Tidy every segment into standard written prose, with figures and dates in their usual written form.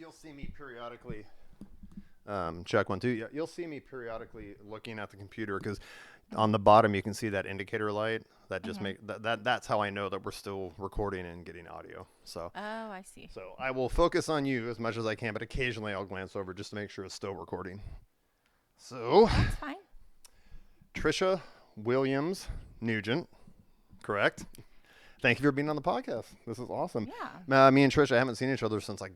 you'll see me periodically. Check 1 2. Yeah, you'll see me periodically looking at the computer because on the bottom you can see that indicator light. That just that's how I know that we're still recording and getting audio. So. Oh, I see. So I will focus on you as much as I can, but occasionally I'll glance over just to make sure it's still recording. So. That's fine. Tricia Williams Nugent, correct? Thank you for being on the podcast. This is awesome. Yeah. Me and Tricia haven't seen each other since like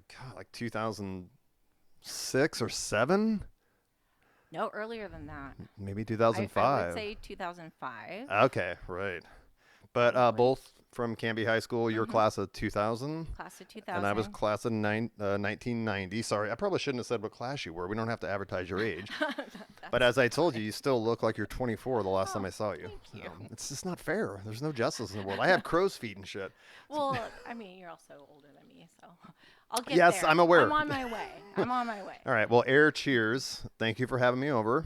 2006 or 7. No, earlier than that. Maybe 2005. I would say 2005. Okay, right. But both from Canby High School. You're class of 2000. Class of 2000. And I was class of 1990. Sorry, I probably shouldn't have said what class you were. We don't have to advertise your age. But as I told you, you still look like you're 24 the last time I saw you. Thank you. It's just not fair. There's no justice in the world. I have crow's feet and shit. Well, I mean, you're also older than me, so I'll get Yes, there. I'm aware. I'm on my way. I'm on my way. All right. Well, cheers. Thank you for having me over.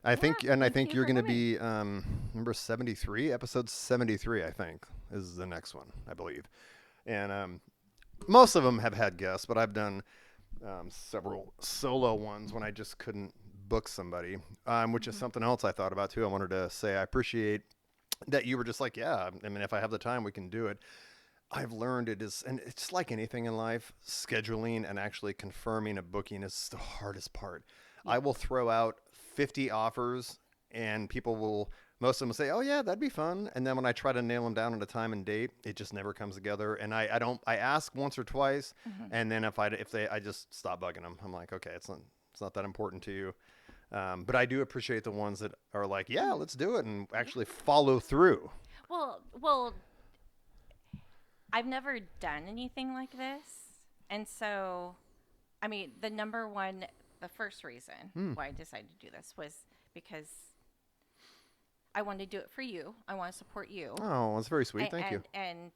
I think you're going to be number 73, episode 73. I think is the next one, I believe. And most of them have had guests, but I've done several solo ones when I just couldn't book somebody, which is something else I thought about too. I wanted to say I appreciate that you were just like, yeah, I mean, if I have the time, we can do it. I've learned it is, and it's like anything in life, scheduling and actually confirming a booking is the hardest part. I will throw out 50 offers and most of them will say, oh yeah, that'd be fun. And then when I try to nail them down at a time and date, it just never comes together. And I ask once or twice. And then I just stop bugging them. I'm like, okay, it's not that important to you. But I do appreciate the ones that are like, yeah, let's do it. And actually follow through. Well, I've never done anything like this. And so, I mean, the first reason why I decided to do this was because I wanted to do it for you. I want to support you. Oh, that's very sweet. Thank you. And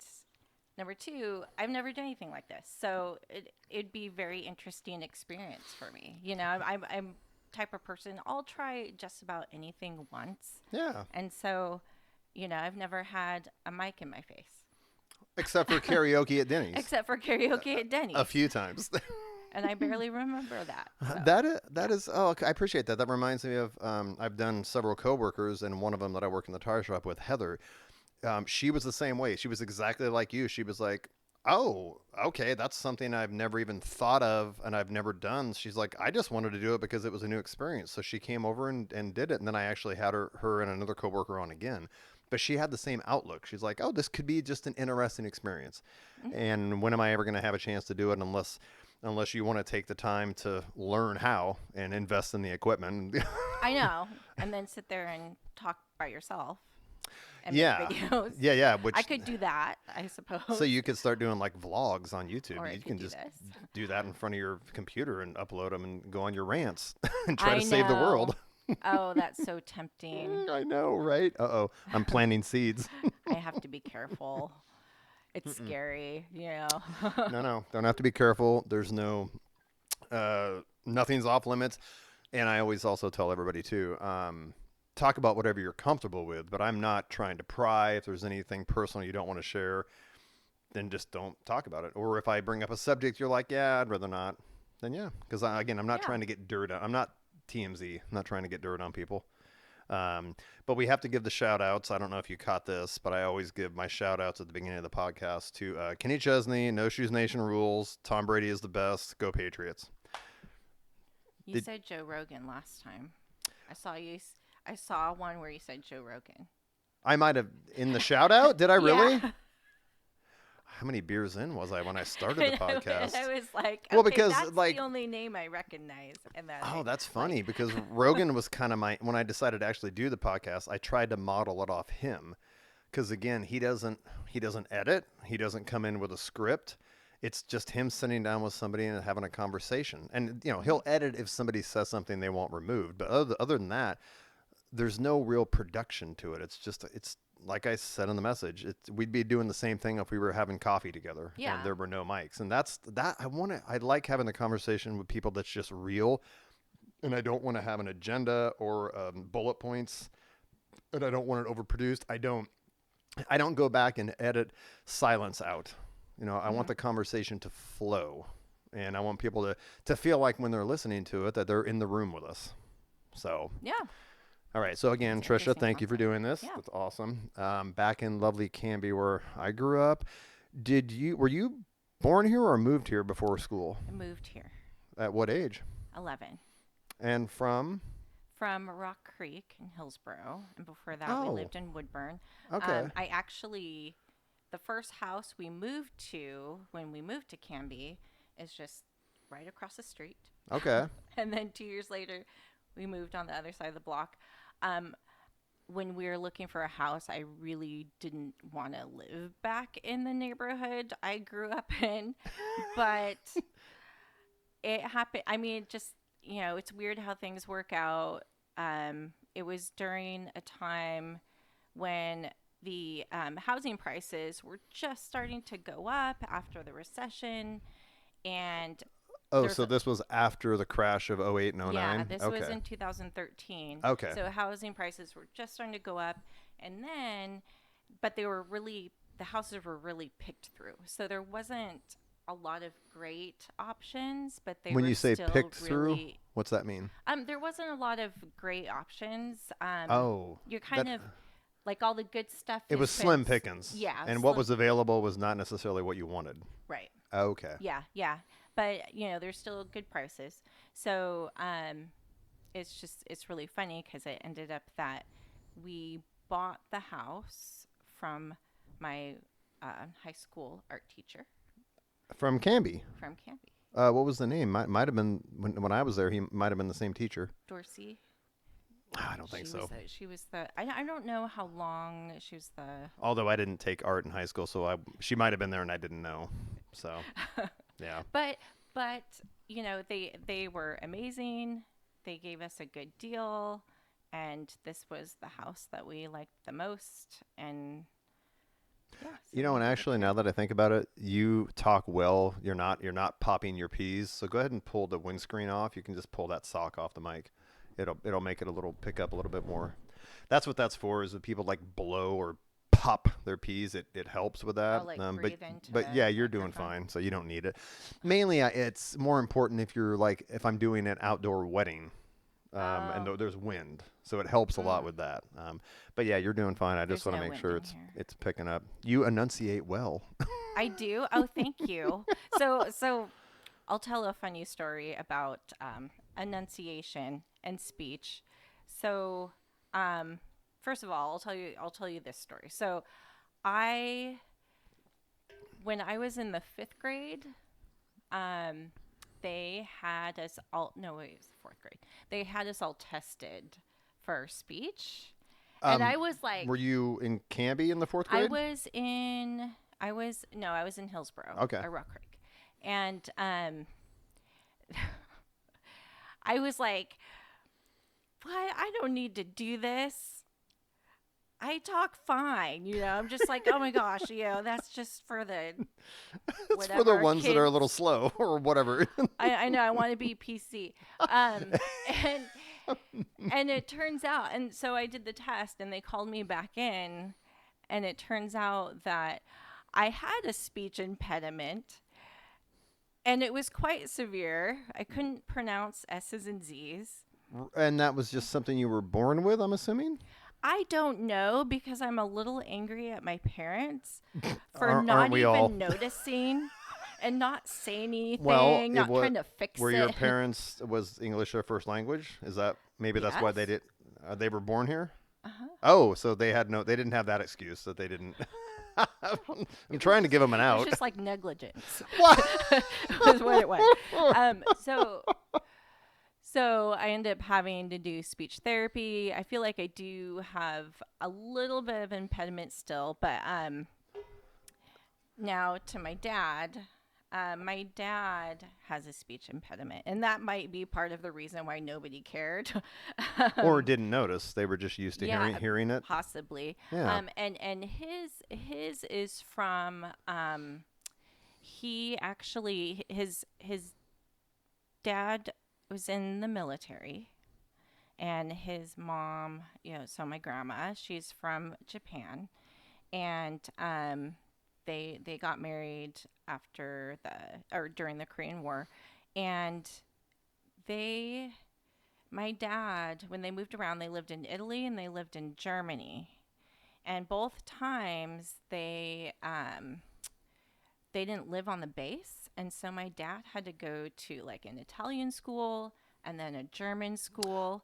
number 2, I've never done anything like this. So it'd be a very interesting experience for me. You know, I'm type of person, I'll try just about anything once. Yeah. And so, you know, I've never had a mic in my face. Except for karaoke at Denny's. A few times. And I barely remember that. So. That is. Oh, okay, I appreciate that. That reminds me of. I've done several coworkers, and one of them that I work in the tire shop with, Heather. She was the same way. She was exactly like you. She was like, "Oh, okay, that's something I've never even thought of, and I've never done." She's like, "I just wanted to do it because it was a new experience." So she came over and did it, and then I actually had her and another coworker on again. But she had the same outlook. She's like, "Oh, this could be just an interesting experience." And when am I ever going to have a chance to do it unless you want to take the time to learn how and invest in the equipment? I know. And then sit there and talk by yourself and make videos. Yeah. Which I could do that, I suppose. So you could start doing like vlogs on YouTube. Or You can just do that in front of your computer and upload them and go on your rants and I try to save the world. Oh, that's so tempting. I know, right? Uh-oh. I'm planting seeds. I have to be careful. It's scary, you know. No. Don't have to be careful. There's nothing's off limits. And I always also tell everybody too, talk about whatever you're comfortable with, but I'm not trying to pry. If there's anything personal you don't want to share, then just don't talk about it. Or if I bring up a subject you're like, yeah, I'd rather not, then yeah. Because again, I'm not trying to get dirt on. I'm not TMZ. I'm not trying to get dirt on people. But we have to give the shout outs. I don't know if you caught this, but I always give my shout outs at the beginning of the podcast to Kenny Chesney, No Shoes Nation rules. Tom Brady is the best. Go Patriots. You said Joe Rogan last time. I saw one where you said Joe Rogan. I might have in the shout out. Did I really? Yeah. How many beers in was I when I started the podcast? I was like, well, okay, because that's like the only name I recognize. And then that's funny because Rogan was kind of when I decided to actually do the podcast, I tried to model it off him. Because again, he doesn't edit. He doesn't come in with a script. It's just him sitting down with somebody and having a conversation. And, you know, he'll edit if somebody says something they want removed. But other than that, there's no real production to it. It's like I said in the message, we'd be doing the same thing if we were having coffee together and there were no mics. And I like having the conversation with people that's just real. And I don't want to have an agenda or bullet points, and I don't want it overproduced. I don't go back and edit silence out. You know, I want the conversation to flow. and I want people to feel like when they're listening to it that they're in the room with us. So Yeah. all right. So again, It's Tricia, interesting thank you for concept. doing this. Yeah. That's awesome. Back in lovely Canby, where I grew up, were you born here or moved here before school? I moved here. At what age? 11. And from? From Rock Creek in Hillsboro, and before that we Oh, lived in Woodburn. okay. I actually, the first house we moved to when we moved to Canby is just right across the street. Okay. And then 2 years later, we moved on the other side of the block. Um, when we were looking for a house, I really didn't want to live back in the neighborhood I grew up in, but it happened. I mean, just, it's weird how things work out. It was during a time when the housing prices were just starting to go up after the recession. And Oh, there's so a, this was after the crash of '08 and yeah, '09? this was Okay. in 2013. Okay. So housing prices were just starting to go up. And then, but the houses were really picked through. So there wasn't a lot of great options, but they When were you say still picked through, really, what's that mean? there wasn't a lot of great options. Oh, You're kind of like all the good stuff it has was been slim pickings. yeah, And what slim, was available was not necessarily what you wanted. right. Okay. Yeah, yeah. But, there's still good prices. So, it's really funny because it ended up that we bought the house from my high school art teacher From Canby. from Canby, What was the name? Might have been when I was there. He might have been the same teacher. Dorsey. I don't think so. She was the. I don't know how long she was the. Although I didn't take art in high school, so she might have been there and I didn't know. So yeah. But they were amazing. They gave us a good deal, and this was the house that we liked the most. And yeah, so And actually, now that I think about it, you talk well. You're not popping your P's. So go ahead and pull the windscreen off. You can just pull that sock off the mic. It'll make it pick up a little bit more. That's what that's for. Is that people like blow or pop their P's. It helps with that. I'll like But breathe into but the yeah, you're doing microphone. fine. So you don't need it. Mainly, it's more important if I'm doing an outdoor wedding. And Oh, there's wind, so it helps a lot with that. But yeah, you're doing fine. I just there's want to no make wind sure in here. it's picking up. You enunciate well. I do. Oh, thank you. So I'll tell a funny story about enunciation and speech. So, first of all, I'll tell you this story. So, I when I was in the 5th grade, um, they had us all. No, it was the 4th grade. They had us all tested for speech, and I was like, Were you in Canby in the fourth I grade? was in. I was no, I was in Hillsboro, Okay. Rock Creek, and I was like, "What? I don't need to do this. I talk fine." I'm just like, "Oh my gosh, that's just for the It's for the whatever ones that are a little kids." slow or whatever. I know I want to be PC, and and it turns out, and so I did the test, and they called me back in, and it turns out that I had a speech impediment. And it was quite severe. I couldn't pronounce S's and Z's. And that was just something you were born with, I'm assuming? I don't know because I'm a little angry at my parents for Aren't not we even all? noticing and not saying Well, anything, not trying to fix were it. your parents, was English their first language? Is that, maybe that's why Yes. they did, they were born here? Uh-huh. Oh, so they didn't have that excuse that they didn't. I'm trying to give them an It was out. just like negligence. What? Was what it was. So I ended up having to do speech therapy. I feel like I do have a little bit of impediment still, but now to my dad. My dad has a speech impediment, and that might be part of the reason why nobody cared. Or didn't notice. They were just used to Yeah, hearing it. possibly. Yeah. And his is from he actually his dad was in the military, and his mom, so my grandma, she's from Japan, and they got married after the or during the Korean War, and they my dad, when they moved around, they lived in Italy and they lived in Germany, and both times they didn't live on the base, and so my dad had to go to like an Italian school and then a German school,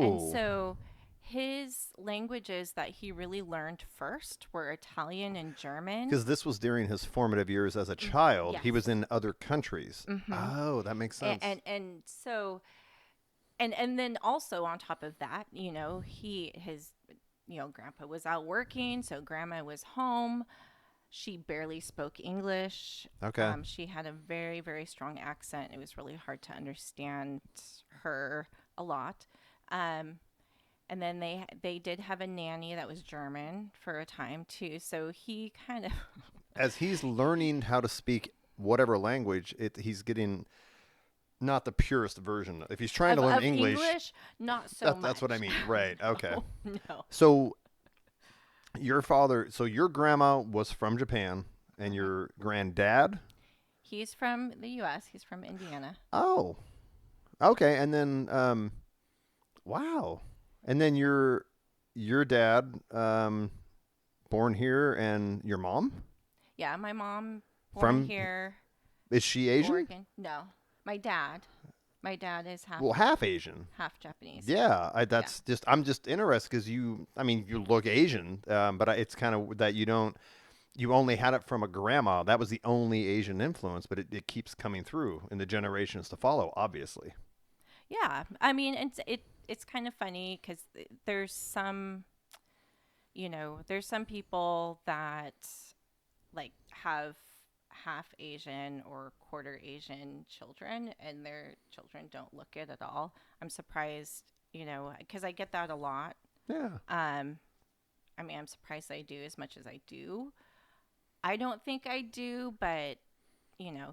and Oh, so his languages that he really learned first were Italian and German. because this was during his formative years as a child. He was Yes. in other countries. Mm-hmm. Oh, that makes sense. And so and then also on top of that, his grandpa was out working, so grandma was home. She barely spoke English. Okay. She had a very, very strong accent. It was really hard to understand her a lot. Um, and then they did have a nanny that was German for a time too. So he kind of As he's learning how to speak whatever language, he's getting not the purest version. If he's trying to learn of English, not so that's what I much. mean. Right. Okay. No, no. So so your grandma was from Japan and Mhm. your granddad? He's from the U.S. He's from Indiana. Oh, okay. And then, wow. And then your dad, born here, and your mom Yeah, my mom born from, here, is she Asian? Oregon. No, my dad. My dad is half Well, half Asian. half Japanese. Yeah, Yeah. I'm just interested because I mean, you look Asian, but it's kind of that you only had it from a grandma. That was the only Asian influence, but it keeps coming through in the generations to follow, obviously. Yeah. I mean, it's kind of funny because there's there's some people that like have half Asian or quarter Asian children, and their children don't look it at all. I'm surprised, because I get that a lot. Yeah. Um, I mean, I'm surprised I do as much as I do. I don't think I do, but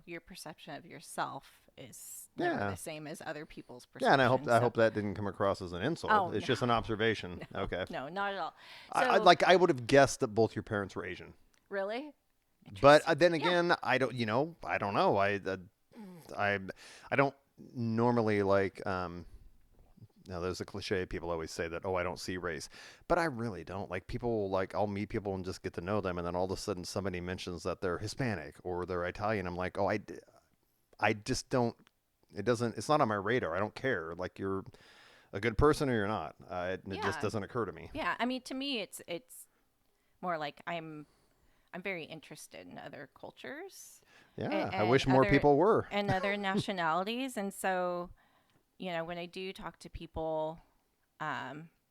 your perception of yourself is never Yeah. the same as other people's Yeah, and perception. I So, hope that didn't come across as an insult. oh It's no, just an observation. no, Okay. no, not at all. I So, like I would have guessed that both your parents were Asian. really But interesting. then Yeah, again, I don't know. I I don't normally like now there's a cliche people always say that, oh, I don't see race. But I really don't. Like people like I'll meet people and just get to know them, and then all of a sudden somebody mentions that they're Hispanic or they're Italian. I'm like, "Oh, I just don't it's not on my radar. I don't care. Like you're a good person or you're not. It just yeah, doesn't occur to me." yeah. I mean, to me, it's more like I'm very interested in other cultures Yeah, I and wish more other people were. nationalities, and so when I do talk to people,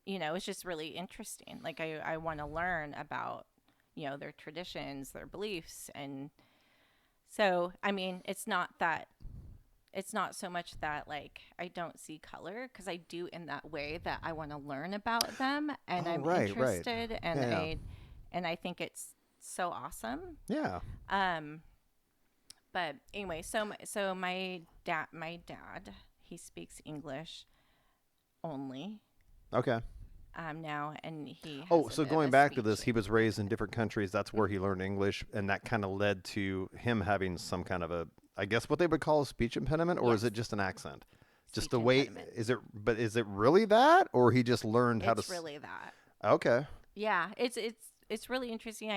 it's just really interesting. Like I want to learn about their traditions, their beliefs, and so I mean, it's not so much that like I don't see color because I do in that way that I want to learn about them and Oh, I'm right, right. interested and Yeah, I think it's so awesome. yeah. Um, but anyway, so my dad he speaks English only Okay. now, and he Oh, has a so bit of going a back to speech this, he was raised in different countries. That's where he learned English, and that kind of led to him having some kind of I guess what they would call a speech impediment, or is yes it just an accent? Just speech the way, impediment. but is it really that, or he just learned how to, It's really that. okay. Yeah, it's really interesting.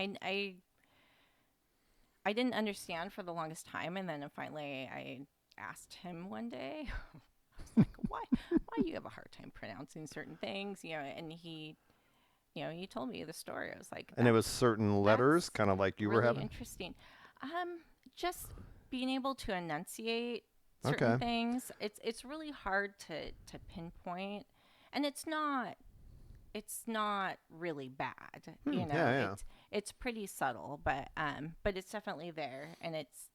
I didn't understand for the longest time, and then finally I asked him one day. I was like, why do you have a hard time pronouncing certain things? And he told me the story. I was like, And it was certain letters, that's kind of like you were really having? interesting. Just being able to enunciate certain Okay. things. It's really hard to pinpoint, and it's not really bad. Yeah, yeah. It's pretty subtle, but it's definitely there, and it's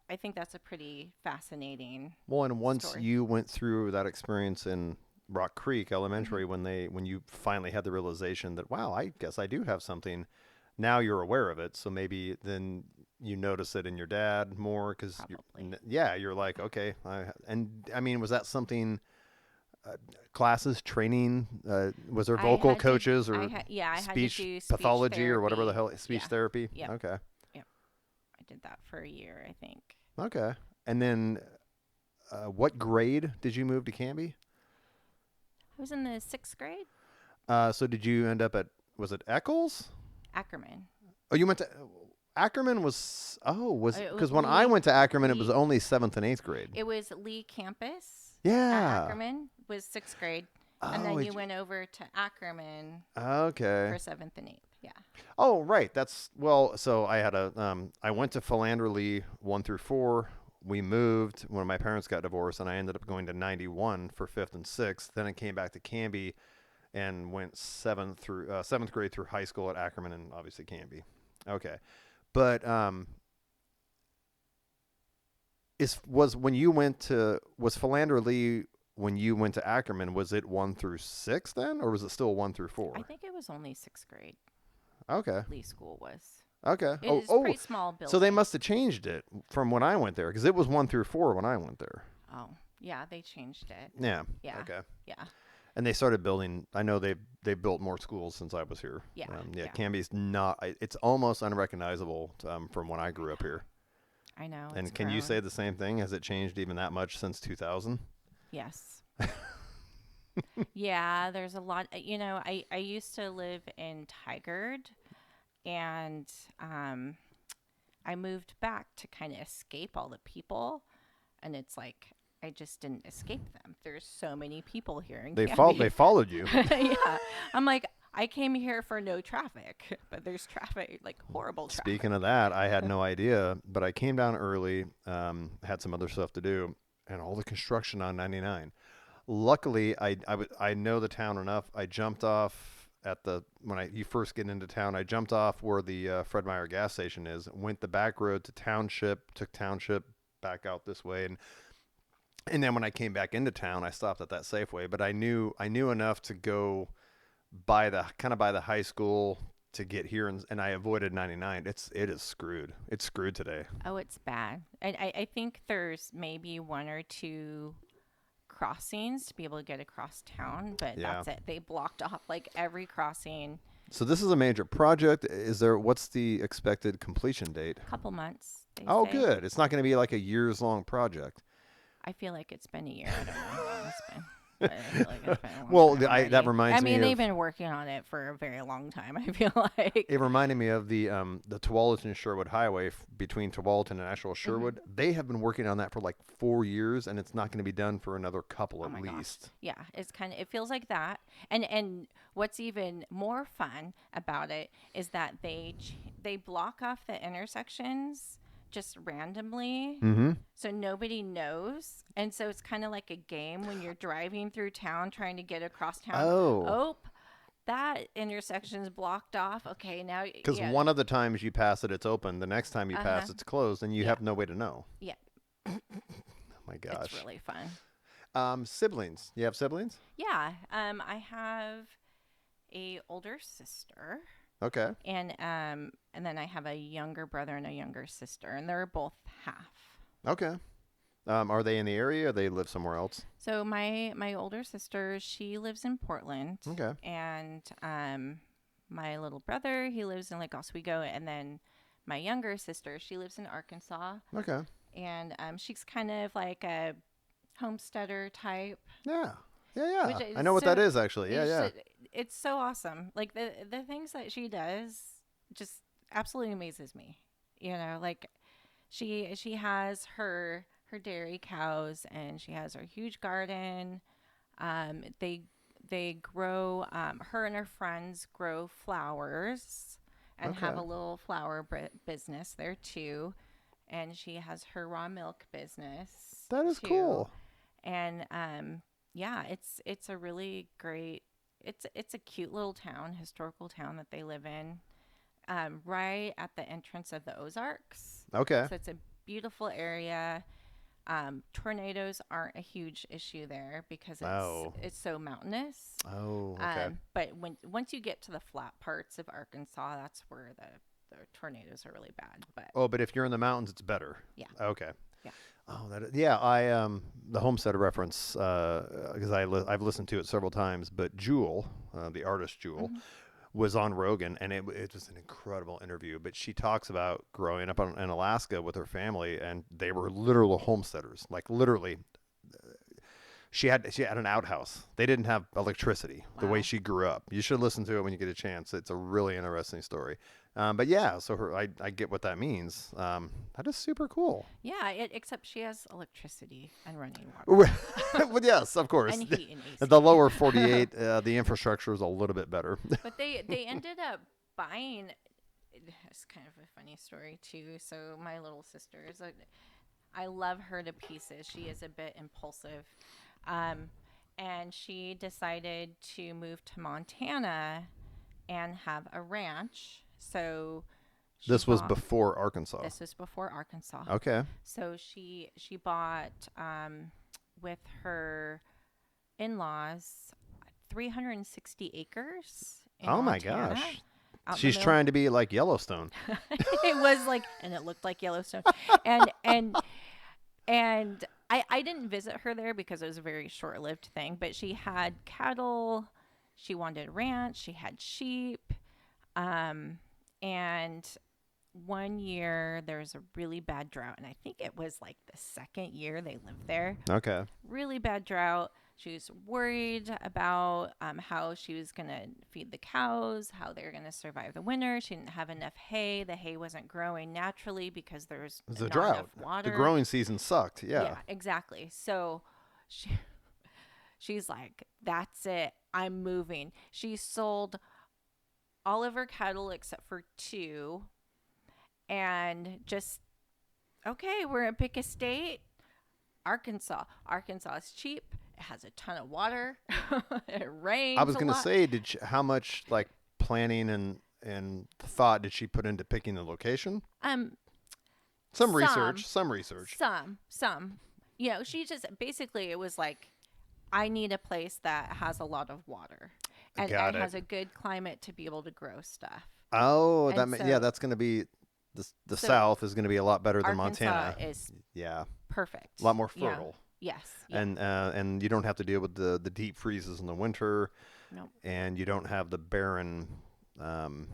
I think that's a pretty fascinating Well, and once story. you went through that experience in Rock Creek Hmm. Elementary, when you finally had the realization that, wow, I guess I do have something. Now you're aware of it, so maybe then you notice it in your dad more because Probably. yeah, you're like, okay, and I mean, was that something classes, training? Was there I vocal had to, coaches or I had to speech do speech pathology or whatever the therapy. hell, speech Yeah. therapy? Yep. Okay. Yep. I did that for a year, I think. Okay. And then what grade did you move to Canby? I was in the 6th grade. So did you end up at, was it Eccles? Ackerman. Oh, you went to Ackerman was It was because when I went to Ackerman, it was Lee. only 7th and 8th grade. It was Lee campus at Yeah. Ackerman was 6th grade, and Oh, then you went over to Ackerman okay. for 7th and 8th. Yeah. Oh, right. That's well. So I had I went to Philander Lee 1 through 4. We moved when my parents got divorced, and I ended up going to 91 for 5th and 6th. Then I came back to Canby and went 7th grade through high school at Ackerman and obviously Canby. Okay, but was Philander Lee when you went to Ackerman? Was it 1 through 6 then, or was it still 1 through 4? I think it was only 6th grade. Okay. Lee School was. Okay. It is a pretty small building. So they must have changed it from when I went there because it was 1 through 4 when I went there. Oh, yeah, they changed it. Yeah. Yeah. Okay. Yeah. And they started building. I know they built more schools since I was here. Yeah. Yeah. Canby's not. It's almost unrecognizable from when I grew up here. I know. And can you say the same thing? Has it changed even that much since 2000? Yes. Yeah, there's a lot. I used to live in Tigard, and I moved back to kind of escape all the people, and it's like I just didn't escape them. There's so many people here in They Canby. followed you. Yeah, I'm like I came here for no traffic, but there's traffic, like horrible traffic. Speaking of that, I had no idea, but I came down early, had some other stuff to do, and all the construction on 99. Luckily, I know the town enough. I jumped off when you first get into town. I jumped off where the Fred Meyer gas station is, went the back road to Township, took Township back out this way, and then when I came back into town, I stopped at that Safeway. But I knew enough to go by the high school to get here, and I avoided 99. It is screwed. It's screwed today. Oh, it's bad. I think there's maybe 1 or 2 crossings to be able to get across town, but that's it. They blocked off like every crossing. So this is a major project. What's the expected completion date? A couple months. Oh, say. good. It's not going to be like a years-long project. I feel like it's been a year. I don't know how long it's been. But I feel like it's been a long Well, time already. that reminds me. They've been working on it for a very long time. I feel like It reminded me of the Tualatin Sherwood Highway between Tualatin and actual Sherwood. Mm-hmm. They have been working on that for like 4 years, and it's not going to be done for another couple at least. Gosh. Yeah, it feels like that. And what's even more fun about it is that they block off the intersections just randomly, so nobody knows, and so it's kind of like a game when you're driving through town trying to get across town. Oh, that intersection's blocked off. Okay, now because one of the times you pass it, it's open. The next time you pass, it's closed, and you have no way to know. Yeah. Oh my gosh, it's really fun. Siblings? You have siblings? Yeah. I have a older sister. Okay. And then I have a younger brother and a younger sister, and they're both half. Okay. Are they in the area or they live somewhere else? So my older sister, she lives in Portland. Okay. And my little brother, he lives in Lake Oswego, and then my younger sister, she lives in Arkansas. Okay. And she's kind of like a homesteader type. Yeah. Yeah. I know what that is actually. Yeah. It's so awesome. Like the things that she does just absolutely amazes me. Like she has her dairy cows, and she has her huge garden. They grow, her and her friends grow flowers and have a little flower business there too. And she has her raw milk business. That is too. cool. And yeah, it's a really great. It's a cute little town, historical town that they live in, right at the entrance of the Ozarks. Okay. So it's a beautiful area. Tornadoes aren't a huge issue there because it's so mountainous. Oh, okay. But once you get to the flat parts of Arkansas, that's where the tornadoes are really bad. But but if you're in the mountains, it's better. Yeah. Okay. Yeah. Oh, yeah. I the Homestead reference because I've listened to it several times. But Jewel, the artist Jewel, Hmm. was on Rogan, and it was an incredible interview. But she talks about growing up in Alaska with her family, and they were literal homesteaders, like literally. She had an outhouse. They didn't have electricity the way Wow. she grew up. You should listen to it when you get a chance. It's a really interesting story. But yeah, so I get what that means. That is super cool. Yeah, except she has electricity and running water Well, yes, of course. and heat and The AC. lower 48, the infrastructure is a little bit better. But they ended up buying. It's kind of a funny story too. So my little sister is a. I love her to pieces. She is a bit impulsive, um, and she decided to move to Montana and have a ranch. So she This was bought. before Arkansas. This was before Arkansas. Okay. So she bought with her in-laws 360 acres in Oh my Montana, gosh. out in the She's middle. trying to be like Yellowstone. It was like, and it looked like Yellowstone, and and I didn't visit her there because it was a very short-lived thing. But she had cattle, she wanted ranch, she had sheep, um, and one year there was a really bad drought, and I think it was like the second year they lived there. Okay. Really bad drought. She was worried about how she was going to feed the cows, how they were going to survive the winter. She didn't have enough hay. The hay wasn't growing naturally because there was It's a not enough drought. The water. growing season sucked. Yeah, Yeah. exactly. So she, she's like, that's it. I'm moving. She sold all of her cattle except for two and just, okay, we're going to pick a state. Arkansas. Arkansas is cheap. It has a ton of water. It I rains was a gonna lot. say, how much like planning and thought did she put into picking the location? Um, Some some, research. Some research. some. You know, she just basically it was like, I need a place that has a lot of water, and Got it. has a good climate to be able to grow stuff. Oh, And yeah, so, that's gonna be the so South is gonna be a lot better than Arkansas Montana. is Yeah, perfect. a lot more Yeah. fertile, Yes. Yeah. and you don't have to deal with the deep freezes in the winter, No. and you don't have the barren, um,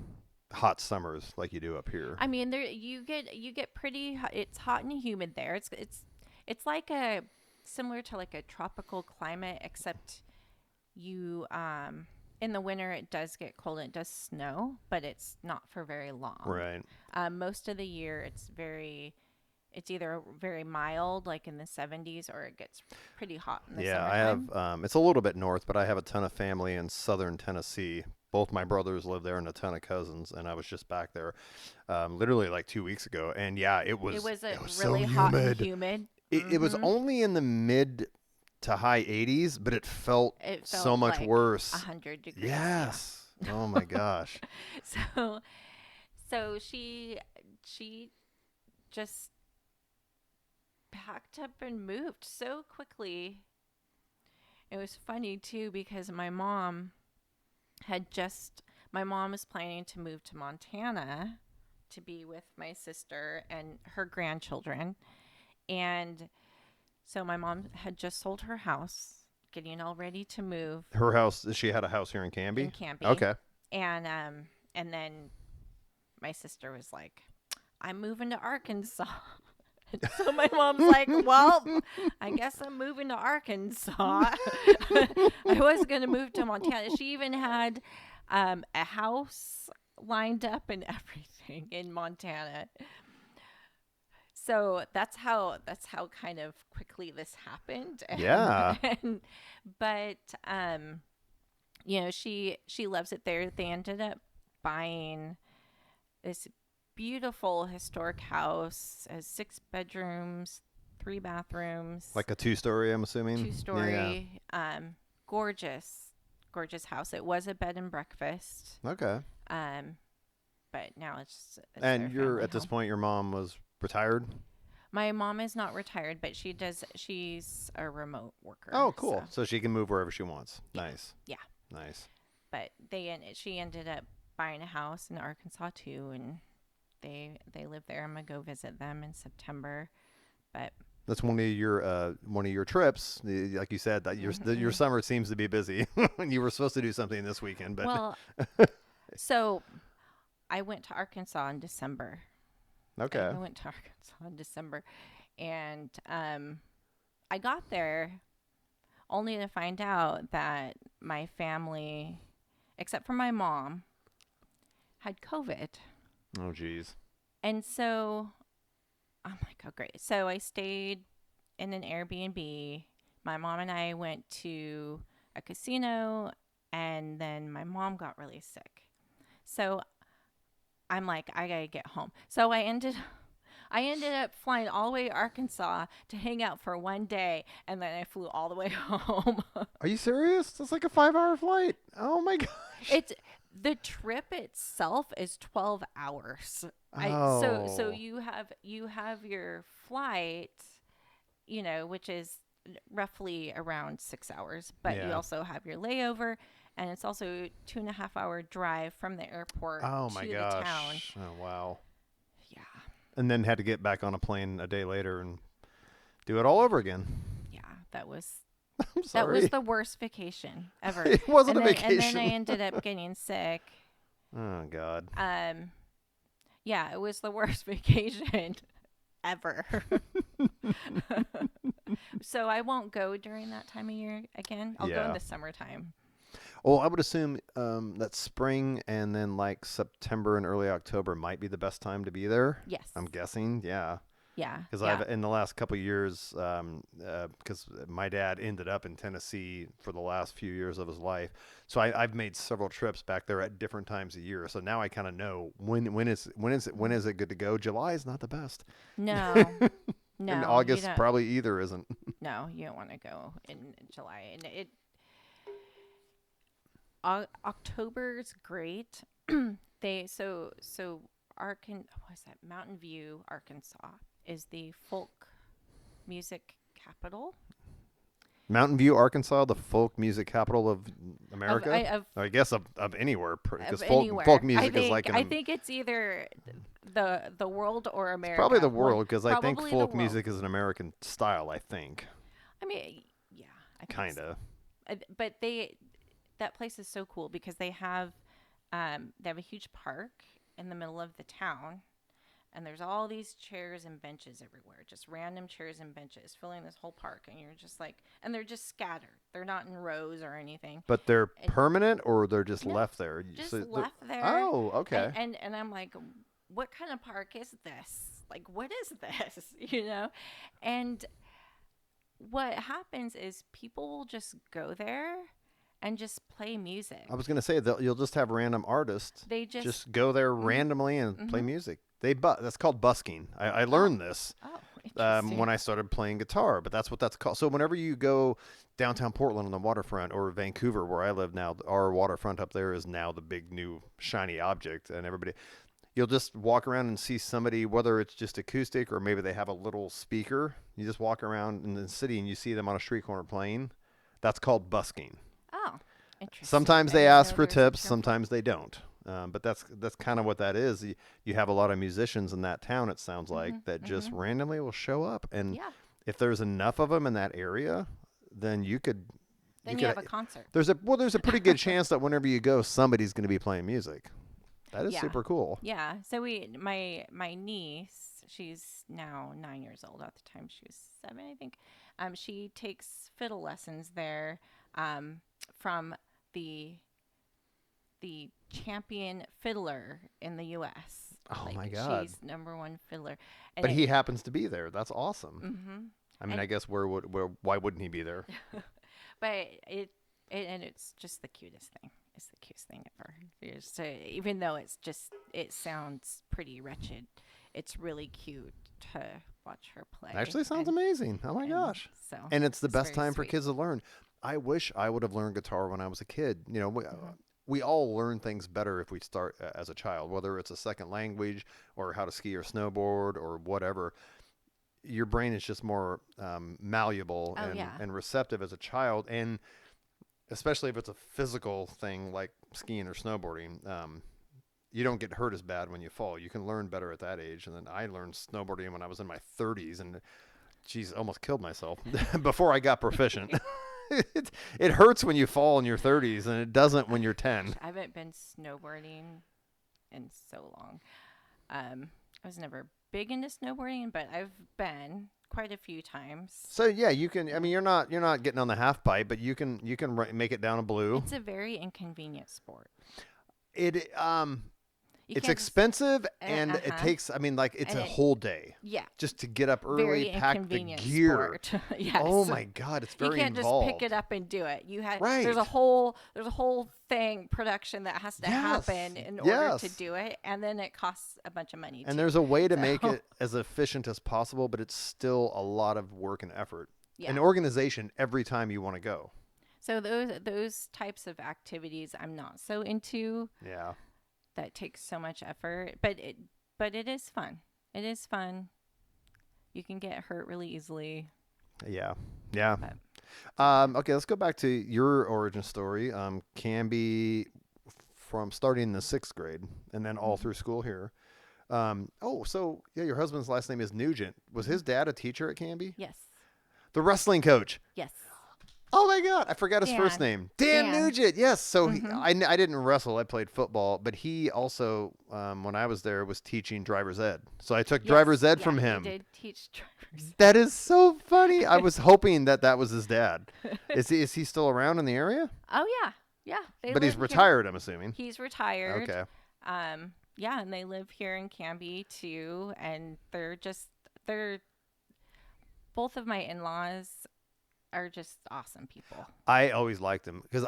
hot summers like you do up here. I mean, there you get pretty. It's hot and humid there. It's like a similar to like a tropical climate, except you in the winter it does get cold and it does snow, but it's not for very long. Right. Most of the year it's either very mild, like in the 70s, or it gets pretty hot in the Yeah, I have. summertime. It's a little bit north, but I have a ton of family in southern Tennessee. Both my brothers live there, and a ton of cousins. And I was just back there, literally like 2 weeks ago. And yeah, It was a it was so really hot and humid. humid. It was only in the mid to high 80s, but it felt It so felt much like worse. 100 degrees. Yeah. Yes. Oh my gosh. So so she just packed up and moved so quickly. It was funny too because my mom was planning to move to Montana to be with my sister and her grandchildren. And so my mom had just sold her house, getting all ready to move Her house. She had a house here in in Canby. Campy. Okay. And then my sister was like, I'm moving to Arkansas. So my mom's like, well, I guess I'm moving to Arkansas. I was going to move to Montana. She even had a house lined up and everything in Montana. So that's how kind of quickly this happened. Yeah. And but she loves it there. They ended up buying this beautiful historic house, has 6 bedrooms, 3 bathrooms, Like a 2-story, I'm assuming. two Yeah. story, gorgeous house. It was a bed and breakfast, Okay. um, but now it's their And you're family at this home. point, your mom was retired. My mom is not retired, but she's a remote worker. Oh, So cool. So she can move wherever she wants. Nice. yeah, Nice. but she ended up buying a house in Arkansas too, and they live there. I'm gonna go visit them in September. But That's one of your trips. Like you said, that your summer seems to be busy. You were supposed to do something this weekend, but well, so I went to Arkansas in December. okay. I went to Arkansas in December, and I got there only to find out that my family, except for my mom, had COVID. Oh, geez. And so I'm like, oh, great. So I stayed in an Airbnb. My mom and I went to a casino, and then my mom got really sick. So I'm like, I gotta get home. So I ended up flying all the way to Arkansas to hang out for one day, and then I flew all the way home. Are you serious? That's like a 5-hour flight. Oh my gosh. It's the trip itself is 12 hours. So Oh. you have your flight, which is roughly around 6 hours, but you Yeah. also have your layover, and it's also a 2.5 hour drive from the airport Oh to my the town. gosh. Oh wow. Yeah, And then had to get back on a plane a day later and do it all over again. yeah, that was I'm that was sorry. the worst vacation ever. It wasn't And a then I vacation. ended up getting sick. Oh God. Um, yeah, it was the worst vacation ever. So I won't go during that time of year again. I'll go in Yeah. the summertime. Well, I would assume that spring and then like September and early October might be the best time to be there. Yes. I'm guessing. Yeah. Yeah. Because Yeah. I've in the last couple of years, because my dad ended up in Tennessee for the last few years of his life, so I've made several trips back there at different times a year. So now I kind of know when is it good to go. July is not the best, No. and No, you August don't. probably either isn't. No, you don't want to go in July. And October's great. So what is that? Mountain View, Arkansas is the folk music capital Mountain View, Arkansas, the folk music capital of of America. I- of I guess of anywhere, of because folk anywhere. music is like I think it's either the world or it's probably America. the One world, because I think probably the folk world. music is an American style. I think, I mean, yeah, I think kind so. of. But that place is so cool because they have a huge park in the middle of the town, and there's all these chairs and benches everywhere, just random chairs and benches filling this whole park, and you're just like, and they're just scattered. They're not in rows or anything. But they're And permanent, or they're just no, left there. just So left there. oh, And, okay. and and I'm like, what kind of park is this? Like, what is this? And what happens is people will just go there and just play music. I was gonna say that you'll just have random artists They just just go there mhm, randomly and play mhm. music. That's called busking. I Oh, learned this oh, interesting. when I started playing guitar, but that's what that's called. So whenever you go downtown Portland on the waterfront, or Vancouver where I live now, our waterfront up there is now the big new shiny object, and everybody, you'll just walk around and see somebody, whether it's just acoustic or maybe they have a little speaker. You just walk around in the city and you see them on a street corner playing. That's called busking. Oh, interesting. Sometimes I they didn't ask know for there was a tips, term for it. sometimes they don't. But that's kind of what that is. You have a lot of musicians in that town, it sounds like, Mhm, that just mhm. randomly will show up, and Yeah. if there's enough of them in that area, then you Then you could have a concert. there's a pretty good chance that whenever you go, somebody's going to be playing music. That is Yeah. super cool. Yeah. So my niece, she's now 9 years old. At the time, she was 7, I think. She takes fiddle lessons there, from the the champion fiddler in the U.S. Oh Like my God! she's number one fiddler, and But he happens to be there. That's awesome. mm-hmm. I mean, and I guess why wouldn't he be there? but and it's just the cutest thing. It's the cutest thing ever. Even though it sounds pretty wretched, it's really cute to watch her play. Actually, sounds and, amazing. Oh my and gosh! so And it's the it's best very time for sweet. kids to learn. I wish I would have learned guitar when I was a kid. Hmm. We all learn things better if we start as a child, whether it's a second language or how to ski or snowboard or whatever. Your brain is just more malleable Oh and, yeah. and receptive as a child. And especially if it's a physical thing like skiing or snowboarding, you don't get hurt as bad when you fall. You can learn better at that age. And then I learned snowboarding when I was in my 30s. And Jeez, almost killed myself before I got proficient. It hurts when you fall in your 30s, and it doesn't when you're 10. I haven't been snowboarding in so long. I was never big into snowboarding, but I've been quite a few times. So yeah, you can. I mean, you're not getting on the half pipe, but you can make it down a blue. It's a very inconvenient sport. It You It's can't just, expensive, and it uh-huh. takes. I mean, like it's And a it, whole day yeah, just to get up early, very pack the inconvenient gear. sport. Yes. Oh my God, it's You very can't involved. just pick it up and do it. Right. There's a whole thing production that has to Yes. happen in order to Yes. do it, and then it costs a bunch of money And too. there's a way to make So it as efficient as possible, but it's still a lot of work and effort. yeah. And organization every time you want to go. So those types of activities I'm not so into. Yeah. That takes so much effort, but it is fun. It is fun. You can get hurt really easily. Yeah. Yeah. But Okay, let's go back to your origin story. Can be from starting in the 6th grade and then all through school here. So yeah, your husband's last name is Nugent. Was his dad a teacher at Canby? yes, The wrestling coach. yes. Oh my God, I forgot his first Dan. name. Dan Dan. Nugent. Yes. So Mhm. I didn't wrestle. I played football, but he also, when I was there, was teaching driver's ed. So I took driver's ed from him. He did teach drivers. That is so funny. I was hoping that was his dad. Is he still around in the area? Oh yeah, yeah. They But he's live here. retired, I'm assuming. He's retired. Okay. Yeah, and they live here in Canby too, and they're both of my in-laws are just awesome people. I always liked him because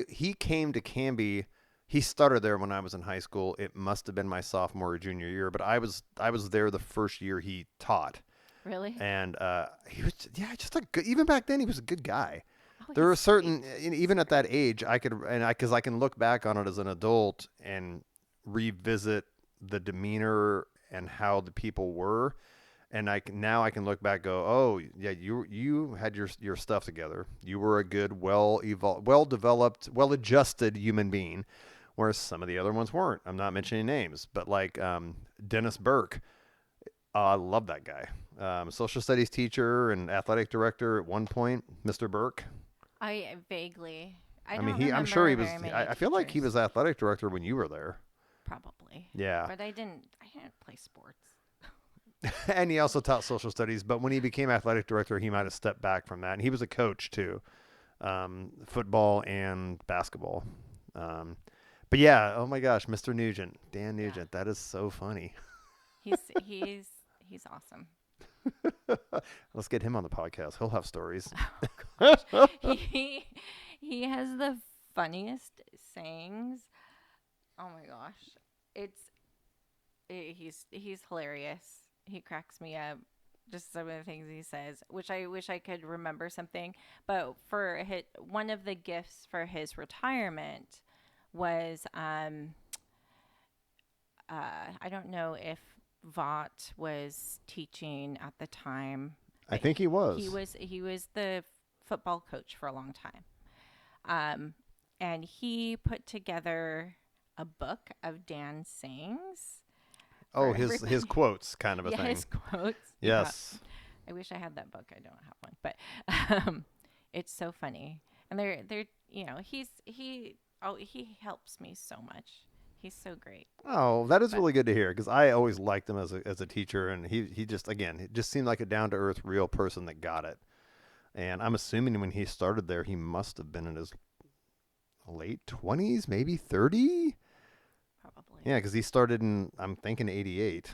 he came to Canby. He started there when I was in high school. It must have been my sophomore or junior year, but I was there the first year he taught. Really? And he was just a good. Even back then, he was a good guy. Oh, There are he's certain, great. even at that age, because I can look back on it as an adult and revisit the demeanor and how the people were, and now I can look back, and go, oh yeah, you had your stuff together. You were a good, well developed, well adjusted human being, whereas some of the other ones weren't. I'm not mentioning names, but like Dennis Burke. I love that guy. Social studies teacher and athletic director at one point, Mr. Burke. I vaguely. I I don't mean, I'm sure he was. remember very many I feel like he teachers. was athletic director when you were there. Probably. Yeah. But I didn't play sports. And he also taught social studies. But when he became athletic director, he might have stepped back from that. And he was a coach too, football and basketball. But yeah, oh my gosh, Mr. Nugent, Dan Nugent, that is so funny. He's awesome. Let's get him on the podcast. He'll have stories. He has the funniest sayings. Oh my gosh. He's hilarious. He cracks me up. Just some of the things he says, which I wish I could remember something. But one of the gifts for his retirement was I don't know if Vaught was teaching at the time. I think he was. He was the football coach for a long time. And he put together a book of Dan's sayings. Oh, for his everybody. quotes kind of a Yeah, thing. his quotes. Yes. Yeah. I wish I had that book. I don't have one, but it's so funny. And they're he helps me so much. He's so great. Oh, that is But really good to hear because I always liked him as a teacher, and he just seemed like a down to earth, real person that got it. And I'm assuming when he started there, he must have been in his late 20s, maybe 30. probably. Yeah, because he started in, I'm thinking, 88.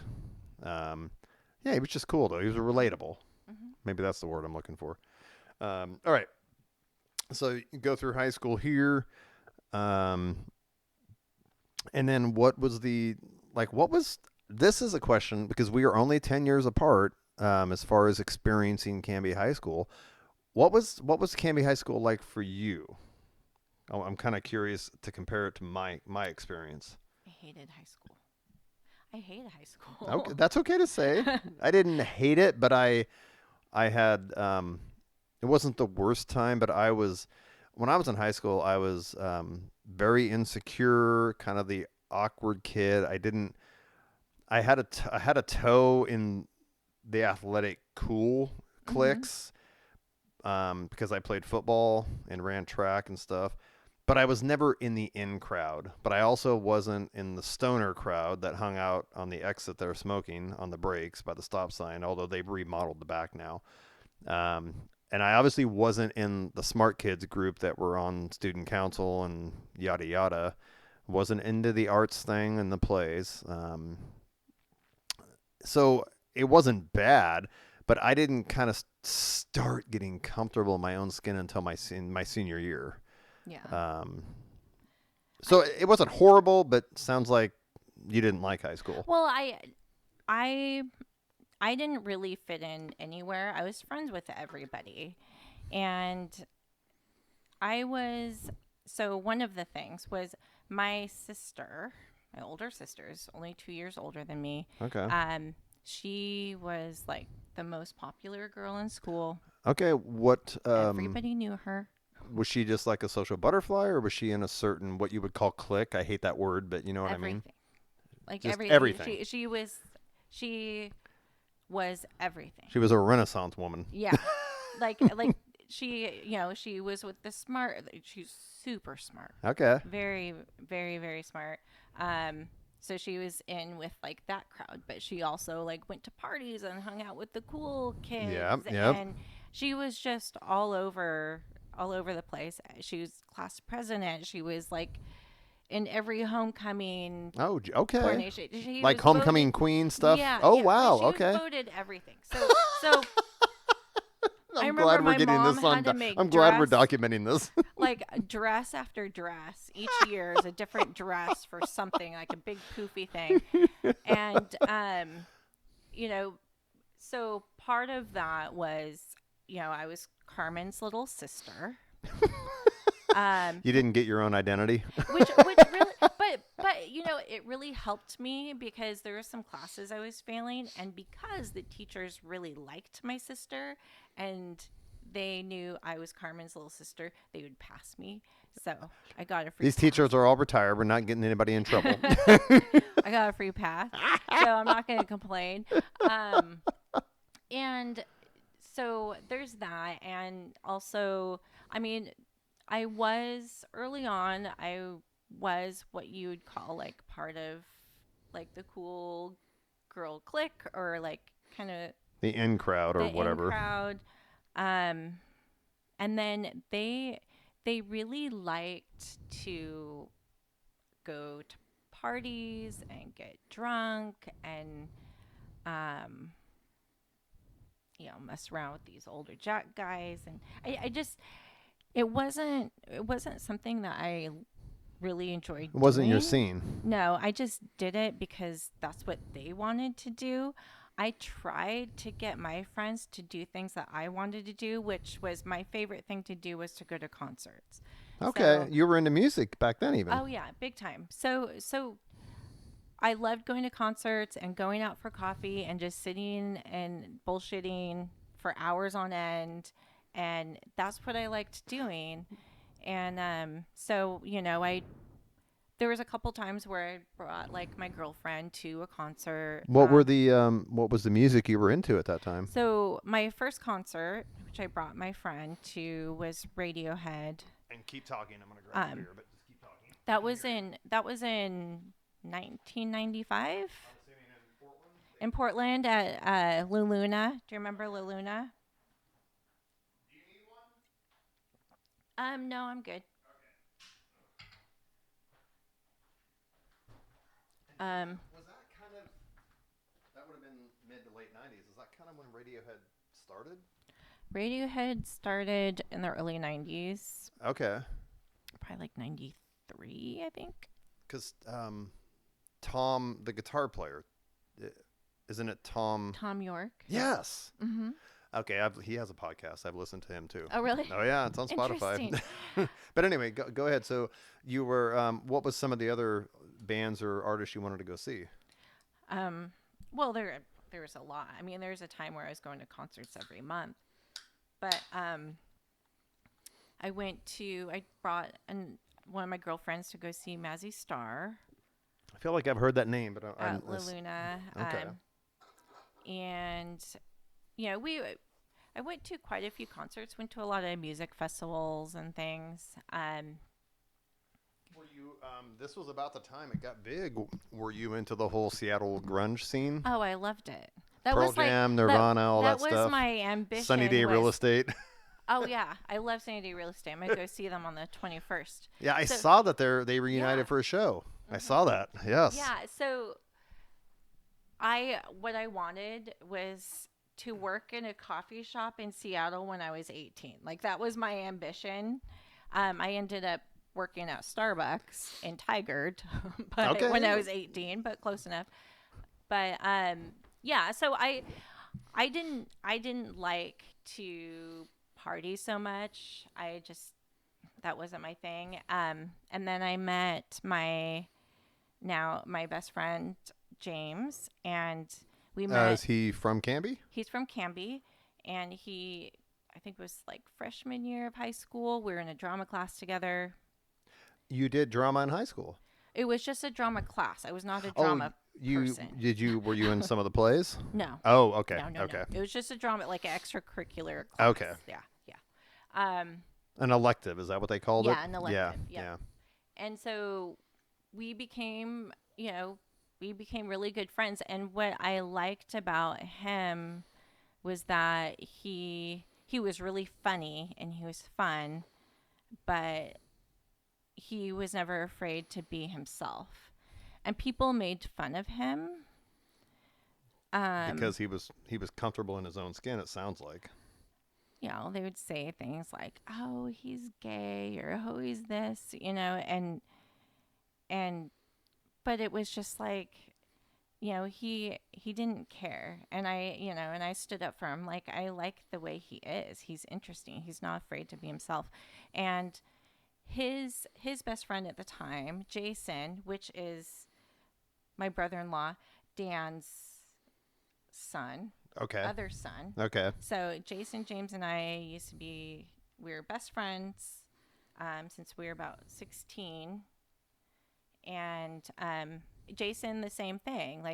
Yeah, he was just cool though. He was relatable. Mm-hmm. Maybe that's the word I'm looking for. All right. So you go through high school here. And then what was this is a question because we are only 10 years apart as far as experiencing Canby High School. What was Canby High School like for you? I'm kind of curious to compare it to my experience. I hated high school. I hated high school. Okay, that's okay to say. I didn't hate it, but I had it wasn't the worst time, but when I was in high school, I was very insecure, kind of the awkward kid. I had a toe in the athletic cool cliques because I played football and ran track and stuff. But I was never in the in crowd. But I also wasn't in the stoner crowd that hung out on the exit there smoking on the brakes by the stop sign, although they've remodeled the back now. And I obviously wasn't in the smart kids group that were on student council and yada yada. Wasn't into the arts thing and the plays. So it wasn't bad, but I didn't kind of start getting comfortable in my own skin until my senior year. Yeah. So it wasn't horrible, but sounds like you didn't like high school. Well, I I didn't really fit in anywhere. I was friends with everybody. And I was so one of the things was my sister, my older sister is only 2 years older than me. Okay. She was like the most popular girl in school. Okay. What Everybody knew her. was she just like a social butterfly, or was she in a certain what you would call clique? I hate that word, but you know what I mean. Everything. Like Just everything. everything. She was everything. She was a Renaissance woman. Yeah. like she, she was with the smart, she's super smart. Okay. Very, very, very smart. So she was in with like that crowd, but she also like went to parties and hung out with the cool kids. Yep. And she was just all over the place. She was class president. She was like in every homecoming. Oh, okay. Coordination. She Like was homecoming voted, queen stuff. Yeah. Oh, yeah, wow. she Okay. was voted everything. So I I'm remember glad we're my getting mom this on. had to make I'm glad we're dress, documenting this. like dress after dress. Each year is a different dress for something, like a big poofy thing. And so part of that was, I was Carmen's little sister. You didn't get your own identity. which really, but it really helped me because there were some classes I was failing, and because the teachers really liked my sister and they knew I was Carmen's little sister, they would pass me. So I got a free These pass. teachers are all retired. We're not getting anybody in trouble. I got a free pass, so I'm not going to complain. And so there's that, and also, I mean, I was early on. I was what you would call like part of like the cool girl clique, or like kind of The in crowd or the whatever. in crowd. And then they really liked to go to parties and get drunk and mess around with these older jack guys, and I just it wasn't something that I really enjoyed It wasn't your doing. scene. No, I just did it because that's what they wanted to do. I tried to get my friends to do things that I wanted to do, which was my favorite thing to do was to go to concerts. Okay, So, you were into music back then, even. oh yeah, big time. So I loved going to concerts and going out for coffee and just sitting and bullshitting for hours on end, and that's what I liked doing. And so I there was a couple times where I brought like my girlfriend to a concert. What was the music you were into at that time? So my first concert, which I brought my friend to, was Radiohead. And keep talking. I'm gonna grab Um, a beer, but just keep talking. That was in 1995 in Portland at La Luna. Do you remember La Luna? Do you need one? No, I'm good. Was that kind of that would have been mid to late '90s? Is that kind of when Radiohead started? Radiohead started in the early 90s, Okay. probably like 93, I think. Because Tom, the guitar player, isn't it Tom? Tom York. Yes. Mm-hmm. Okay, he has a podcast. I've listened to him too. Oh, really? Oh yeah, it's on Spotify. Interesting. But anyway, go ahead. So you were, what was some of the other bands or artists you wanted to go see? Well, there was a lot. I mean, there's a time where I was going to concerts every month, but I brought one of my girlfriends to go see Mazzy Star I feel like I've heard that name, but at La Luna. Okay. And we I went to quite a few concerts. Went to a lot of music festivals and things. Were you? This was about the time it got big. Were you into the whole Seattle grunge scene? Oh, I loved it. That Pearl was like Jam, Nirvana, all that that was stuff. my Sunny ambition Day Real was Estate. oh yeah, I love Sunny Day Real Estate. I'm gonna go see them on the 21st. Yeah, I So saw that they yeah, reunited for a show. I hmm saw that. Yes. yeah. So I what I wanted was to work in a coffee shop in Seattle when I was 18. Like that was my ambition. I ended up working at Starbucks in Tigard, but Okay. when I was 18, but close enough. But yeah. So I didn't like to party so much. I just that wasn't my thing. And then I met my best friend James, and we met. Is he from Canby? He's from Canby, and I think it was like freshman year of high school. We were in a drama class together. You did drama in high school. It was just a drama class. I was not a Oh, drama you person. did you were you in some of the plays? No, Oh, okay. no, no, no. Okay. It was just a drama, like an extracurricular class. Okay. Yeah, yeah. An elective, is that what they called it? Yeah, an elective. Yep. Yeah. And so we became, we became really good friends. And what I liked about him was that he was really funny and he was fun, but he was never afraid to be himself. And people made fun of him. Because he was comfortable in his own skin, it sounds like. They would say things like, "Oh, he's gay," or "Oh, he's this," and but it was just like, he didn't care, and I stood up for him. Like, I like the way he is. He's interesting. He's not afraid to be himself, and his best friend at the time, Jason, which is my brother-in-law, Dan's son, Okay. other son. Okay. So Jason, James, and I we were best friends since we were about 16. And Jason, the same thing.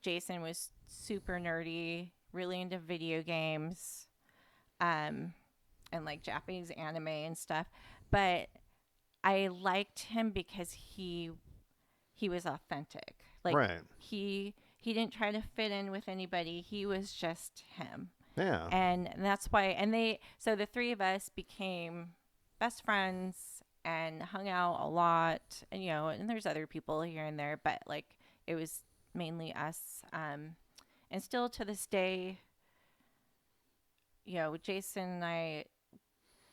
Jason was super nerdy, really into video games, and like Japanese anime and stuff. But I liked him because he was authentic. Like Right. he didn't try to fit in with anybody. He was just him. Yeah. And that's why so the three of us became best friends and hung out a lot. And and there's other people here and there, but like it was mainly us. And still to this day, Jason and I,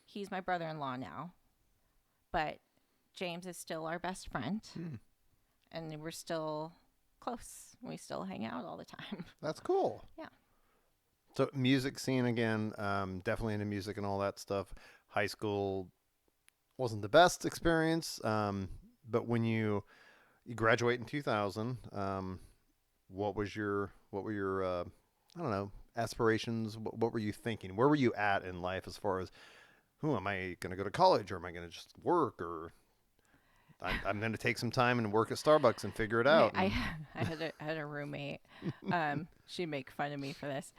he's my brother-in-law now, but James is still our best friend. And we're still close. We still hang out all the time. That's cool. Yeah. So music scene again, definitely into music and all that stuff. High school wasn't the best experience, but when you graduate in 2000, what were your I don't know, aspirations? What were you thinking? Where were you at in life as far as, who am I going to go to college, or am I going to just work, or I'm going to take some time and work at Starbucks and figure it out? I had a roommate. She'd make fun of me for this.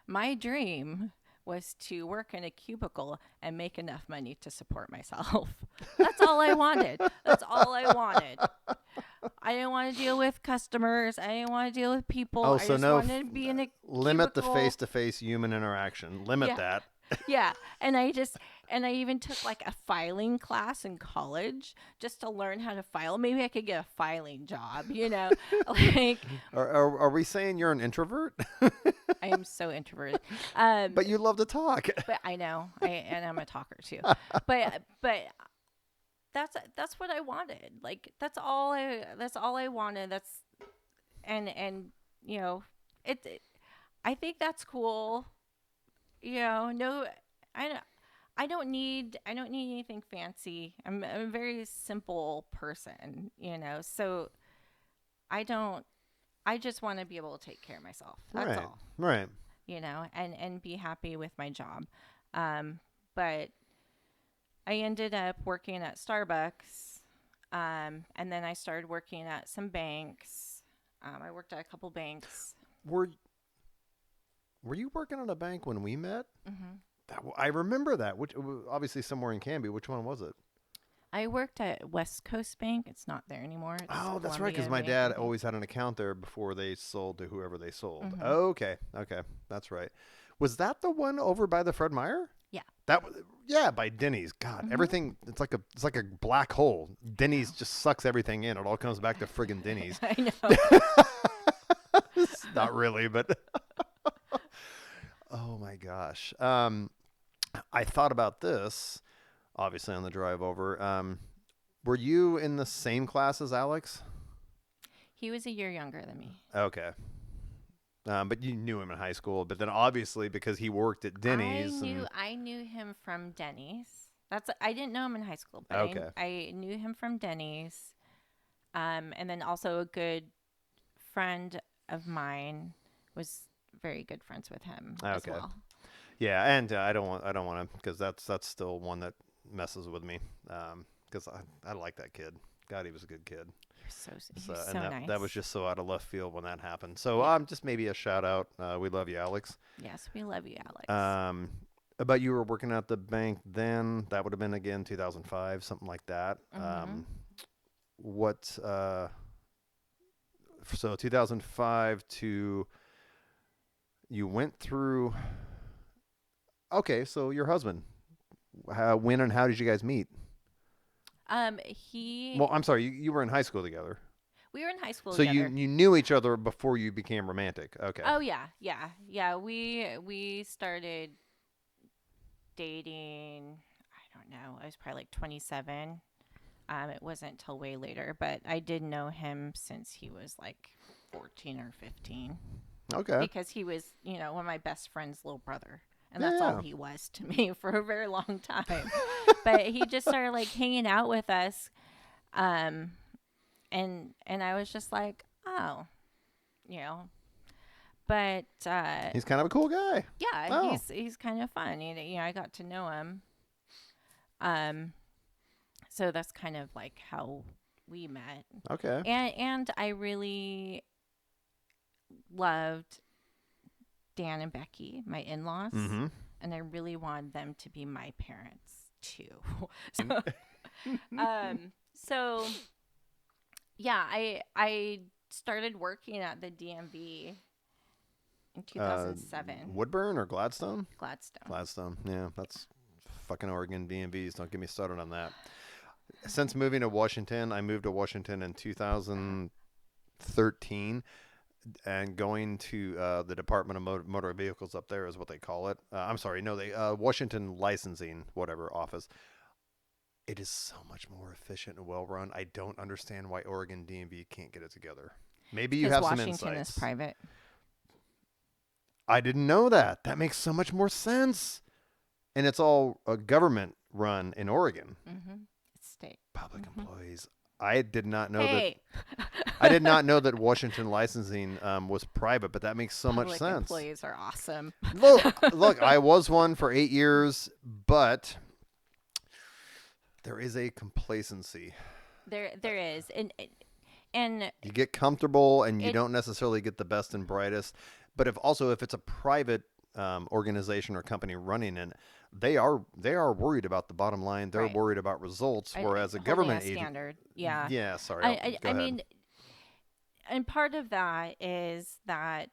My dream was to work in a cubicle and make enough money to support myself. That's all I wanted. That's all I wanted. I didn't want to deal with customers. I didn't want to deal with people. Oh, I so just no, wanted to be in a limit the cubicle. face-to-face human interaction. Limit Yeah. that. Yeah, and I even took like a filing class in college just to learn how to file. Maybe I could get a filing job, like Are we saying you're an introvert? I am so introverted. But you love to talk. But I know, and I'm a talker too. But that's what I wanted. Like that's all I wanted. And I think that's cool. No, I don't need anything fancy. I'm a very simple person, So I just want to be able to take care of myself. That's all. Right. And be happy with my job. But I ended up working at Starbucks. And then I started working at some banks. I worked at a couple banks. Were you working at a bank when we met? Hmm. I remember that. Which obviously somewhere in Canby. Which one was it? I worked at West Coast Bank. It's not there anymore. It's Oh, that's right. Because Columbia my Bank, I dad think. always had an account there before they sold to whoever they sold. Hmm. Okay, okay, that's right. Was that the one over by the Fred Meyer? Yeah. That was, yeah, by Denny's. God, Hmm. everything. It's like a black hole. Denny's just sucks everything in. It all comes back to friggin' Denny's. I know. Not really, but oh my gosh. I thought about this obviously on the drive over. Were you in the same class as Alex? He was a year younger than me. Okay. But you knew him in high school. But then obviously because he worked at Denny's and I knew him from Denny's. I didn't know him in high school, but okay, I knew him from Denny's. And then also a good friend of mine was very good friends with him as okay, well. yeah. And I don't want to because that's still one that messes with me. Because I like that kid. God, he was a good kid. He So was and so nice. that was just so out of left field when that happened. So Yeah. just maybe a shout out. We love you, Alex. Yes, we love you, Alex. But you were working at the bank then. That would have been again 2005, something like that. Hmm. What? So 2005 to you went through. Okay, so your husband. When and how did you guys meet? He Well, I'm sorry, you were in high school together. We were in high school So together. you knew each other before you became romantic. Okay. Oh yeah, yeah, yeah. We started dating. I don't know. I was probably like 27. It wasn't till way later, but I did know him since he was like 14 or 15 Okay. because he was, one of my best friend's little brother. And Yeah, that's all yeah. he was to me for a very long time. But he just started like hanging out with us. Um, and I was just like, oh, you know, but He's kind of a cool guy. yeah, Oh, he's kind of fun. I got to know him. Um, so that's kind of like how we met. okay. And I really loved Dan and Becky, my in-laws, Mm-hmm. and I really wanted them to be my parents too. so, so yeah, I started working at the DMV in 2007, Woodburn or Gladstone? Gladstone. Gladstone. Yeah, that's fucking Oregon DMVs. Don't get me started on that. Since moving to Washington, I moved to Washington in 2013, and going to the Department of Motor Vehicles up there is what they call it. I'm sorry, no, they Washington Licensing whatever office. It is so much more efficient and well run. I don't understand why Oregon DMV can't get it together. Maybe you Because have some Washington is insights. private. I didn't know that. That makes so much more sense. And it's all a government run in Oregon. Mm-hmm. It's state. Public Mm-hmm. employees. I did not know that. Hey, I did not know that Washington licensing was private, but that makes so much public sense. employees are awesome. Look, I was one for 8 years, but there is a complacency. There is, and You get comfortable, and you it don't necessarily get the best and brightest. But if it's a private organization or company running it, they are worried about the bottom line. They're right. worried about results. Whereas a Holding a government agent, standard. Yeah. yeah, sorry, I go I ahead. mean, and part of that is that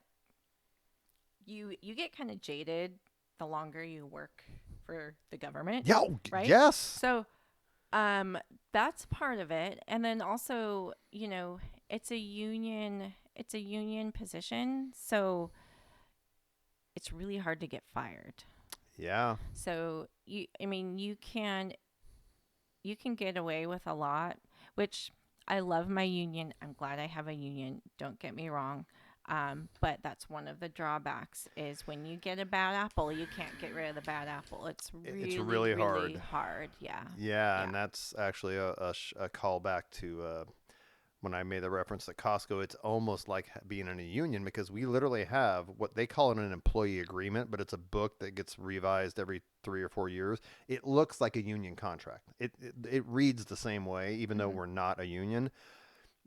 you get kind of jaded the longer you work for the government, Yeah, right? yes, So, that's part of it, and then also, it's a union position, so it's really hard to get fired. yeah, So I mean, you can get away with a lot, which I love my union. I'm glad I have a union. Don't get me wrong. But that's one of the drawbacks is when you get a bad apple, you can't get rid of the bad apple. It's it's really, really really hard. hard. Yeah. Yeah, Yeah. and that's actually a callback to when I made the reference to Costco. It's almost like being in a union because we literally have what they call it an employee agreement, but it's a book that gets revised every 3 or 4 years. It looks like a union contract. It reads the same way, even though Hmm. we're not a union.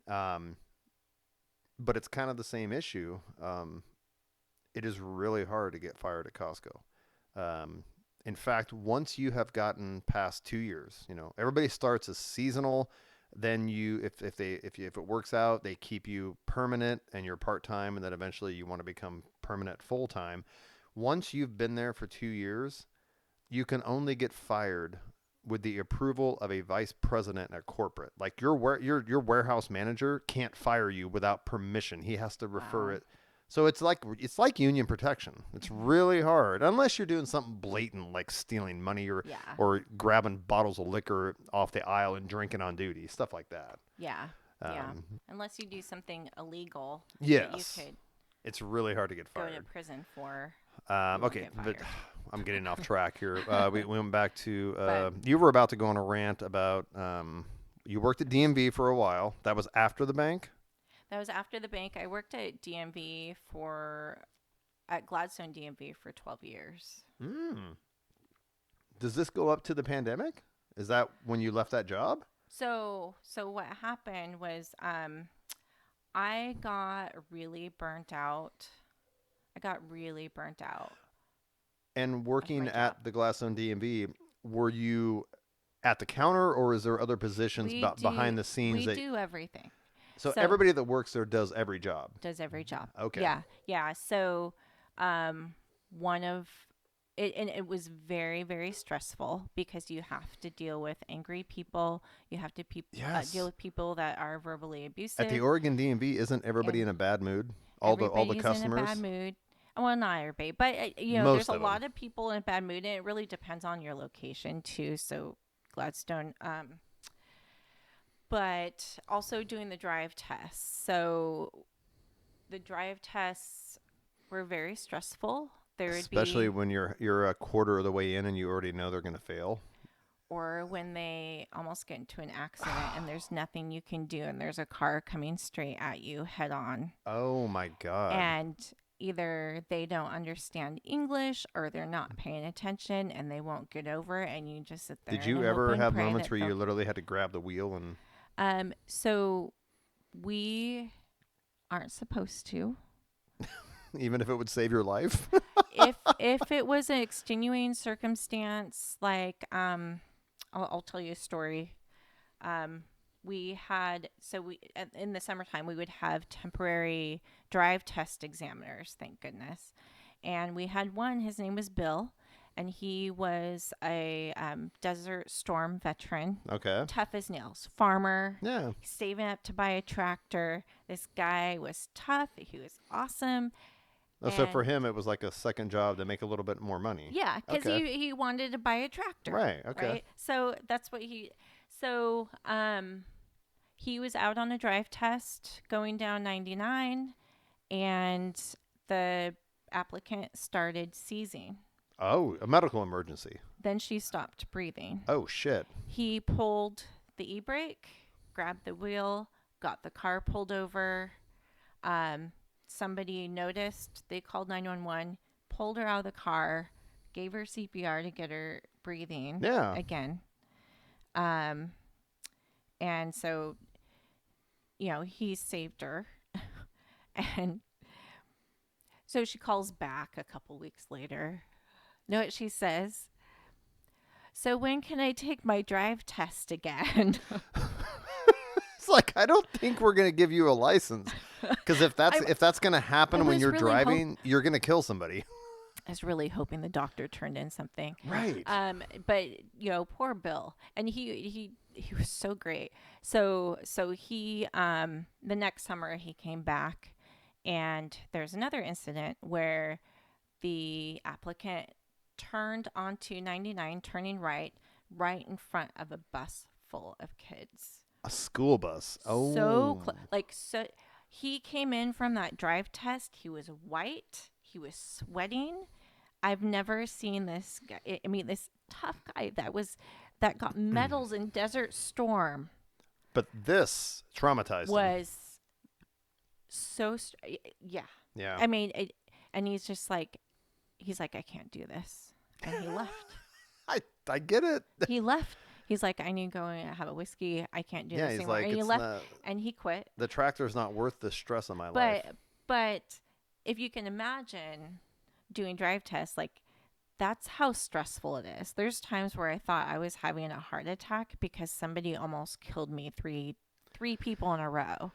Um, but it's kind of the same issue. it is really hard to get fired at Costco. In fact, once you have gotten past 2 years, everybody starts as seasonal. Then if it works out, they keep you permanent and you're part time, and then eventually you want to become permanent full time. Once you've been there for 2 years, you can only get fired with the approval of a vice president at corporate. Like your warehouse manager can't fire you without permission. He has to refer Wow. it. So it's like union protection. It's really hard unless you're doing something blatant like stealing money or Yeah. or grabbing bottles of liquor off the aisle and drinking on duty, stuff like that. Yeah. Yeah. Um, Unless you do something illegal that you yes, could it's really hard to get go to fired. prison for. You won't Okay, get but fired. I'm getting off track here. We went back to But you were about to go on a rant about you worked at DMV for a while. That was after the bank. that was after the bank. I worked at Gladstone DMV for 12 years. Mm. Does this go up to the pandemic? Is that when you left that job? So what happened was I got really burnt out. And Of my working job. at the Gladstone DMV, were you at the counter, or is there other positions behind the scenes We do everything. So So everybody that works there does every job. does every job. Okay. Yeah. Yeah. So one of it, and it was very, very stressful because you have to deal with angry people. You have to Yes. deal with people that are verbally abusive. At the Oregon DMV, isn't everybody And in a bad mood? All the everybody's customers. in a bad mood. Well, not everybody, but Most there's a of 'em. lot of people in a bad mood, and it really depends on your location too. So Gladstone, but also doing the drive tests. So the drive tests were very stressful. There would Especially be, when you're a quarter of the way in and you already know they're going to fail. or when they almost get into an accident and there's nothing you can do, and there's a car coming straight at you head on, Oh my God. and either they don't understand English or they're not paying attention and they won't get over it, and you just sit there. Did you and ever hope and have pray moments that where you they'll- literally had to grab the wheel and So we aren't supposed to. even if it would save your life? If it was an extenuating circumstance, like I'll tell you a story. We had in the summertime we would have temporary drive test examiners. Thank goodness, and we had one. His name was Bill, and he was a Desert Storm veteran. Okay. Tough as nails, farmer, Yeah. saving up to buy a tractor. This guy was tough. He was awesome. Oh, so for And- him, it was like a second job to make a little bit more money. Yeah, because Okay. he wanted to buy a tractor. Right. Okay. Right. So that's what he was out on a drive test going down 99, and the applicant started seizing. Oh, a medical emergency. Then she stopped breathing. Oh shit. He pulled the e-brake, grabbed the wheel, got the car pulled over. Somebody noticed. They called 911, pulled her out of the car, gave her CPR to get her breathing Yeah. again. And so, he saved her. And so she calls back a couple weeks later. Know what she says? So when can I take my drive test again? It's like, I don't think we're gonna give you a license, because if that's gonna happen I when was you're really driving, you're gonna kill somebody. I was really hoping the doctor turned in something. Right. But poor Bill, and he was so great. So he the next summer he came back, and there's another incident where the applicant turned onto 99, turning right in front of a bus full of kids. A school bus. Oh. So he came in from that drive test. He was white. He was sweating. I've never seen this guy. I mean, this tough guy that got medals in Desert Storm But this traumatized him. was so yeah. Yeah. I mean, and he's like, I can't do this, and he left. I get it. He left. He's like, I need to go and have a whiskey. I can't do Yeah, this he's anymore. like, And he it's left, not, and he quit. the tractor's not worth the stress of my life. But if you can imagine doing drive tests, like that's how stressful it is. There's times where I thought I was having a heart attack because somebody almost killed me three people in a row.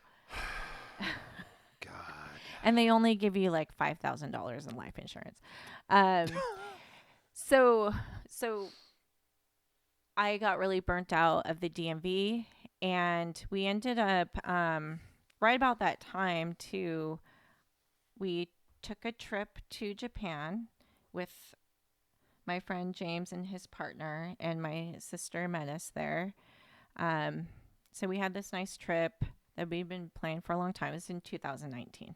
God. And they only give you like $5,000 in life insurance. Um, so so I got really burnt out of the DMV, and we ended up right about that time too. We took a trip to Japan with my friend James and his partner, and my sister met us there. Um, so we had this nice trip that we've been planning for a long time. It was in 2019.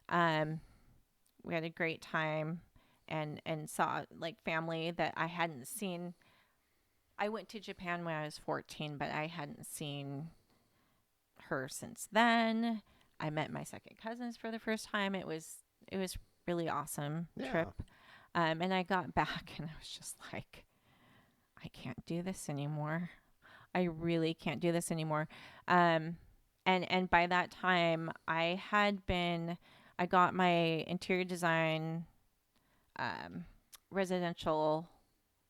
Um, we had a great time and saw like family that I hadn't seen. I went to Japan when I was 14, but I hadn't seen her since then. I met my second cousins for the first time. It was really awesome Yeah. trip. And I got back and I was just like, I can't do this anymore. I really can't do this anymore. Um, and by that time, I got my interior design um, residential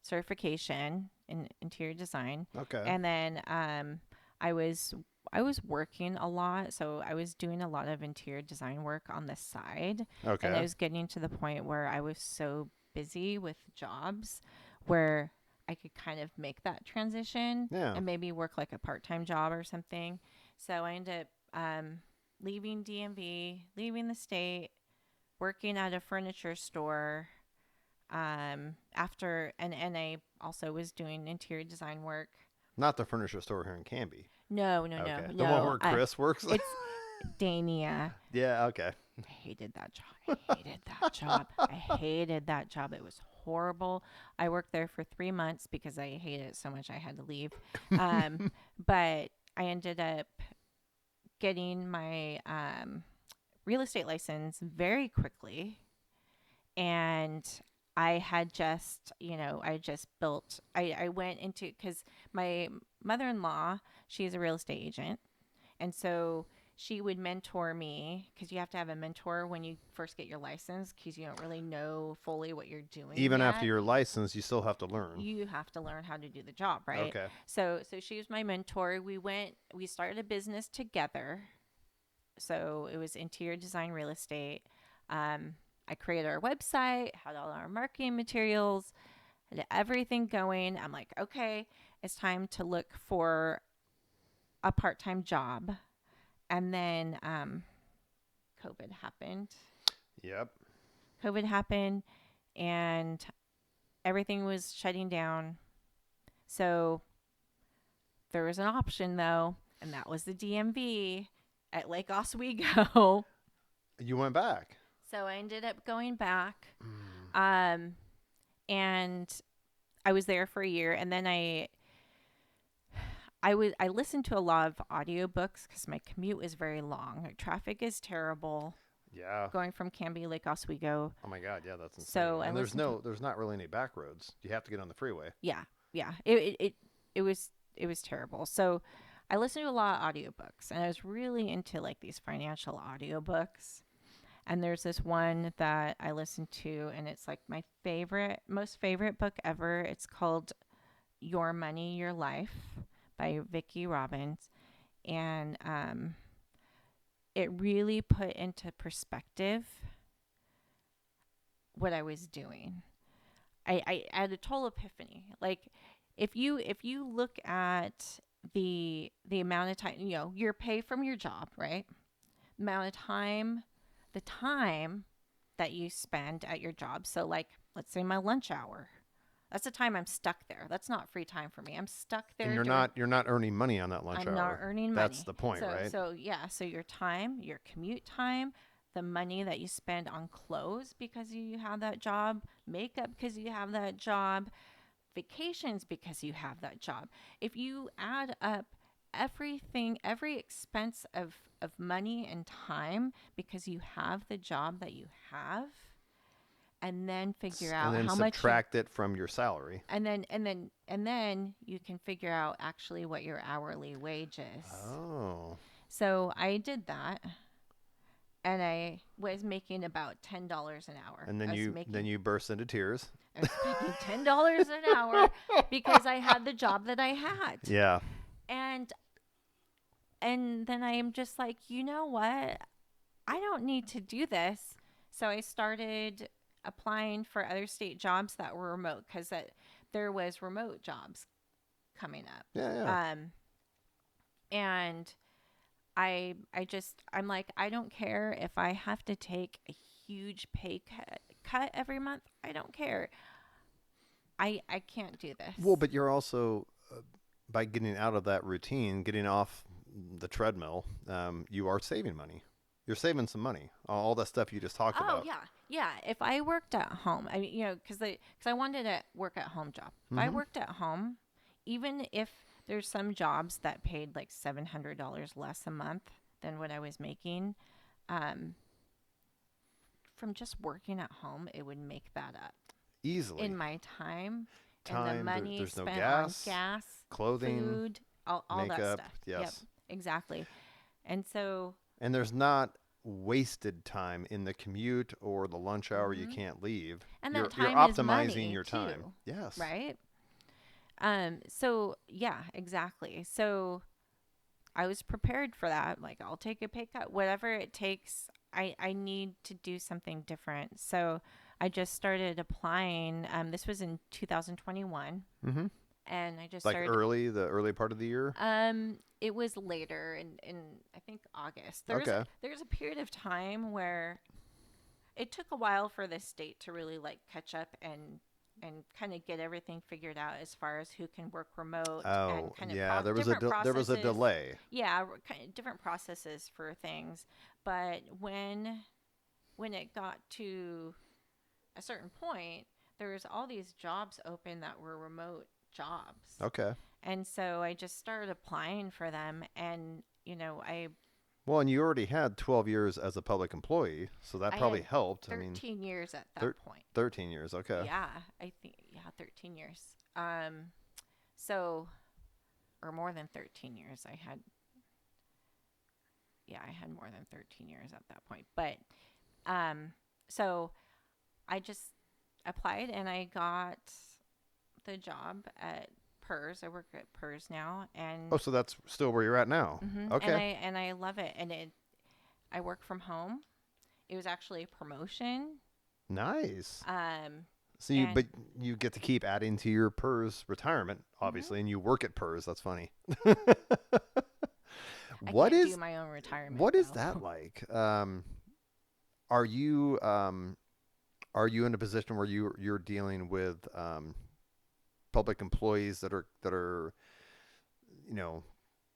certification in interior design, Okay. and then I was I was working a lot, so I was doing a lot of interior design work on the side, and I Okay. was getting to the point where I was so busy with jobs where I could kind of make that transition Yeah. and maybe work like a part-time job or something. So I ended up leaving DMV, leaving the state, working at a furniture store after and I also was doing interior design work. Not the furniture store here in Canby. No, no, no, Okay. The one no. where Chris works? It's Dania. Yeah, okay. I hated that job. I hated that job. I hated that job. It was horrible. I worked there for 3 months because I hated it so much I had to leave. Um, but I ended up getting my real estate license very quickly, and I had just, I just built, I went into, because my mother in law, she's a real estate agent. And so she would mentor me, because you have to have a mentor when you first get your license because you don't really know fully what you're doing Even after yet. your license, you still have to learn. You have to learn how to do the job, right? Okay. So she was my mentor. We started a business together. So it was interior design real estate. I created our website, had all our marketing materials, had everything going. I'm like, okay, it's time to look for a part-time job. And then COVID happened. Yep. COVID happened, and everything was shutting down. So there was an option though, and that was the DMV at Lake Oswego. You went back. So I ended up going back, Mm. and I was there for a year, and then I listened to a lot of audiobooks because my commute was very long. Traffic is terrible Yeah. going from Canby Lake Oswego. Oh my God. Yeah, that's insane. So I And listened to there's not really any back roads. You have to get on the freeway. yeah, yeah. It was terrible. So I listened to a lot of audiobooks, and I was really into like these financial audiobooks. And there's this one that I listened to, and it's like my most favorite book ever. It's called Your Money, Your Life by Vicki Robbins. And it really put into perspective what I was doing. I had a total epiphany. Like if you look at the amount of time, your pay from your job, right? Amount of time, the time that you spend at your job. So like let's say my lunch hour. That's the time I'm stuck there. That's not free time for me. I'm stuck there And during you're not earning money on that lunch I'm hour. not earning That's money. the point, So right? so yeah, so your time, your commute time, the money that you spend on clothes because you have that job, makeup because you have that job, vacations because you have that job. If you add up everything, every expense of money and time because you have the job that you have, and then figure And out then how much you subtract it from your salary. and then you can figure out actually what your hourly wage is. Oh. So I did that, and I was making about $10 an hour. And then I was you burst into tears. I was making $10 an hour because I had the job that I had. Yeah. And then I am just like, you know what? I don't need to do this. So I started applying for other state jobs that were remote because there was remote jobs coming up. Yeah, yeah. And I'm like, I don't care if I have to take a huge pay cut every month. I don't care. I can't do this. Well, but you're also by getting out of that routine, getting off the treadmill, you are saving money. You're saving some money. All that stuff you just talked Oh about. yeah. If I worked at home, I mean, because I wanted a work at home job. If I worked at home, even if there's some jobs that paid like $700 less a month than what I was making, from just working at home, it would make that up Easily. in my time and the Time. money There's no spent gas, on gas, clothing, food, all that makeup. stuff. Yes. Yep, exactly. And so, And there's not wasted time in the commute or the lunch hour you can't leave. and you're that time is optimizing money your too, time. Yes. right? So yeah, exactly. So I was prepared for that. Like, I'll take a pay cut, whatever it takes. I need to do something different. So I just started applying. This was in 2021. Mm-hmm. And I just Like started. the early part of the year. It was later in I think August. Okay. There's a period of time where it took a while for the state to really like catch up and kind of get everything figured out as far as who can work remote Oh, and kind of yeah. There was there was a delay. Yeah, kind of different processes for things. But when it got to a certain point, there was all these jobs open that were remote jobs. Okay. And so I just started applying for them, and Well, and you already had 12 years as a public employee, so that I probably had helped. 13 years at that point. 13 years. Okay. Yeah, I think 13 years. So, or more than 13 years. I had more than 13 years at that point. But so I just applied and I got the job at PERS. I work at PERS now, and Oh, so that's still where you're at now. Okay. and I love it. And I work from home. It was actually a promotion. Nice. So and- but you get to keep adding to your PERS retirement, obviously, and you work at PERS. That's funny. I can't do my own retirement. What is though. that like? Are you in a position where you're dealing with public employees that are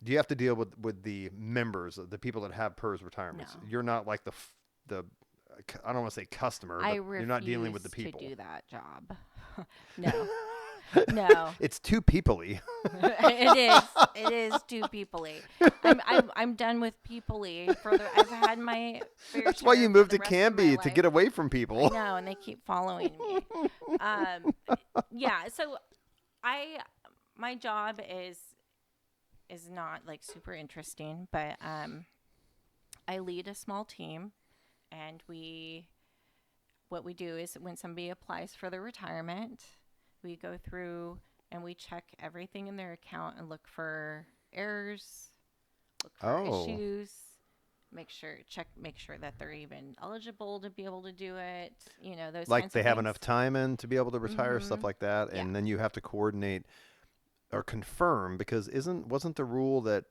do you have to deal with the members, the people that have PERS retirements? No. You're not like the I don't want to say customer, but you're not dealing with the people. To do that job. No. No. It's too people-y. It is too people-y. I'm done with people-y. I've had my fair That's share why you for moved the to rest of my Canby to life. get away from people. I know, and they keep following me. Yeah, so my job is not like super interesting, but I lead a small team, and what we do is when somebody applies for their retirement, we go through and we check everything in their account and look for errors, look for issues, make sure that they're even eligible to be able to do it. Those Like kinds they of have things. enough time in to be able to retire, stuff like that, and then you have to coordinate or confirm, because wasn't the rule that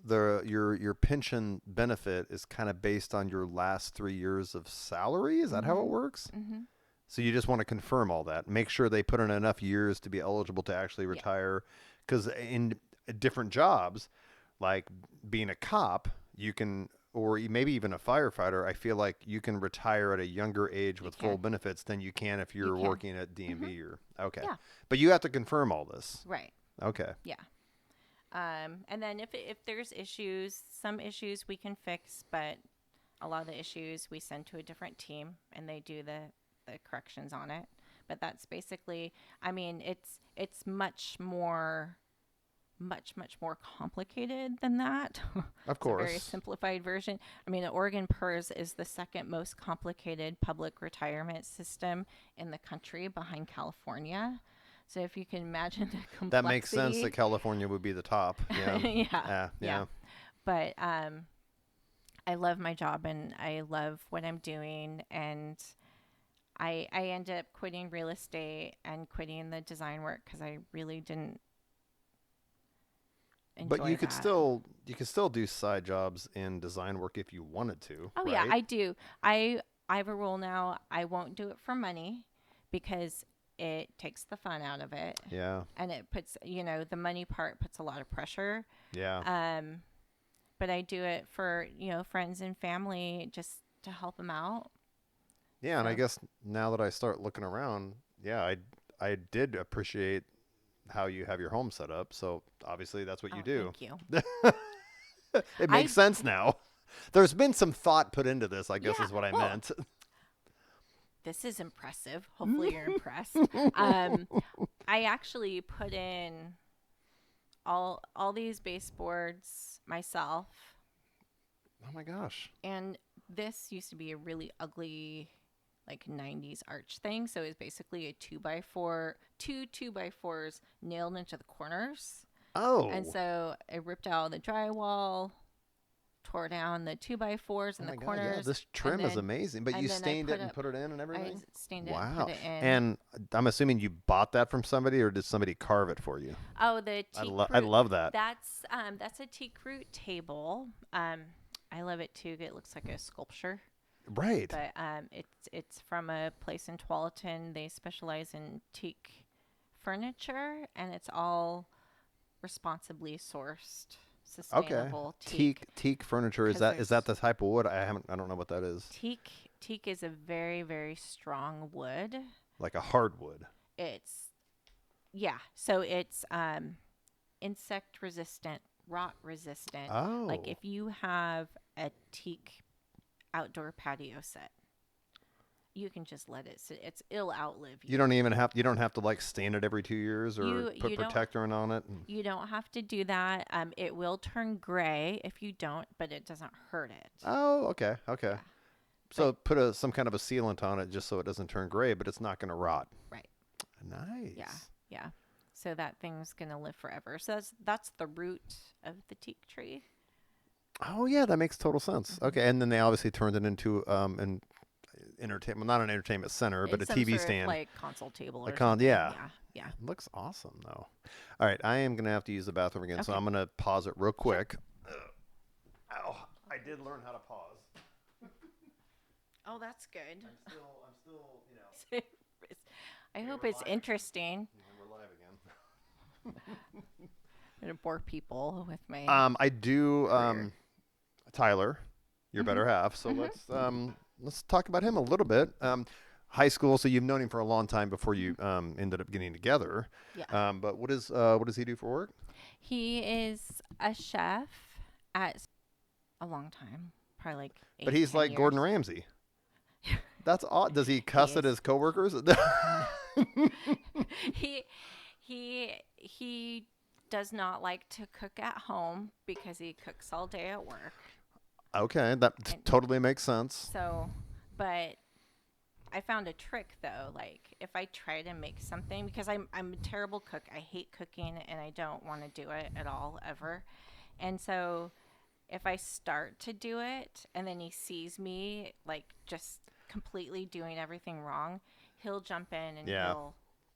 your pension benefit is kind of based on your last 3 years of salary? Is that how it works? Mm-hmm. So you just want to confirm all that, make sure they put in enough years to be eligible to actually retire, because in different jobs, like being a cop, you can, or maybe even a firefighter, I feel like you can retire at a younger age with full benefits than you can if you're working at DMV or Yeah. But you have to confirm all this. Right. Okay. Yeah. And then if there's issues, some issues we can fix, but a lot of the issues we send to a different team and they do the corrections on it. But that's basically, I mean, it's much more much, much more complicated than that. Of It's a very course. simplified version. I mean, the Oregon PERS is the second most complicated public retirement system in the country behind California. So if you can imagine the That makes sense that complexity, California would be the top. Yeah. yeah, yeah. Yeah. But I love my job and I love what I'm doing. And I ended up quitting real estate and quitting the design work because I really didn't But enjoy that. you could still do side jobs in design work if you wanted to, Oh yeah, right? I do. I have a rule now. I won't do it for money because it takes the fun out of it, Yeah. and it puts the money part puts a lot of pressure. Yeah. Um, but I do it for friends and family just to help them out. Yeah, and I So guess now that I start looking around, yeah, I did appreciate how you have your home set up. So obviously that's what you oh, do. thank you. It I makes sense now. There's been some thought put into this, I guess yeah. is what I Well, meant. this is impressive. Hopefully you're impressed. Um, I actually put in all these baseboards myself, Oh my gosh. and this used to be a really ugly like 90s arch thing. So it's basically a 2x4, two by fours nailed into the corners. And Oh. so I ripped out the drywall, tore down the 2x4s Oh in the my God, yeah, corners, this and trim is then amazing. But you I stained it put and up. put it in and I everything? stained it and put Wow. it in. And I'm assuming you bought that from somebody or did somebody carve it for you? Oh, the teak I root. love that. That's a teak root table. I love it too. It looks like a sculpture. Right. But it's from a place in Tualatin. They specialize in teak furniture, and it's all responsibly sourced, Okay. sustainable teak. Teak furniture, Because is that there's the type of wood? I don't know what that is. teak. Teak is a very very strong wood. Like a hardwood. It's yeah. So it's insect resistant, rot resistant. Like Oh. if you have a teak outdoor patio set, you can just let it sit. It'll outlive You you. don't even have you don't have to like stain it every 2 years or put You don't protector on it. you don't have to do that. It will turn gray if you don't, but it doesn't hurt it. Oh, okay. Okay. Yeah, So but put some kind of a sealant on it just so it doesn't turn gray, but it's not going to rot. right, yeah, Nice. yeah. So that thing's gonna live forever. So that's the root of the teak tree. Oh yeah, that makes total sense. Hmm. Okay, and then they obviously turned it into an entertainment, not an entertainment center, but It's a some TV sort of stand. like console table A or con, something. yeah. Yeah, yeah. Looks awesome though. All right, I am gonna have to use the bathroom again, so Okay, I'm gonna pause it real sure. quick. Ow! I did learn how to pause. Oh, that's good. I'm still, you know. I hope we're it's live. interesting. We're live again. I'm gonna bore people with my I do, career. Tyler, your Hmm. better half. So Hmm. let's talk about him a little bit. High school, so you've known him for a long time before Hmm. you ended up getting together. Yeah, But what does he do for work? he is a chef at a long time, probably like But eight, he's 10 like Gordon years. Ramsay. That's odd. Does he He cuss at is. his coworkers? he he does not like to cook at home because he cooks all day at work. Okay, that And totally makes sense. so, but I found a trick though. Like if I try to make something, because I'm a terrible cook. I hate cooking and I don't want to do it at all ever. And so if I start to do it and then he sees me like just completely doing everything wrong, he'll jump in and Yeah, he'll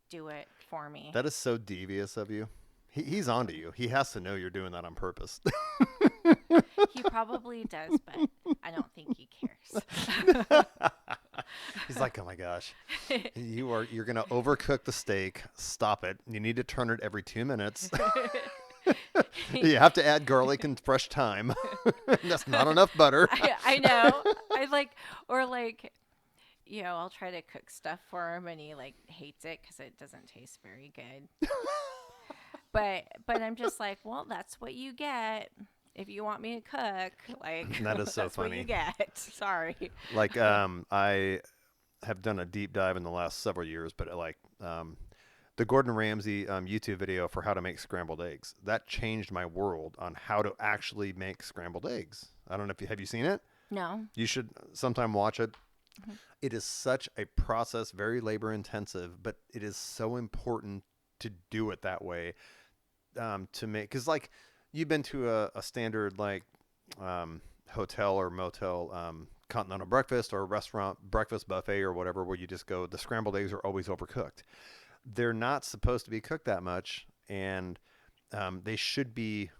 do it for me. that is so devious of you. He's onto you. He has to know you're doing that on purpose. He probably does, but I don't think he cares. He's like, oh my gosh, you're gonna overcook the steak. Stop it. You need to turn it every 2 minutes. You have to add garlic and fresh thyme. That's not enough butter. I know. I like, or like, I'll try to cook stuff for him and he like hates it because it doesn't taste very good. But I'm just like, well, that's what you get if you want me to cook. Like, That is so that's what you funny. get. Sorry. Like, I have done a deep dive in the last several years, but like, the Gordon Ramsay YouTube video for how to make scrambled eggs. That changed my world on how to actually make scrambled eggs. I don't know if you have you seen it. No. You should sometime watch it. Mm-hmm. It is such a process, very labor intensive, but it is so important to do it that way to make. Because like you've been to a standard like hotel or motel continental breakfast or restaurant breakfast buffet or whatever, where you just go. The scrambled eggs are always overcooked. They're not supposed to be cooked that much, and they should be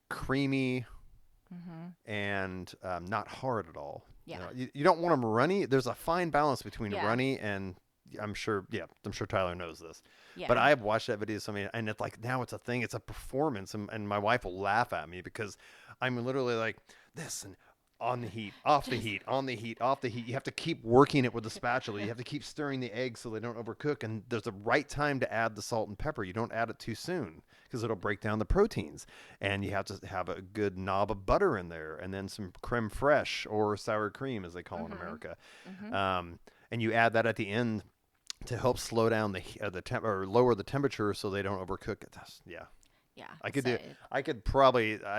creamy and not hard at all. Yeah. You don't want them runny. There's a fine balance between Yeah. runny and I'm sure Tyler knows this. Yeah. But I've watched that video so many, and it's like now it's a thing. It's a performance, and my wife will laugh at me because I'm literally like this and on the heat, off the heat, on the heat, off the heat. You have to keep working it with the spatula. You have to keep stirring the eggs so they don't overcook. And there's a right time to add the salt and pepper. You don't add it too soon because it'll break down the proteins. And you have to have a good knob of butter in there, and then some creme fraiche or sour cream, as they call it in America. And you add that at the end to help slow down the temp or lower the temperature so they don't overcook it. Yeah. I'd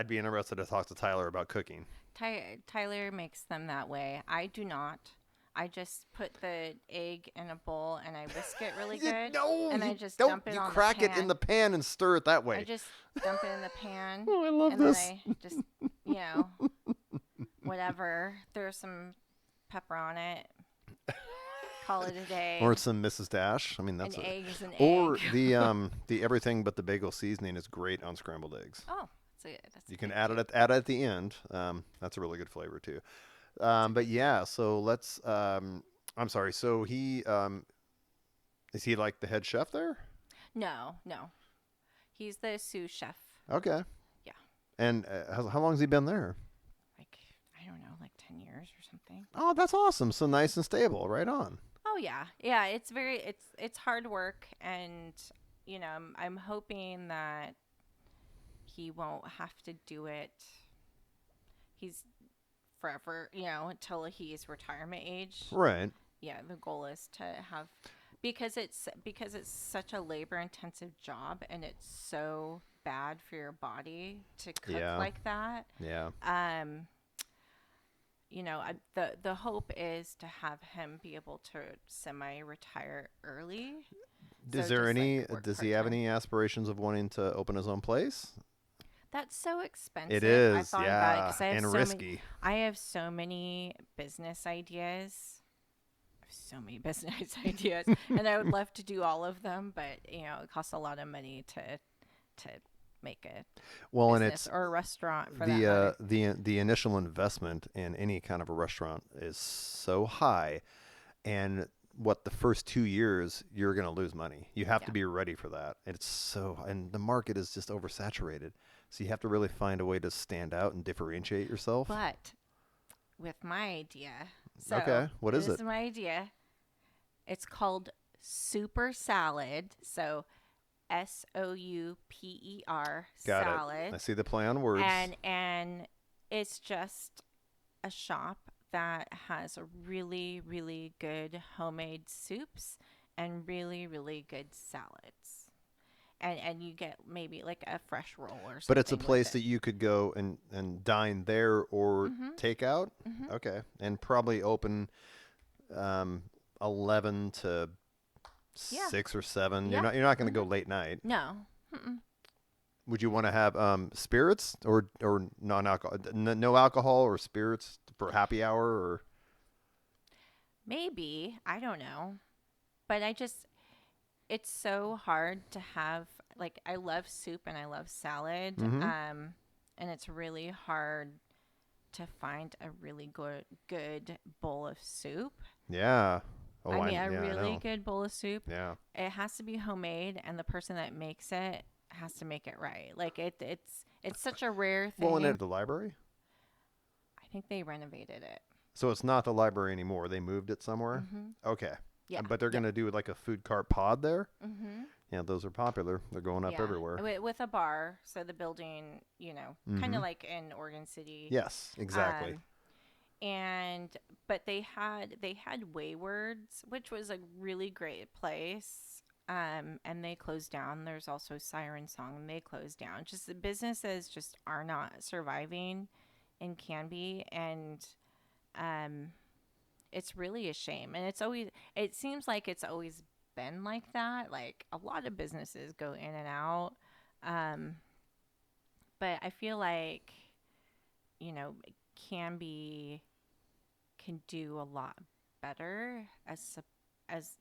be interested to talk to Tyler about cooking. Tyler makes them that way. I do not. I just put the egg in a bowl and I whisk it really good. And I just dump it on the pan. You crack it in the pan and stir it that way. I just dump it in the pan. Oh, I love this. And then I just, whatever. Throw some pepper on it. Call it a day. Or some Mrs. Dash. I mean, that's an egg is an or egg. the everything but the bagel seasoning is great on scrambled eggs. Oh, you can add it at the end. That's a really good flavor too. But yeah, so let's. I'm sorry. So he is he like the head chef there? No. He's the sous chef. Okay. Yeah. And how long has he been there? Like I don't know, like 10 years or something. Oh, that's awesome. So nice and stable. Right on. Oh yeah. It's hard work, and I'm hoping that he won't have to do it. He's forever, until he's retirement age. Right. Yeah, the goal is to have because it's such a labor intensive job, and it's so bad for your body to cook like that. Yeah. The hope is to have him be able to semi-retire early. Does he have any aspirations of wanting to open his own place? That's so expensive. It is, I thought about it 'cause I have and risky. I have so many business ideas. And I would love to do all of them, but it costs a lot of money to make a business or a restaurant for that matter. The initial investment in any kind of a restaurant is so high, and the first 2 years you're going to lose money. You have to be ready for that. And the market is just oversaturated. So you have to really find a way to stand out and differentiate yourself. But with my idea, okay, what is it? This is my idea. It's called Super Salad. So SOUPER salad. I see the play on words. And it's just a shop that has really, really good homemade soups and really, really good salads. And you get maybe like a fresh roll or something. But it's a place that you could go and dine there or take out? Mm-hmm. Okay. And probably open 11 to 6 or 7. Yeah. You're not going to go late night. No. Mm-mm. Would you want to have spirits or non-alcohol, no alcohol or spirits for happy hour or? Maybe. I don't know. But it's so hard to have, like, I love soup and I love salad. And it's really hard to find a really good bowl of soup. Yeah. Oh, a really good bowl of soup. Yeah. It has to be homemade, and the person that makes it has to make it right. Like it's such a rare thing. Well, and at the library? I think they renovated it. So it's not the library anymore. They moved it somewhere? Mm-hmm. Okay. Yeah. But they're going to do like a food cart pod there? Mm-hmm. Yeah, those are popular. They're going up everywhere. With a bar. So the building, kind of like in Oregon City. Yes, exactly. But they had Wayward's, which was a really great place. and they closed down. There's also Siren Song, and they closed down. Just the businesses just are not surviving in Canby, and um, it's really a shame. And it seems like it's always been like that. Like a lot of businesses go in and out, um, but I feel like you know Canby can do a lot better as as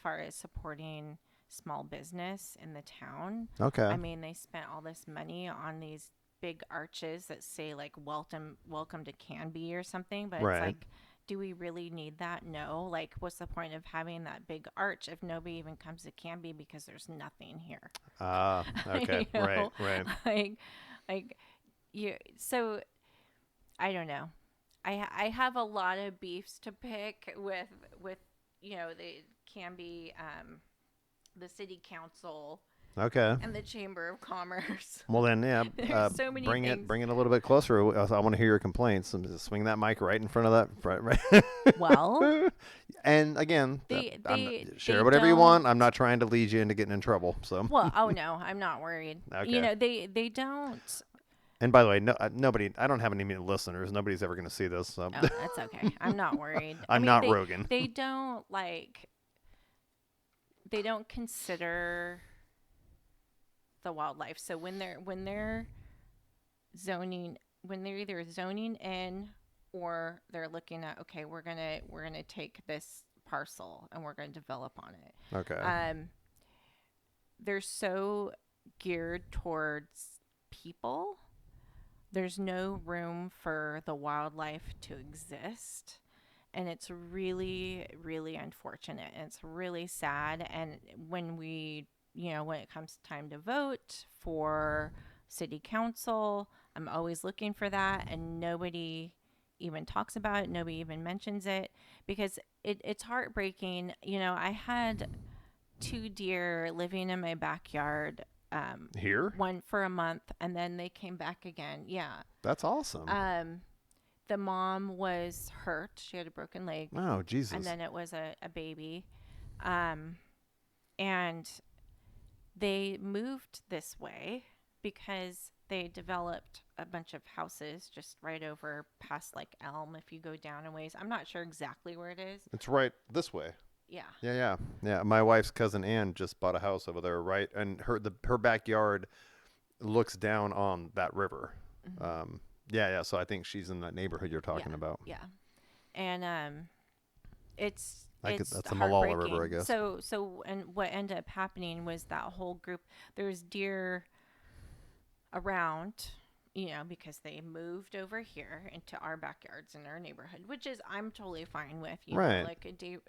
far as supporting small business in the town. Okay. I mean, they spent all this money on these big arches that say like welcome to Canby or something, but it's Right. like, do we really need that? No. Like, what's the point of having that big arch if nobody even comes to Canby because there's nothing here? Ah, okay. you Right, know, right. like like you. So I don't know. I have a lot of beefs to pick with they can be the city council Okay. and the chamber of commerce. Well then, yeah, There's so many things. bring it a little bit closer. I want to hear your complaints. Just swing that mic right in front of that, Well, right. And again, share they whatever you want. don't. I'm not trying to lead you into getting in trouble. So, Well, oh no, I'm not worried. okay. They don't. And by the way, no, nobody. I don't have any listeners. Nobody's ever going to see this. So, Oh, that's okay. I'm not worried. I I'm mean, not Rogan. they don't they don't consider the wildlife. So when they're zoning, when they're either zoning in or they're looking at, okay, we're gonna take this parcel and we're gonna develop on it. Okay. They're so geared towards people. There's no room for the wildlife to exist. And it's really, really unfortunate. And it's really sad. And when it comes time to vote for city council, I'm always looking for that. And nobody even talks about it. Nobody even mentions it because it's heartbreaking. I had two deer living in my backyard, Here? one for a month, and then they came back again. Yeah. That's awesome. The mom was hurt. She had a broken leg, Oh, Jesus. and then it was a baby. And they moved this way because they developed a bunch of houses just right over past like Elm. If you go down a ways, I'm not sure exactly where it is. It's right this way. Yeah. Yeah. My wife's cousin Ann just bought a house over there, right, and her backyard looks down on that river. Mm-hmm. Yeah. So I think she's in that neighborhood you're talking about. Yeah. And it's That's the Malala heartbreaking. River, I guess. So and what ended up happening was that whole group, there's deer around, because they moved over here into our backyards in our neighborhood, which is I'm totally fine with. Right. Like a deer,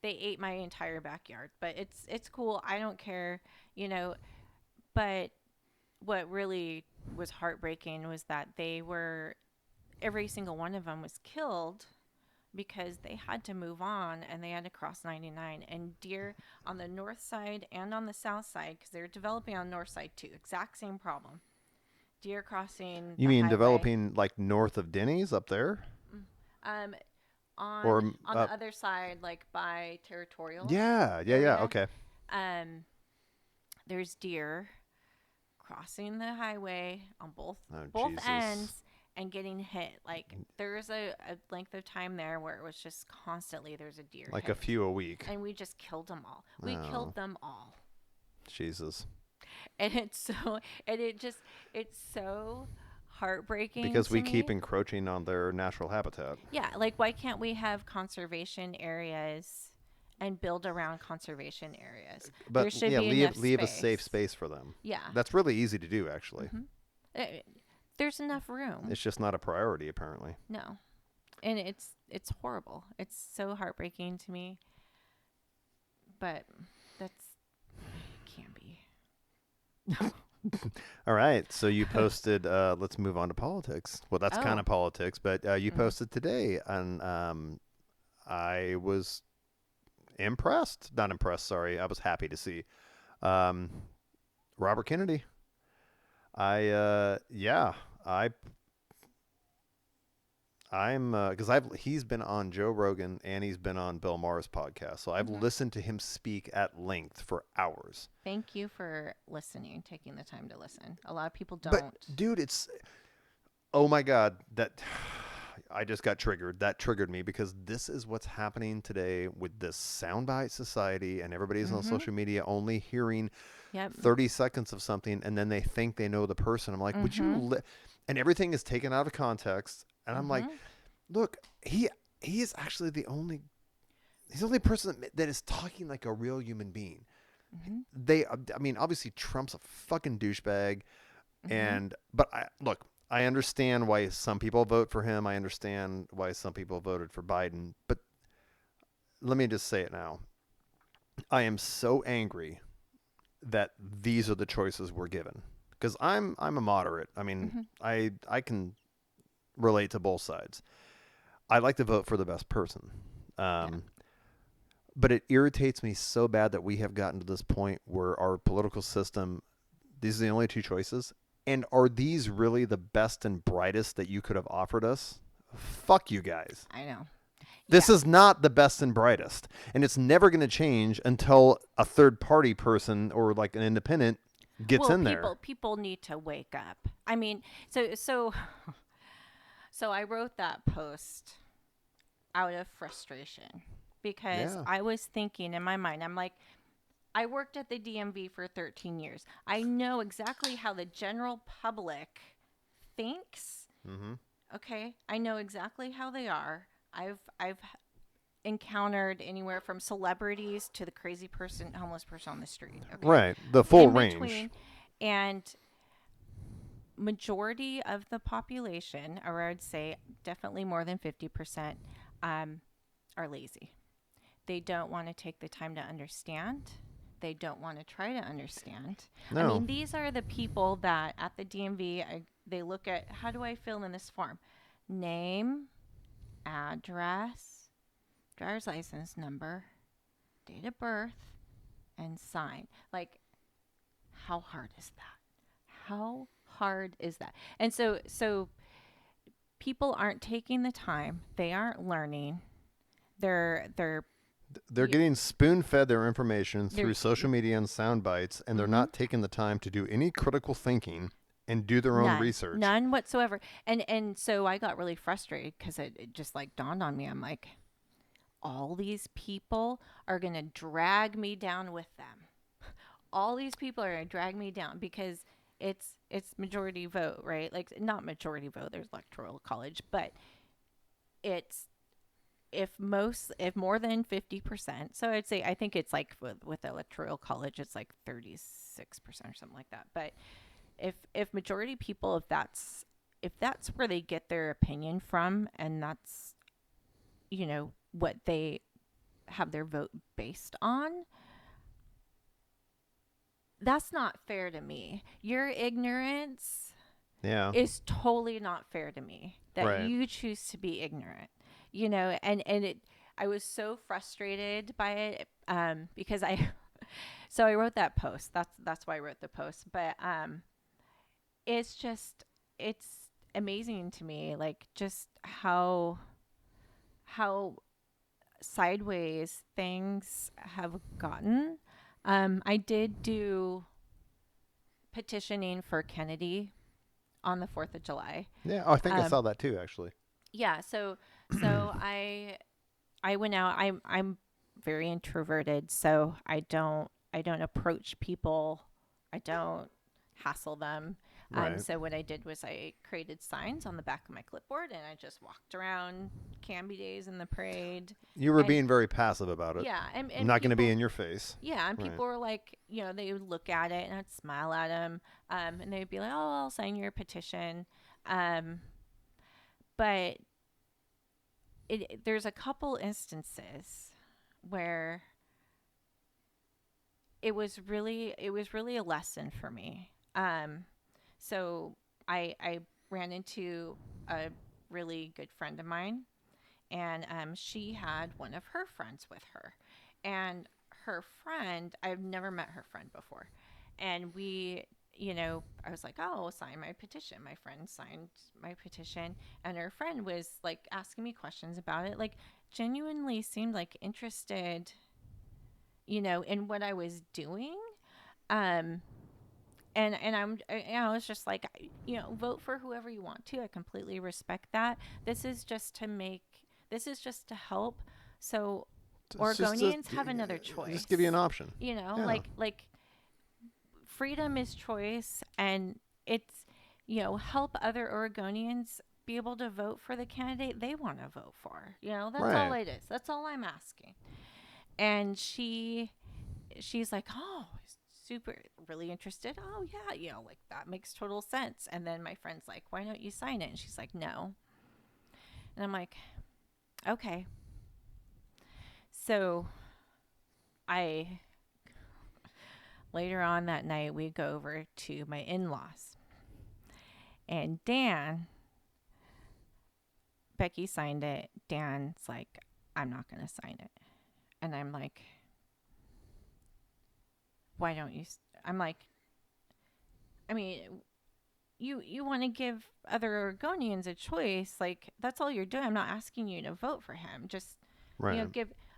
they ate my entire backyard, but it's cool. I don't care. But what really was heartbreaking was that every single one of them was killed because they had to move on and they had to cross 99, and deer on the north side and on the south side, because they're developing on the north side too, exact same problem. Deer crossing You the mean highway. developing like north of Denny's up there? um on Or on the other side, like by territorial Yeah. area, Okay. there's deer crossing the highway on both Jesus. ends and getting hit. Like there's a length of time there where it was just constantly there's a deer Like hit. a few a week. And we just killed them all. We Oh. killed them all. Jesus. And it's so heartbreaking Because to we me. keep encroaching on their natural habitat. Yeah, like why can't we have conservation areas and build around conservation areas? But there should yeah, be leave enough a safe space for them. Yeah. That's really easy to do, actually. Mm-hmm. There's enough room. It's just not a priority, apparently. No. And it's horrible. It's so heartbreaking to me. But that's can be. All right. So you posted, let's move on to politics. Well, that's kind of politics, but you posted today, and I was impressed. Not impressed, sorry. I was happy to see Robert Kennedy. I I'm because I've he's been on Joe Rogan and he's been on Bill Maher's podcast, so I've Hmm. listened to him speak at length for hours. Thank you for listening, taking the time to listen. A lot of people But don't. dude, it's oh my god, that I just got triggered. That triggered me because this is what's happening today with this soundbite society, and everybody's on Hmm. social media only hearing Yep. 30 seconds of something, and then they think they know the person. I'm like, would you? Hmm. And everything is taken out of context, and I'm like, Hmm. look, he is actually the only. He's the only person that is talking like a real human being. Hmm. I mean, obviously Trump's a fucking douchebag, Hmm. and but I look, I understand why some people vote for him. I understand why some people voted for Biden. But let me just say it now. I am so angry that these are the choices we're given because I'm a moderate. I mean, Hmm. I can relate to both sides. I like to vote for the best person. Yeah. Um, but it irritates me so bad that we have gotten to this point where our political system, these are the only two choices. And are these really the best and brightest that you could have offered us? Fuck you guys. I know. This Yeah. is not the best and brightest. And it's never going to change until a third party person or like an independent gets Well, in there. people need to wake up. I mean, so I wrote that post out of frustration because Yeah. I was thinking in my mind, I'm like, I worked at the DMV for 13 years. I know exactly how the general public thinks. Mm-hmm. Okay? I know exactly how they are. I've encountered anywhere from celebrities to the crazy person, homeless person on the street, okay? Right. The full In range. between, and majority of the population, or I'd say definitely more than 50%, um, are lazy. They don't want to take the time to understand. They don't want to try to understand. I No. mean, these are the people that at the DMV, they look at how do I fill in this form? Name, address, driver's license number, date of birth, and sign. Like, how hard is that? How hard is that? And so people aren't taking the time. They aren't learning. They're They're getting spoon fed their information they're through social media and sound bites, and they're mm-hmm. not taking the time to do any critical thinking and do their own None, research. none whatsoever. And so I got really frustrated because it just like dawned on me. I'm like, all these people are gonna drag me down with them. All these people are gonna drag me down because it's majority vote, right? Like not majority vote. There's electoral college, but it's if more than 50%. So I'd say I think it's like with electoral college, it's like 36% or something like that. But if majority people if that's where they get their opinion from and that's what they have their vote based on, that's not fair to me. Your ignorance Yeah. is totally not fair to me that Right. you choose to be ignorant, and it I was so frustrated by it because I so I wrote that post. That's why I wrote the post. But it's just it's amazing to me, like just how sideways things have gotten. I did do petitioning for Kennedy on the 4th of July. Yeah. Oh, I think I Um, saw that too, actually. yeah, so I went out. I'm very introverted, so I don't approach people. I don't hassle them. Right. So what I did was I created signs on the back of my clipboard, and I just walked around Canby Days in the parade, You were and being very passive about it. yeah, I'm and not going to be people, in your face. yeah, and Right. people were like, they would look at it, and I'd smile at them, and they'd be like, "Oh, I'll sign your petition," um, but there's a couple instances where it was really a lesson for me. So I ran into a really good friend of mine, and she had one of her friends with her, and her friend, I've never met her friend before, and we I was like, oh, sign my petition. My friend signed my petition, and her friend was like asking me questions about it, like genuinely seemed like interested, in what I was doing. Um, and I was just like, vote for whoever you want to. I completely respect that. This is just to make, this is just to help. So It's just to Oregonians have another just give you an choice. option. Yeah. Like freedom is choice, and it's help other Oregonians be able to vote for the candidate they want to vote for. That's all Right. it is. That's all I'm asking. And she's like, oh, super really interested. Oh yeah, like that makes total sense. And then my friend's like, why don't you sign it? And she's like, no. And I'm like, okay. So I later on that night we go over to my in-laws, and Becky signed it. Dan's like, I'm not going to sign it. And I'm like, why don't you? I'm like, I mean, you want to give other Oregonians a choice. Like, that's all you're doing. I'm not asking you to vote for him. Just, Right.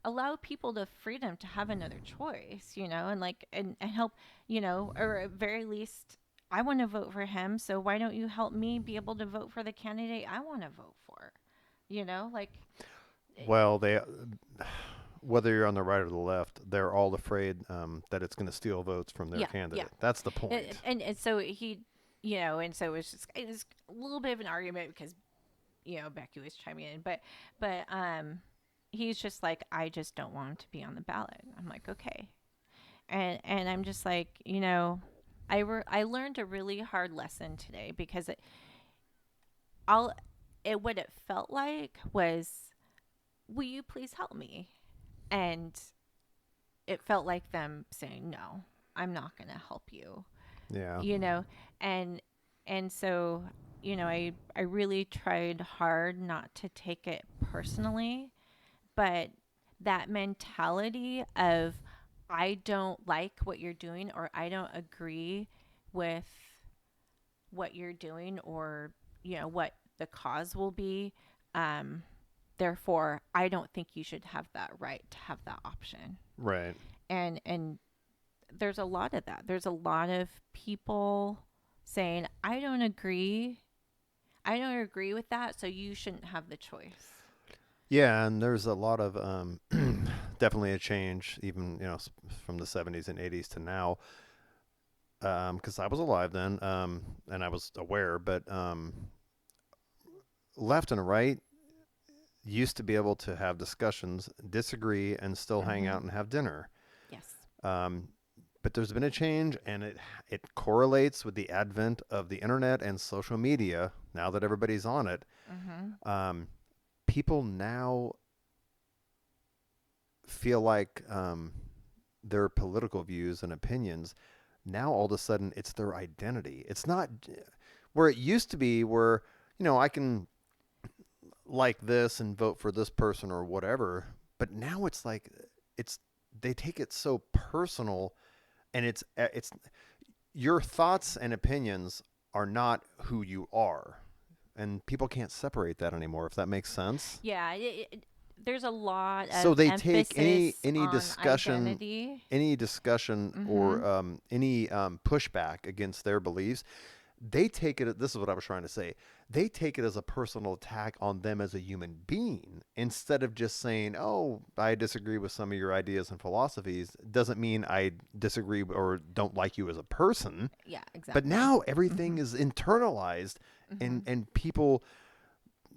allow people the freedom to have another choice, and like, and help, or at very least, I want to vote for him. So why don't you help me be able to vote for the candidate I want to vote for? Like, Well, they whether you're on the right or the left, they're all afraid that it's going to steal votes from their yeah, yeah. candidate. That's the point. And so he, and so it was a little bit of an argument because Becky was chiming in, but he's just like, I just don't want him to be on the ballot. I'm like, okay, and I'm just like, I learned a really hard lesson today because all what it felt like was, will you please help me? And it felt like them saying, no, I'm not going to help you, Yeah. you know, and so I really tried hard not to take it personally, but that mentality of, I don't like what you're doing, or I don't agree with what you're doing, or what the cause will be, um therefore I don't think you should have that right to have that option. Right. And there's a lot of that. There's a lot of people saying, I don't agree with that, so you shouldn't have the choice. Yeah, and there's a lot of definitely a change, even from the 70s and 80s to now. Because I was alive then, and I was aware, but left and right used to be able to have discussions, disagree, and still hang Mm-hmm. out and have dinner. Yes. Um, but there's been a change, and it correlates with the advent of the internet and social media. Now that everybody's on it, Mm-hmm. people now feel like their political views and opinions. Now all of a sudden, it's their identity. It's not where it used to be, where I can like this and vote for this person or whatever. But now it's like it's they take it so personal, and it's your thoughts and opinions are not who you are, and people can't separate that anymore. If that makes sense. Yeah, there's a lot So of they take emphasis any on discussion, identity. or Mm-hmm. any pushback against their beliefs. They take it. This is what I was trying to say. They take it as a personal attack on them as a human being, instead of just saying, "Oh, I disagree with some of your ideas and philosophies." Doesn't mean I disagree or don't like you as a person. Yeah, But exactly. now everything Mm-hmm. is internalized, Mm-hmm. and people,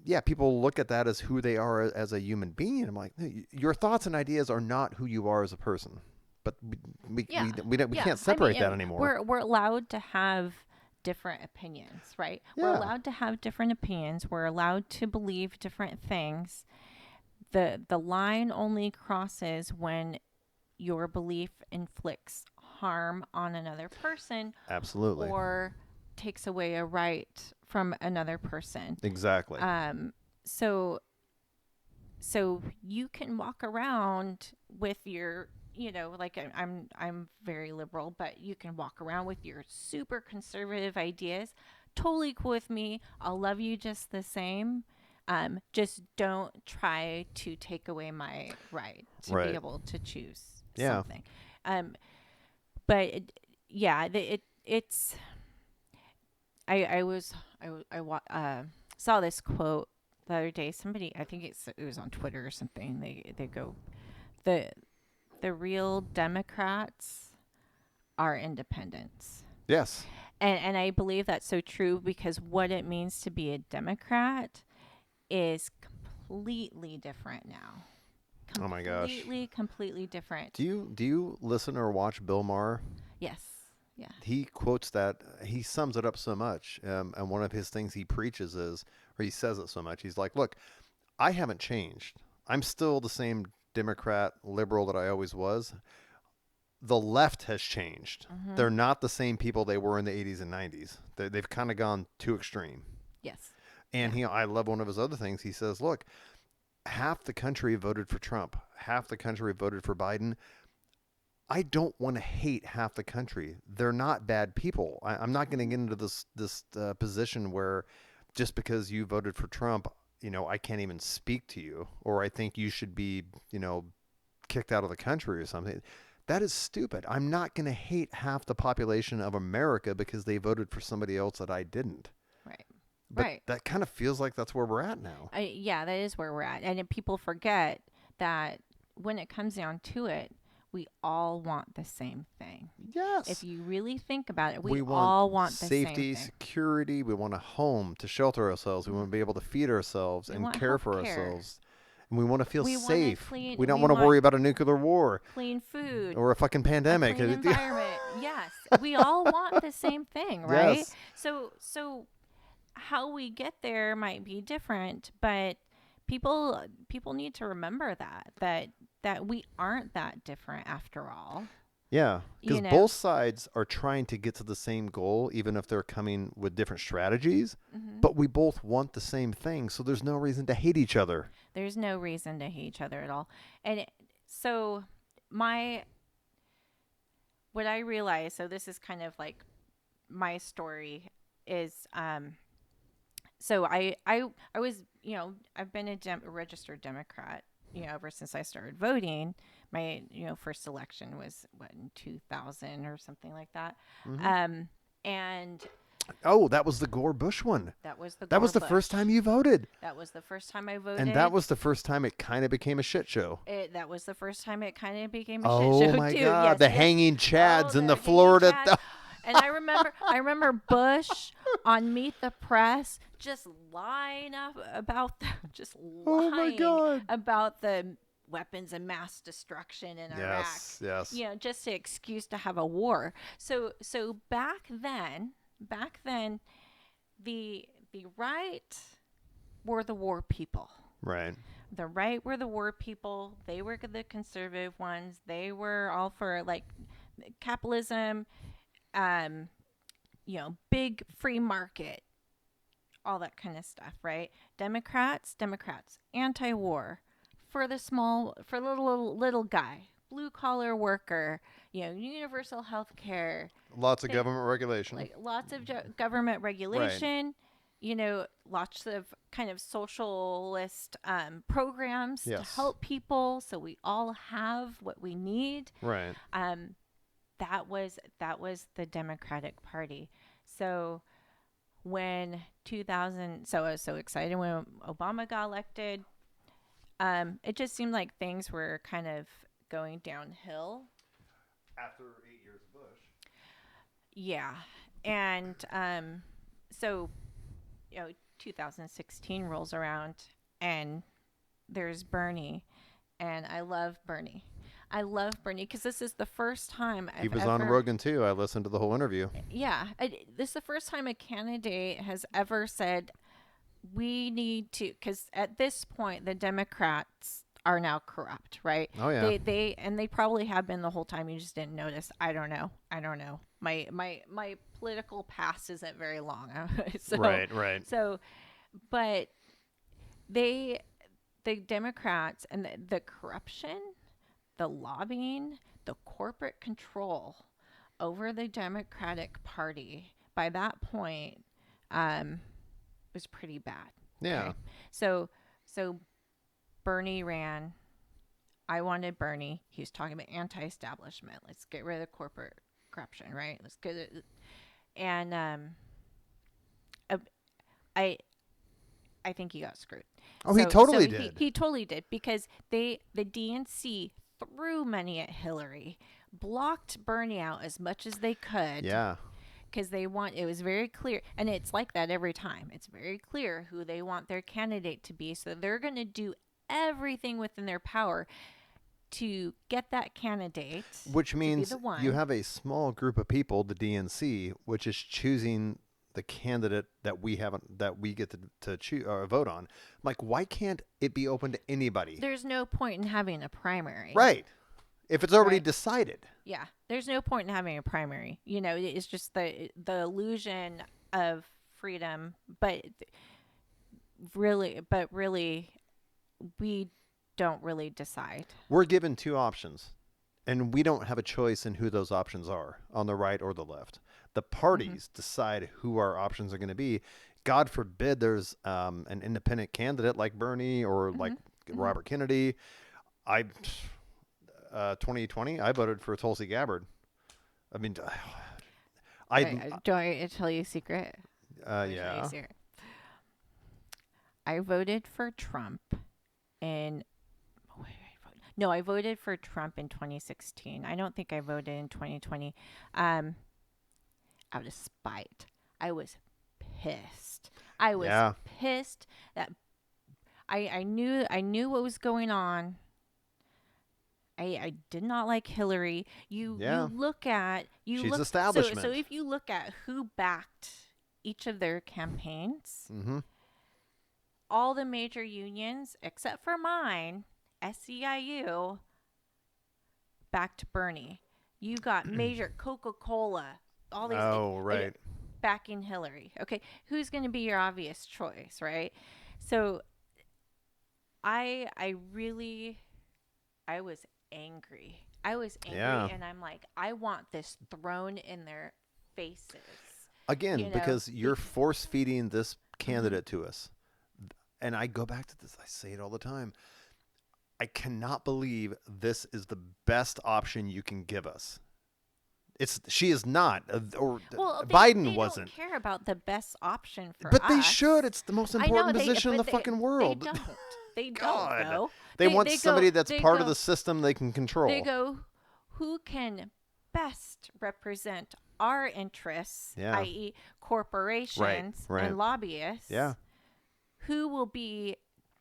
yeah, people look at that as who they are as a human being. I'm like, your thoughts and ideas are not who you are as a person. But Yeah, we yeah. can't I mean, separate that anymore. we're allowed to have different opinions, right? We're Yeah, allowed to have different opinions. We're allowed to believe different things. The line only crosses when your belief inflicts harm on another person, absolutely. or takes away a right from another person. Exactly. Um, so you can walk around with your like I'm very liberal, but you can walk around with your super conservative ideas. Totally cool with me. I'll love you just the same. Just don't try to take away my right to be Right. able to choose Yeah. something. Um, but yeah, it's. Saw this quote the other day. Somebody, I think it was on Twitter or something. They go, the the real Democrats are independents. Yes. And I believe that's so true because what it means to be a Democrat is completely different now. Oh my gosh. Completely different. Do you listen or watch Bill Maher? Yes. Yeah. He quotes that. He sums it up so much. And one of his things he preaches is, or he says it so much. He's like, "Look, I haven't changed. I'm still the same Democrat liberal that I always was. The left has changed. Mm-hmm. They're not the same people they were in the 80s and 90s. They've kind of gone too extreme." Yes. And I love one of his other things. He says, "Look, half the country voted for Trump. Half the country voted for Biden. I don't want to hate half the country. They're not bad people. I'm not going to get into this position where just because you voted for Trump, I can't even speak to you, or I think you should be, kicked out of the country or something. That is stupid. I'm not going to hate half the population of America because they voted for somebody else that I didn't." Right. But right. that kind of feels like that's where we're at now. Yeah, that is where we're at. And people forget that when it comes down to it, we all want the same thing. Yes. If you really think about it, we all want the safety, same thing. security. We want a home to shelter ourselves. We want to be able to feed ourselves and care for ourselves. And we want to feel safe. We don't want to worry about a nuclear war, clean food, or a fucking pandemic. A clean environment. Yes, we all want the same thing, right? Yes. So how we get there might be different, but people need to remember that we aren't that different after all. Yeah, because both sides are trying to get to the same goal, even if they're coming with different strategies. Mm-hmm. But we both want the same thing, so there's no reason to hate each other. There's no reason to hate each other at all. And so what I realized, so this is kind of like my story is, so I was, I've been a registered Democrat, ever since I started voting. My, first election was in 2000 or something like that. Mm-hmm. And that was the Gore Bush one. That was the first time you voted. That was the first time I voted. And that was the first time it kind of became a shit show. That was the first time it kind of became a shit show, too. Oh my God, yes, the hanging chads in the Florida. And I remember Bush on Meet the Press just lying about the weapons of mass destruction in Iraq. Yes. Just an excuse to have a war. So back then, the right were the war people. Right. The right were the war people. They were the conservative ones. They were all for like capitalism, big free market, all that kind of stuff, right? Democrats, anti-war, for the little guy, blue collar worker, universal health care. Lots of government regulation. Like lots of government regulation. Right. Lots of kind of socialist programs to help people, so we all have what we need. Right. That was the Democratic Party. So when 2000, so I was so excited when Obama got elected. It just seemed like things were kind of going downhill. After 8 years of Bush. Yeah. And so 2016 rolls around and there's Bernie, and I love Bernie. Because this is the first time he was on Rogan too. I listened to the whole interview. Yeah. This is the first time a candidate has ever said, we need to, because at this point the Democrats are now corrupt, right? Oh yeah. They probably have been the whole time. You just didn't notice. I don't know. My political past isn't very long. Right. So, but the Democrats and the corruption the lobbying, the corporate control over the Democratic Party by that point was pretty bad. Yeah. Okay. So Bernie ran. I wanted Bernie. He was talking about anti-establishment. Let's get rid of corporate corruption, right? Let's get it. And I I think he got screwed. Oh, he totally did. He totally did because the DNC threw money at Hillary, blocked Bernie out as much as they could. Yeah. Because it was very clear, and it's like that every time. It's very clear who they want their candidate to be, so they're going to do everything within their power to get that candidate. Which means to be the one. you have a small group of people, the DNC, which is choosing the candidate that we get to choose or vote on. Like, why can't it be open to anybody? There's no point in having a primary. Right. If it's already decided. Yeah. There's no point in having a primary. You know, it's just the illusion of freedom, but really we don't really decide. We're given two options, and we don't have a choice in who those options are, on the right or the left. The parties decide who our options are going to be. God forbid there's an independent candidate like Bernie or like Robert Kennedy. 2020, I voted for Tulsi Gabbard. I mean, do I tell you a secret? Yeah. I voted for Trump in. No, I voted for Trump in 2016. I don't think I voted in 2020. Out of spite, I was pissed. I was pissed that I knew what was going on. I did not like Hillary. You look at She's establishment. So if you look at who backed each of their campaigns, all the major unions except for mine, SEIU, backed Bernie. You got major Coca-Cola, all these backing Hillary. Okay, who's going to be your obvious choice, right? So I was angry. And I'm like, I want this thrown in their faces. Again, because you're force feeding this candidate to us. And I go back to this. I say it all the time. I cannot believe this is the best option you can give us. She is not, or Biden wasn't. They don't care about the best option for us. But they should. It's the most important position in the fucking world. They don't. They don't go. They want somebody that's part of the system they can control. They go, who can best represent our interests, i.e. corporations and lobbyists? Yeah. Who will be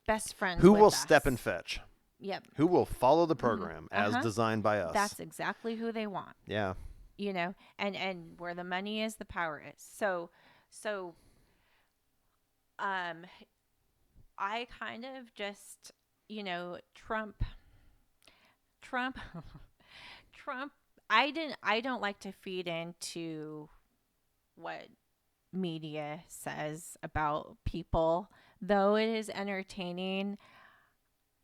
best friends Who with will us? step and fetch? Yep. Who will follow the program as designed by us? That's exactly who they want. Yeah. You know, and where the money is, the power is. So I kind of just, Trump, I don't like to feed into what media says about people, though it is entertaining.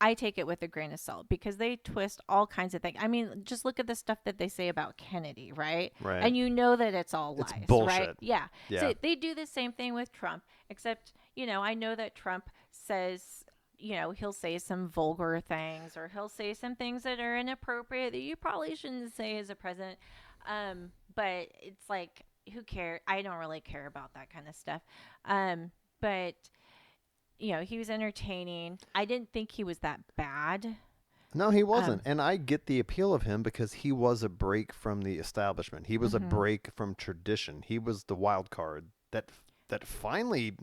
I take it with a grain of salt because they twist all kinds of things. I mean, just look at the stuff that they say about Kennedy, right? Right. And you know that it's all lies, it's bullshit. Right? Yeah. So they do the same thing with Trump, except, I know that Trump says, he'll say some vulgar things or he'll say some things that are inappropriate that you probably shouldn't say as a president. But it's like, who cares? I don't really care about that kind of stuff. But he was entertaining. I didn't think he was that bad. No, he wasn't. And I get the appeal of him because he was a break from the establishment. He was a break from tradition. He was the wild card that finally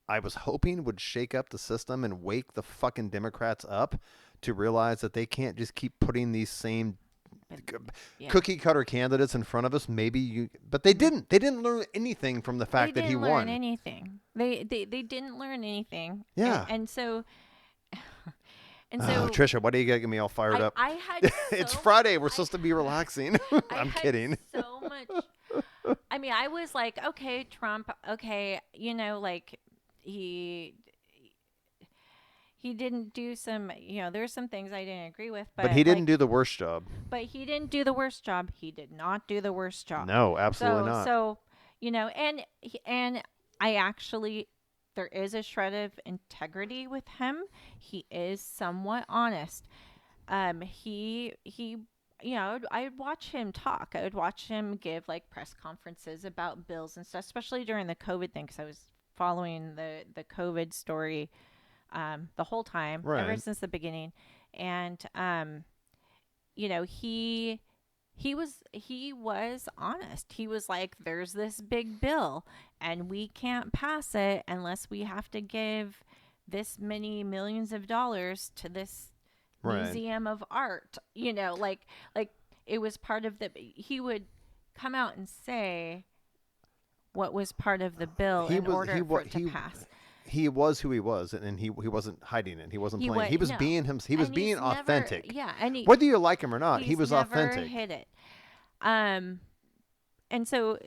I was hoping would shake up the system and wake the fucking Democrats up to realize that they can't just keep putting these same cookie cutter candidates in front of us. But they didn't. They didn't learn anything from the fact that he won. They didn't learn anything. They didn't learn anything. Yeah. And so. Tricia, why do you get me all fired up? I had. It's Friday. We're supposed to be relaxing. I'm kidding. So much. I mean, I was like, okay, Trump. Okay, like he he didn't do some, there's some things I didn't agree with, But he but didn't like, do the worst job. but he didn't do the worst job. He did not do the worst job. No, absolutely So, not. so, and I actually, there is a shred of integrity with him. He is somewhat honest. He I would watch him talk. I would watch him give like press conferences about bills and stuff, especially during the COVID thing, because I was following the COVID story the whole time, ever Right. since the beginning. And he was honest. He was like, "There's this big bill, and we can't pass it unless we have to give this many millions of dollars to this Right. museum of art." Like it was part of the. He would come out and say what was part of the bill He in was order for it to pass. he was who he was, and he wasn't hiding it. He wasn't He playing. was He was no, being him. He was and being he's never, authentic. yeah, and Whether you like him or not, he he's was never authentic. hit it. Um, and so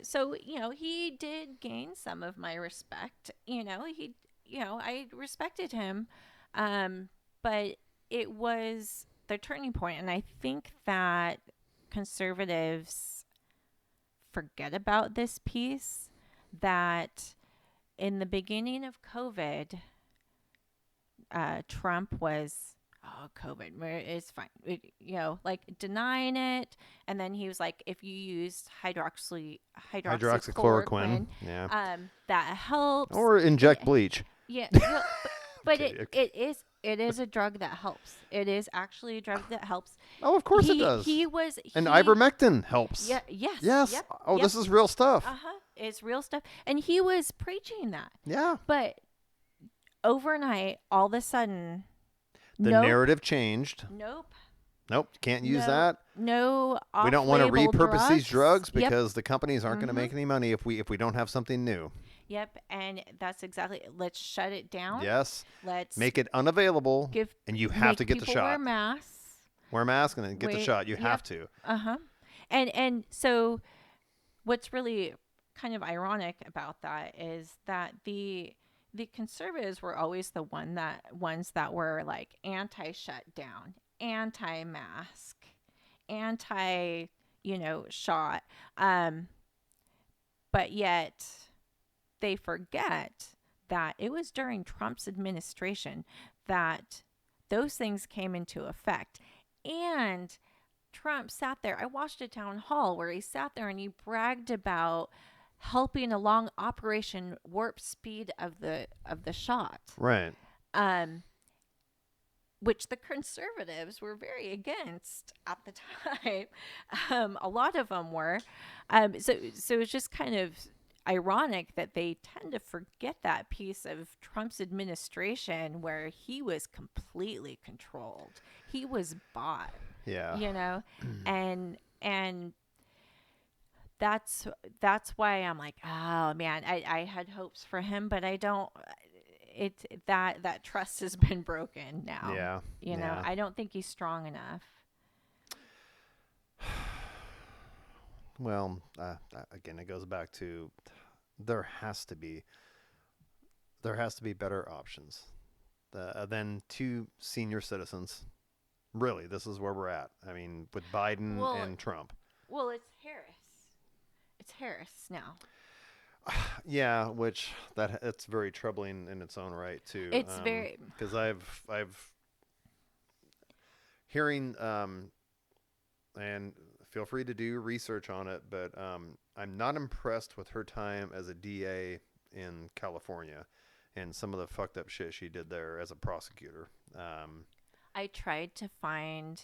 he did gain some of my respect. I respected him, but it was the turning point, and I think that conservatives forget about this piece, that in the beginning of COVID, Trump was, "Oh, COVID, it's fine," like denying it, and then he was like, "If you use Hydroxychloroquine. hydroxychloroquine, Yeah. that helps." Or And inject bleach. yeah, but Okay. Okay. it is a drug that helps. It is actually a drug that helps. Oh, of course it He does. he was And he ivermectin helps. Yeah, yes, Yes. yep, Oh, yep. this is real stuff. It's real stuff, and he was preaching that. Yeah. But overnight, all of a sudden, The nope, narrative changed. nope, Nope, can't use no, that. no We don't want to off-label repurpose these drugs Yep, because the companies aren't going to mm-hmm, make any money if we don't have something new. yep, and that's exactly. Let's shut it down. Yes. Let's Make it unavailable, give and you have make to get the people shot. wear masks. Wear a mask and then get the shot. You have Yep, to. and so what's really kind of ironic about that is that the conservatives were always the ones that were like anti-shutdown, anti-mask, anti shot, but yet they forget that it was during Trump's administration that those things came into effect. And Trump sat there. I watched a town hall where he sat there and he bragged about helping along Operation Warp Speed of the shot, Right. um, which the conservatives were very against at the time. A lot of them were. So it's just kind of ironic that they tend to forget that piece of Trump's administration where he was completely controlled. He was bought. Yeah. And that's why I'm like, oh man, I had hopes for him, but I don't. It's that trust has been broken now. Yeah. Yeah. I don't think he's strong enough. Well, again, it goes back to there has to be better options than two senior citizens. Really, this is where we're at. I mean, with Biden Well, and Trump. Well, it's Harris. It's Harris now. Yeah, which it's very troubling in its own right too. It's very because I've hearing and feel free to do research on it, but I'm not impressed with her time as a DA in California and some of the fucked up shit she did there as a prosecutor. I tried to find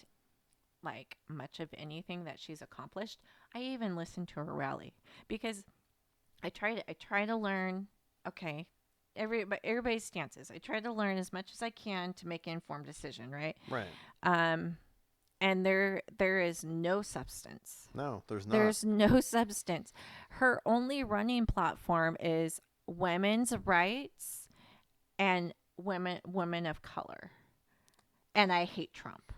like much of anything that she's accomplished. I even listened to her rally because I try to learn. Okay, everybody's stances. I try to learn as much as I can to make an informed decision, right? Right. And there is no substance. No, there's not. There's no substance. Her only running platform is women's rights and women of color. And I hate Trump.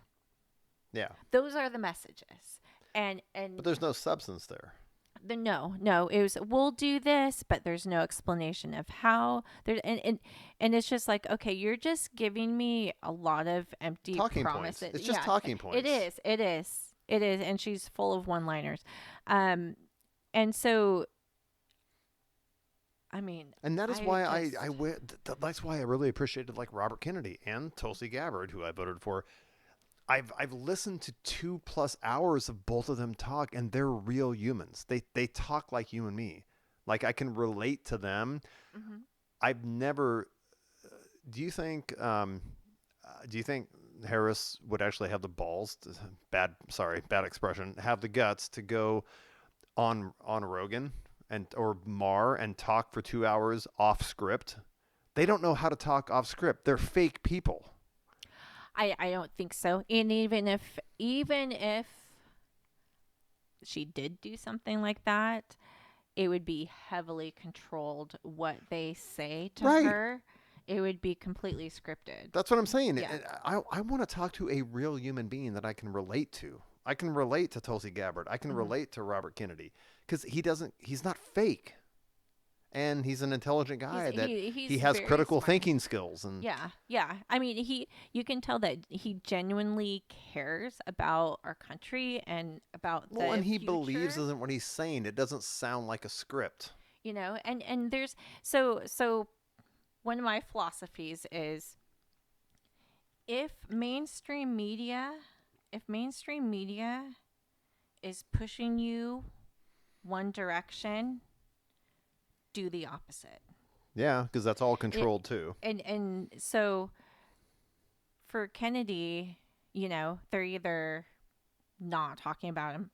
Yeah. Those are the messages. And But there's no substance there. no, it was we'll do this, but there's no explanation of how there and it's just like, okay, you're just giving me a lot of empty Talking points. promises. It's just Yeah, talking points. it is, and she's full of one-liners. Um and so I mean, And that is I why just that's why I really appreciated like Robert Kennedy and Tulsi Gabbard, who I voted for. I've listened to 2+ hours of both of them talk, and they're real humans. They talk like you and me. Like I can relate to them. Mhm. I've never. Do you think? Do you think Harris would actually have the balls? Bad expression. Have the guts to go on Rogan and or Mar and talk for 2 hours off script? They don't know how to talk off script. They're fake people. I don't think so. And even if she did do something like that, it would be heavily controlled what they say to Right. her. It would be completely scripted. That's what I'm saying. Yeah. I want to talk to a real human being that I can relate to. I can relate to Tulsi Gabbard. I can Mhm. relate to Robert Kennedy because he's not fake. And he's an intelligent guy that he He's has very critical smart. thinking skills. And Yeah, yeah. I mean, you can tell that he genuinely cares about our country and about well, the and he future. believes in what he's saying. It doesn't sound like a script. You know, and there's so one of my philosophies is if mainstream media if mainstream media is pushing you one direction, do the opposite. Yeah, because that's all It, controlled too. and so for Kennedy, you know, they're either not talking about him,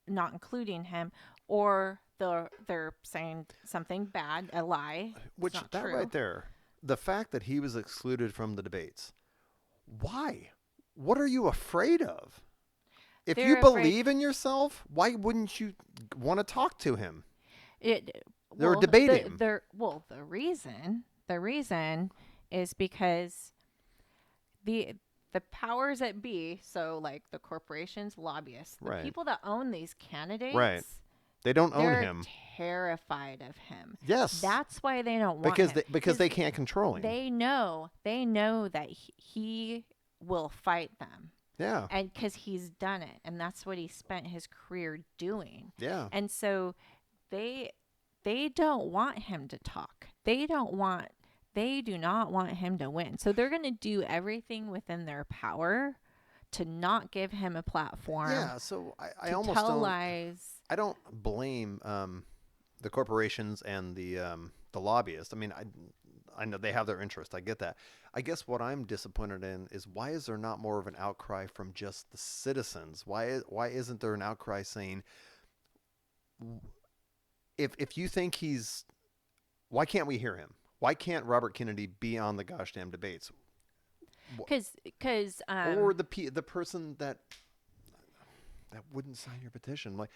not including him, or they're saying something bad, a lie. It's Which not that true. right there, the fact that he was excluded from the debates. Why? What are you afraid of? If you They're afraid. believe in yourself, why wouldn't you want to talk to him? It They were well debating him. the reason is because the the powers that be, so like the corporations, lobbyists, the Right. people that own these candidates, Right. They don't own they're him. terrified of him. Yes. That's why they don't want Because him. they can't control him. They know that he will fight them. Yeah. And because he's done it, and that's what he spent his career doing. Yeah. And so they don't want him to talk. They do not want him to win. So they're going to do everything within their power to not give him a platform. Yeah. So I to almost tell don't. lies. I don't blame the corporations and the lobbyists. I mean, I know they have their interest. I get that. I guess what I'm disappointed in is why is there not more of an outcry from just the citizens? Why isn't there an outcry saying if you think why can't we hear him? Why can't Robert Kennedy be on the gosh damn debates? Because Or the person that wouldn't sign your petition, like.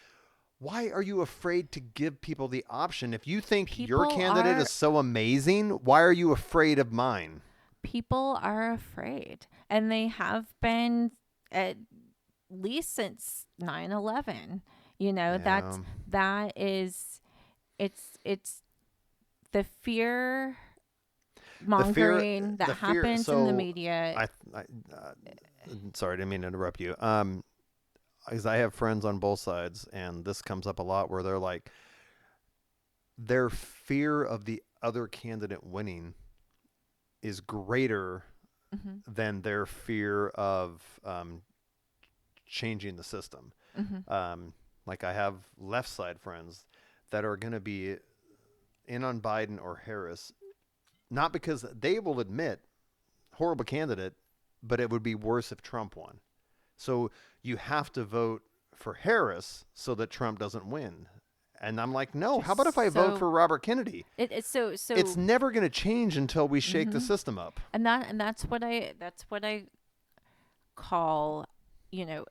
Why are you afraid to give people the option? If you think your candidate is so amazing, why are you afraid of mine? People are afraid, and they have been at least since 9/11. You know, Yeah. that is it's the fear mongering that happens in the media. Sorry, I didn't mean to interrupt you. Because I have friends on both sides, and this comes up a lot where they're like, their fear of the other candidate winning is greater than their fear of changing the system. Like I have left side friends that are going to be in on Biden or Harris, not because they will admit horrible candidate, but it would be worse if Trump won. So you have to vote for Harris so that Trump doesn't win. And I'm like, no, how about if I vote for Robert Kennedy? It's It's never going to change until we shake the system up. And that's what I call, you know,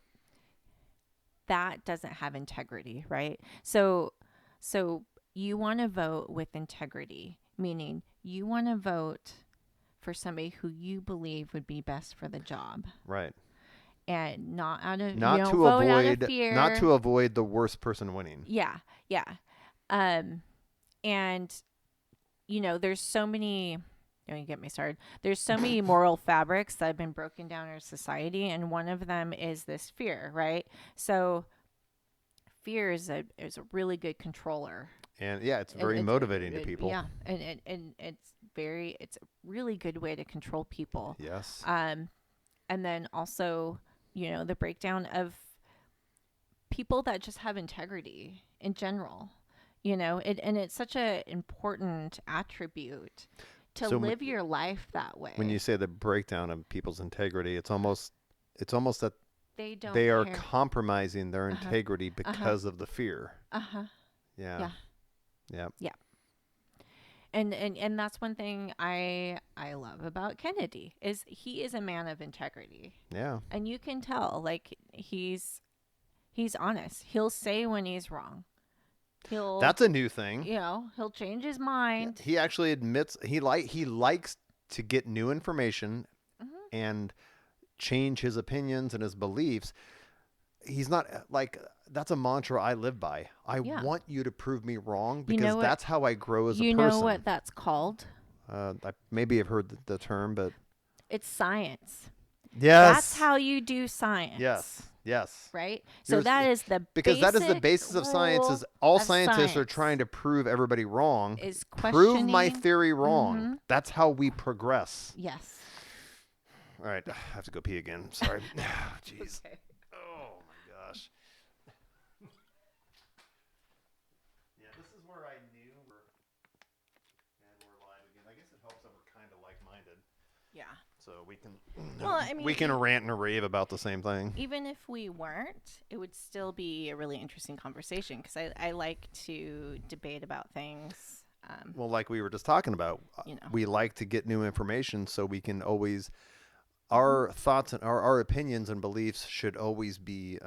that doesn't have integrity, right? So you want to vote with integrity, meaning you want to vote for somebody who you believe would be best for the job. Right. and not out of Not to vote out of avoid not fear. to avoid the worst person winning. Yeah, yeah. And there's so many. Don't get me started. There's so many moral fabrics that have been broken down in our society, and one of them is this fear, right? So fear is a really good controller. And yeah, it's It, very it's motivating to people. yeah, and it's a really good way to control people. Yes. And then also, the breakdown of people that just have integrity in general. And it's such an important attribute to So live your life that way. when you say the breakdown of people's integrity, it's almost that they don't they are care. compromising their integrity because of the fear. Uh-huh. Yeah. Yeah. Yeah. Yeah. And that's one thing I love about Kennedy is he is a man of integrity. Yeah. And you can tell like he's honest. He'll say when he's wrong. That's a new thing. He'll change his mind. He actually admits he likes to get new information and change his opinions and his beliefs. He's not like that's a mantra I live by. I want you to prove me wrong because that's how I grow as a person. You know what that's called? I maybe have heard the term, but it's science. Yes. That's how you do science. Yes. Yes. Right? So that is the because that is the basis of science. Is all scientists are trying to prove everybody wrong. Is prove my theory wrong. That's how we progress. Yes. All right, I have to go pee again. Sorry. Jeez. Okay. Oh my gosh. Yeah, this is where I knew we're live again. I guess it helps that we're kind of like-minded. Yeah. So we can we can rant and rave about the same thing. Even if we weren't, it would still be a really interesting conversation because I like to debate about things. Well, like we were just talking about, we like to get new information so we can always, our thoughts and our opinions and beliefs should always be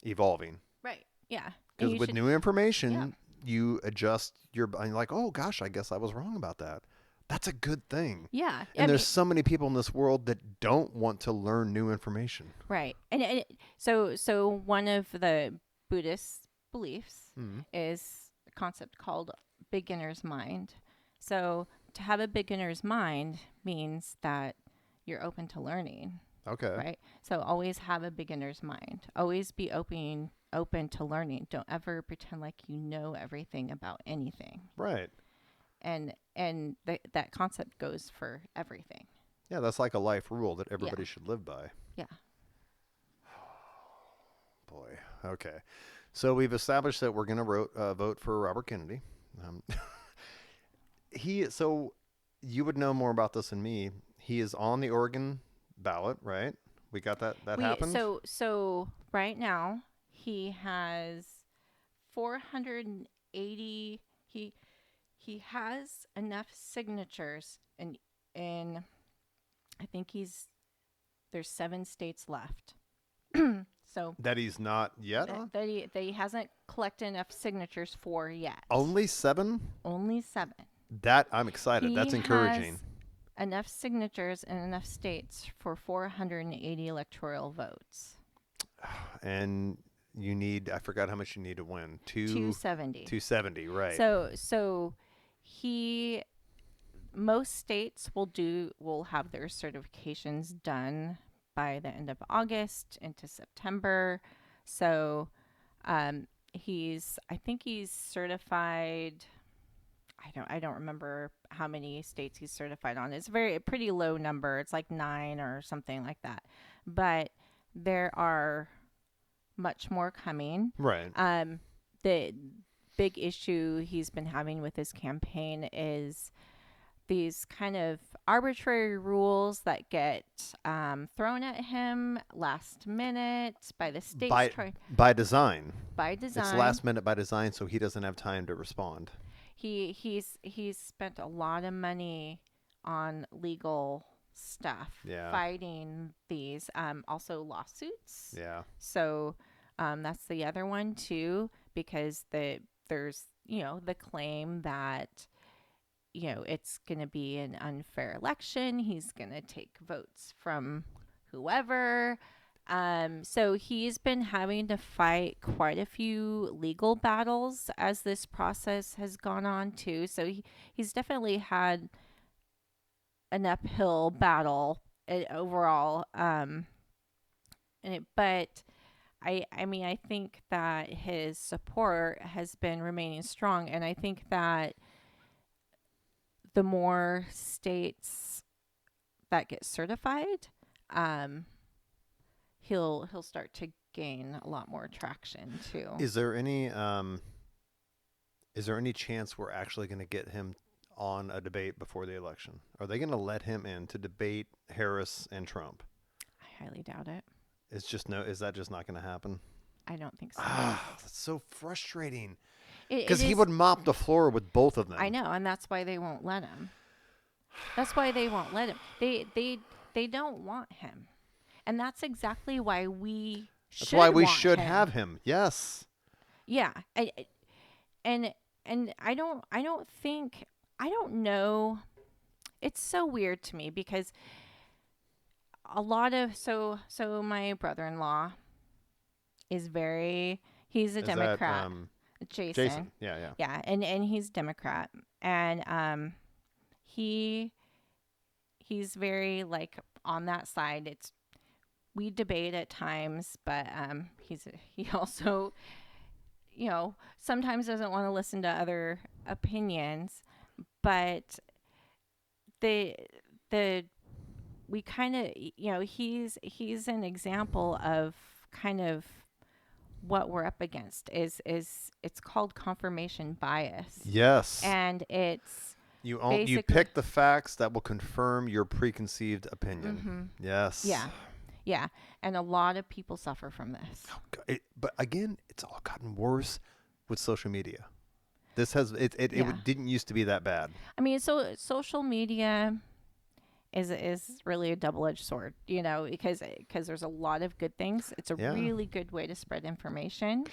evolving. Right. Yeah. Because with new information, you adjust your, and like, oh gosh, I guess I was wrong about that. That's a good thing. Yeah. And there's so many people in this world that don't want to learn new information. Right. And so one of the Buddhist beliefs is a concept called beginner's mind. So to have a beginner's mind means that you're open to learning. Okay. Right. So always have a beginner's mind. Always be open to learning. Don't ever pretend like you know everything about anything. Right. And that concept goes for everything. Yeah, that's like a life rule that everybody should live by. Yeah. Boy. Okay. So we've established that we're going to vote for Robert Kennedy. So you would know more about this than me. He is on the Oregon ballot, right? We got that happened? So right now he has 480 he has enough signatures in I think there's 7 states left. So that he's not yet on? That he hasn't collected enough signatures for yet. Only 7? Only 7. That I'm excited. That's encouraging. Has enough signatures in enough states for 480 electoral votes. And you need, I forgot how much you need to win. 270. 270, right. So most states will have their certifications done by the end of August into September. So I think he's certified. I don't remember how many states he's certified on. It's a pretty low number. It's like 9 or something like that. But there are much more coming. Right. The big issue he's been having with his campaign is these kind of arbitrary rules that get thrown at him last minute by the states. By design. By design. It's last minute by design, so he doesn't have time to respond. He's spent a lot of money on legal stuff, fighting these, also lawsuits. Yeah. So that's the other one too, because there's the claim that it's going to be an unfair election. He's going to take votes from whoever. So he's been having to fight quite a few legal battles as this process has gone on too. So he's definitely had an uphill battle overall. But I mean, I think that his support has been remaining strong, and I think that the more states that get certified, um, he'll start to gain a lot more traction too. Is there any chance we're actually going to get him on a debate before the election? Are they going to let him in to debate Harris and Trump? I highly doubt it. Is that just not going to happen? I don't think so. That's so frustrating. It Because he is. would mop the floor with both of them. I know, and that's why they won't let him. That's why they won't let him. They don't want him, and that's exactly why we That's should why we want should him. have him. Yes. Yeah, and I don't think I don't know. It's so weird to me because a lot of so my brother-in-law is very he's a Is Democrat. that Jason. Jason? Yeah, yeah. Yeah, and he's Democrat, and he he's very like on that side. It's we debate at times, but he also sometimes doesn't want to listen to other opinions, but the the we kind of he's an example of kind of what we're up against is it's called confirmation bias, Yes. and it's You basically pick the facts that will confirm your preconceived opinion. mm-hmm. Yes. Yeah, and a lot of people suffer from this. But again, it's all gotten worse with social media. This has Yeah. didn't used to be that bad. I mean, so social media is really a double-edged sword, because there's a lot of good things. It's a Yeah. really good way to spread information.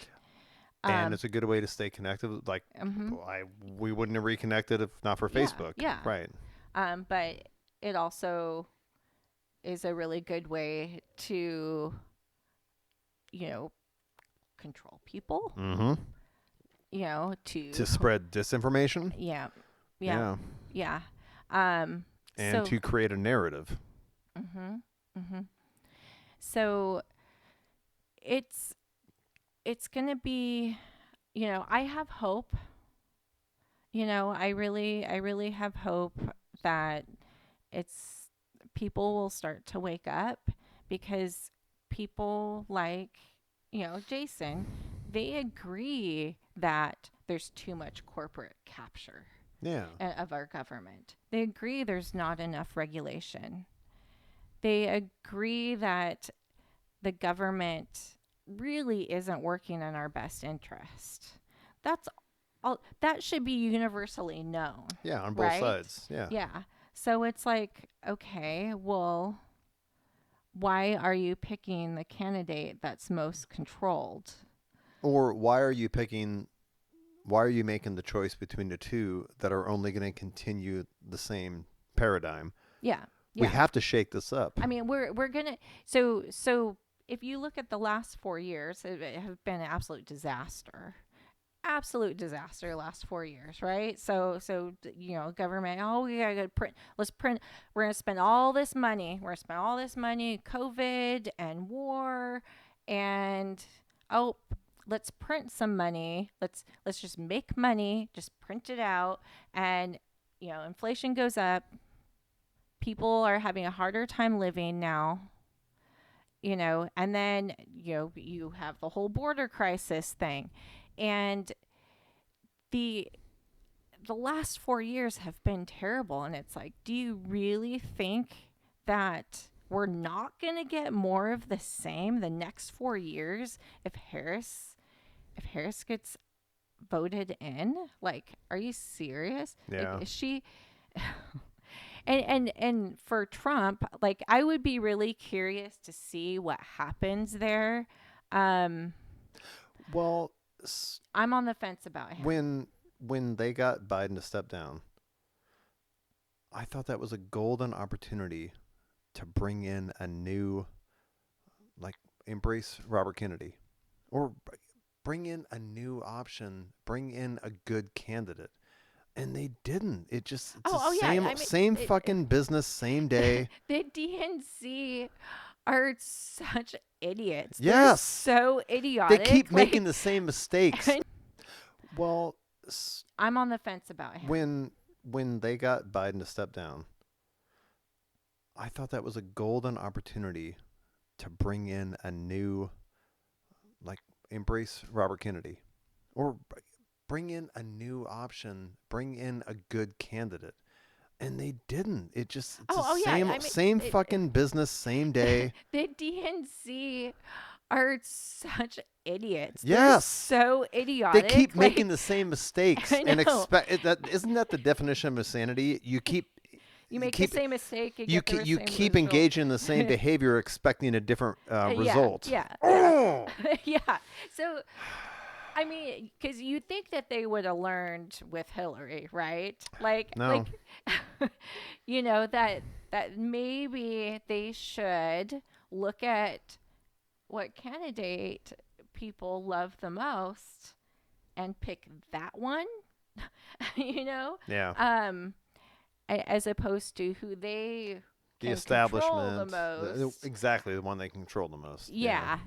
And it's a good way to stay connected. Like Mhm. we wouldn't have reconnected if not for Facebook. Yeah. Right. But it also is a really good way to, control people. Mm-hmm. To spread disinformation. Yeah. Yeah. Yeah. Um. And to create a narrative. Mhm. Mhm. So it's gonna be, I have hope. I really have hope that it's people will start to wake up, because people like, Jason, they agree that there's too much corporate capture Yeah. of our government. They agree there's not enough regulation. They agree that the government really isn't working in our best interest. That's all that should be universally known. Yeah, on both right? sides. Yeah. Yeah. So it's like, okay, well, why are you picking the candidate that's most controlled? Or why are you making the choice between the two that are only going to continue the same paradigm? Yeah. We Yeah. have to shake this up. I mean, we're gonna so if you look at the last 4 years, it have been an absolute disaster. Absolute disaster last 4 years, right? So government, oh, we gotta print, let's print, we're gonna spend all this money, COVID and war, and oh, let's print some money, let's just make money, just print it out, and inflation goes up, people are having a harder time living now, and then you have the whole border crisis thing, and the last 4 years have been terrible, and it's like, do you really think that we're not going to get more of the same the next 4 years if Harris gets voted in? Like, are you serious? Yeah. Like, is she and for Trump, like, I would be really curious to see what happens there. Well, I'm on the fence about him. when they got Biden to step down, I thought that was a golden opportunity to bring in a new, like, embrace Robert Kennedy, or bring in a new option, bring in a good candidate. And they didn't. It's the Oh yeah. same I mean, same fucking business, same day. the DNC are such idiots. They're Yes. so They idiotic. keep making the same mistakes. I- Well, I'm on the fence about him. when they got Biden to step down, I thought that was a golden opportunity to bring in a new, like, embrace Robert Kennedy, or bring in a new option, bring in a good candidate. And they didn't. It's Oh the yeah. same I mean, same fucking business, same day. the DNC are such idiots. They're Yes. so They idiotic. keep making the same mistakes I and know. expect that. Isn't that the definition of insanity? You You keep the same mistake. you Get the you same keep result. engaging in the same behavior, expecting a different result. Yeah. Oh! Yeah. So, I mean, because you think that they would have learned with Hillary, right? No. That maybe they should look at what candidate people love the most and pick that one. Yeah. As opposed to who they The can establishment. control the most. Exactly the one they control the most. Yeah.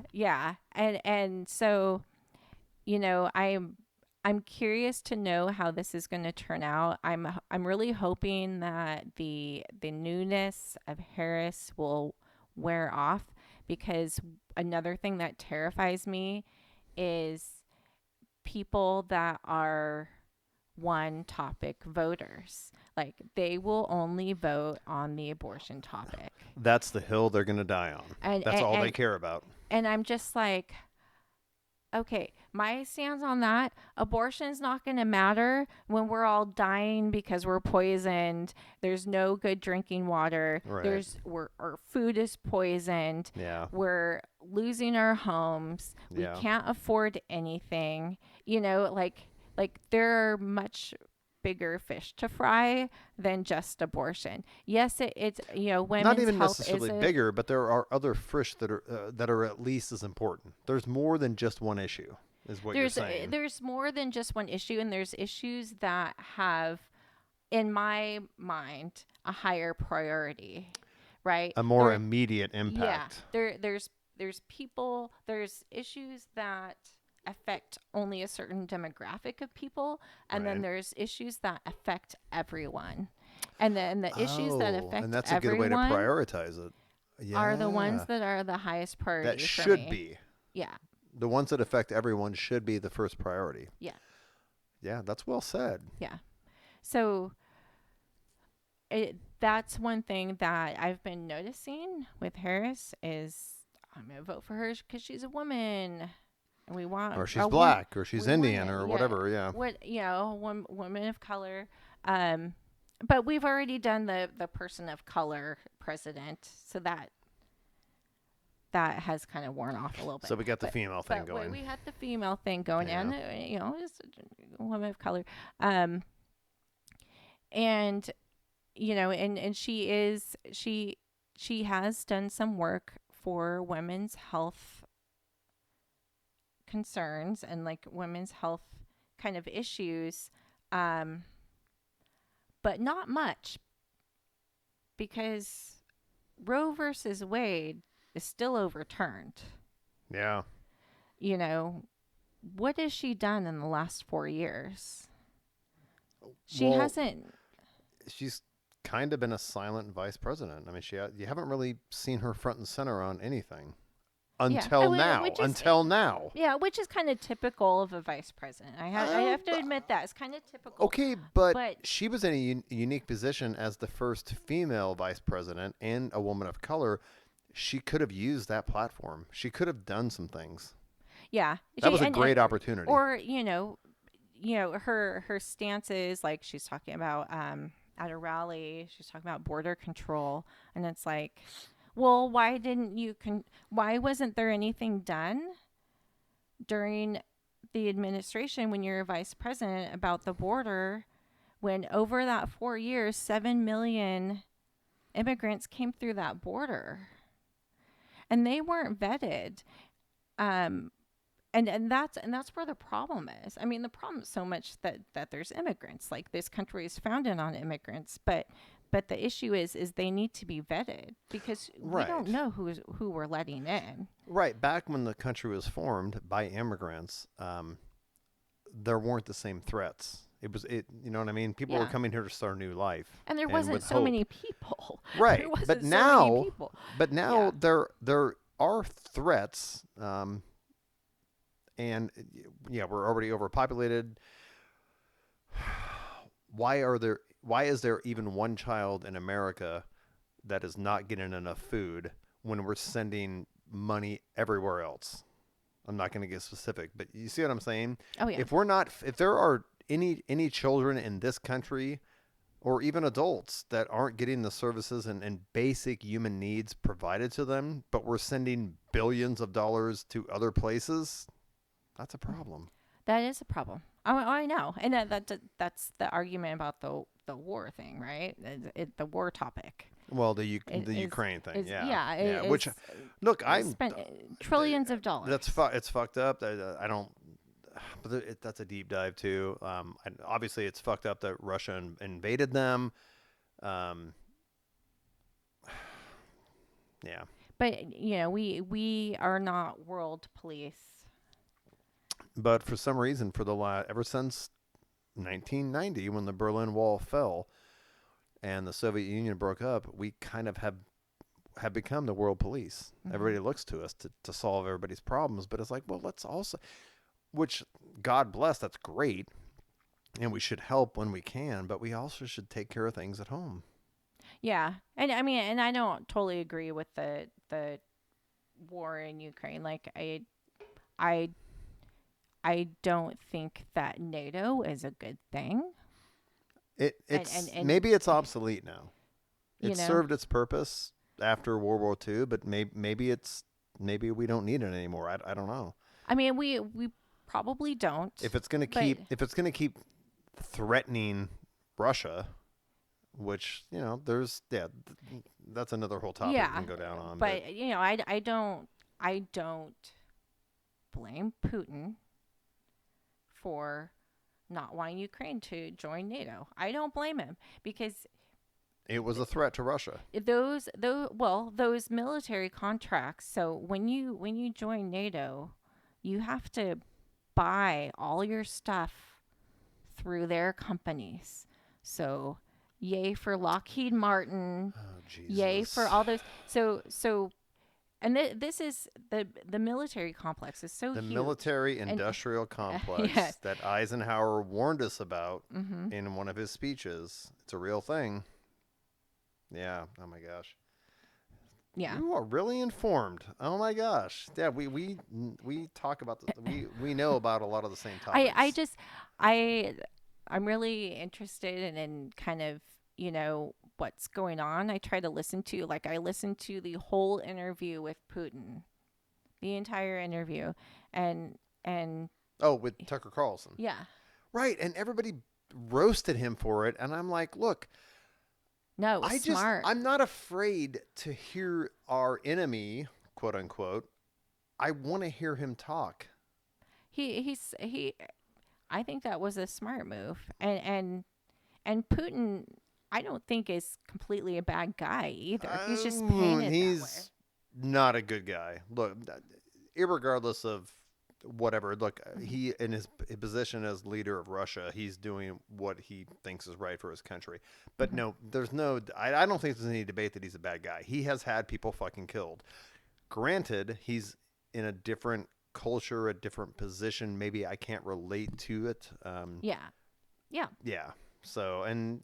And so, I'm curious to know how this is going to turn out. I'm really hoping that the newness of Harris will wear off, because another thing that terrifies me is people that are one topic voters. Like, they will only vote on the abortion topic. That's the hill they're going to die on. That's all they care about. And I'm just like, okay, my stance on that, abortion's not going to matter when we're all dying because we're poisoned. There's no good drinking water. Right. Our food is poisoned. Yeah. We're losing our homes. We can't afford anything. Like there are much bigger fish to fry than just abortion. Yes, it's women's not even health necessarily bigger, but there are other fish that are at least as important. There's more than just one issue, is what you're saying. There's more than just one issue, and there's issues that have, in my mind, a higher priority, right? A more immediate impact. Yeah, there's issues that affect only a certain demographic of people, and then there's issues that affect everyone, and then the issues that affect and that's a good way to prioritize it. Are the ones that are the highest priority. That should be. Yeah. The ones that affect everyone should be the first priority. Yeah. Yeah, that's well said. Yeah. So that's one thing that I've been noticing with Harris is I'm going to vote for her because she's a woman. And we want, or she's black, or she's Indian, or whatever. Yeah. Women of color. But we've already done the person of color president, so that has kind of worn off a little bit. So we got the female thing going. We had the female thing going, and just a woman of color. And she has done some work for women's health concerns and like women's health kind of issues, but not much, because Roe versus Wade is still overturned. Yeah. What has she done in the last 4 years? She hasn't. She's kind of been a silent vice president. I mean, you haven't really seen her front and center on anything. Until now. Yeah, which is kind of typical of a vice president. I have to admit that. It's kind of typical. Okay, but she was in a unique position as the first female vice president and a woman of color. She could have used that platform. She could have done some things. Yeah. That was a great opportunity. Or, her stances, like she's talking about at a rally, she's talking about border control, and it's like, well, why wasn't there anything done during the administration when you're vice president about the border, when over that 4 years, 7 million immigrants came through that border? and they weren't vetted. Um, and that's where the problem is. I mean, the problem is so much that there's immigrants. Like, this country is founded on immigrants, but the issue is they need to be vetted, because we don't Right. know who we're letting in. Right. Back when the country was formed by immigrants, there weren't the same threats. You know what I mean? People were Yeah. coming here to start a new life And there and wasn't with so hope. many people. There Right. wasn't so many people. But Yeah. now there are threats, and yeah, we're already overpopulated. Why is there even one child in America that is not getting enough food when we're sending money everywhere else? I'm not going to get specific, but you see what I'm saying? Oh yeah. If there are any children in this country or even adults that aren't getting the services and basic human needs provided to them, but we're sending billions of dollars to other places, that's a problem. That is a problem. I know, and that's the argument about the war thing, right? The war topic Well, is the Ukraine thing, is yeah, yeah yeah. Which, is look, I'm spent trillions of dollars. it's fucked up. I don't. But that's a deep dive too. Obviously, it's fucked up that Russia invaded them. Um, yeah. But we are not world police. But for some reason, ever since 1990, when the Berlin Wall fell and the Soviet Union broke up, we kind of have become the world police. Mm-hmm. Everybody looks to us to solve everybody's problems, but it's like, well, let's also, which God bless, that's great, and we should help when we can, but we also should take care of things at home. Yeah, and I mean, and I don't totally agree with the war in Ukraine. Like, I I don't think that NATO is a good thing. And maybe it's obsolete now. You It know, served its purpose after World War II, but maybe we don't need it anymore. I don't know. I mean, we probably don't. But If it's gonna keep threatening Russia, which that's another whole topic we yeah, can go down on. but I don't blame Putin for not wanting Ukraine to join NATO. I don't blame him, because It was a threat to Russia. those military contracts. So when you join NATO, you have to buy all your stuff through their companies. So yay for Lockheed Martin, Oh Jesus! yay for all those. So and this is the military complex is so The huge. military industrial complex yes. that Eisenhower warned us about Mm-hmm. in one of his speeches. It's a real thing. Yeah. Oh my gosh. Yeah. You are really informed. Oh my gosh. Yeah, we talk about we know about a lot of the same topics. I just I'm really interested in kind of what's going on. I listened to the whole interview with Putin, the entire interview, and Oh, with Tucker Carlson. yeah, Right, and everybody roasted him for it, and I'm like, look, no, it was smart. I'm not afraid to hear our enemy, quote unquote. I want to hear him talk. He I think that was a smart move, and Putin, I don't think is completely a bad guy either. He's just painted that way. He's not a good guy. Look, irregardless of whatever, look, he in his position as leader of Russia, he's doing what he thinks is right for his country. But no, I don't think there's any debate that he's a bad guy. He has had people fucking killed. Granted, he's in a different culture, a different position. Maybe I can't relate to it. Yeah. Yeah. So, and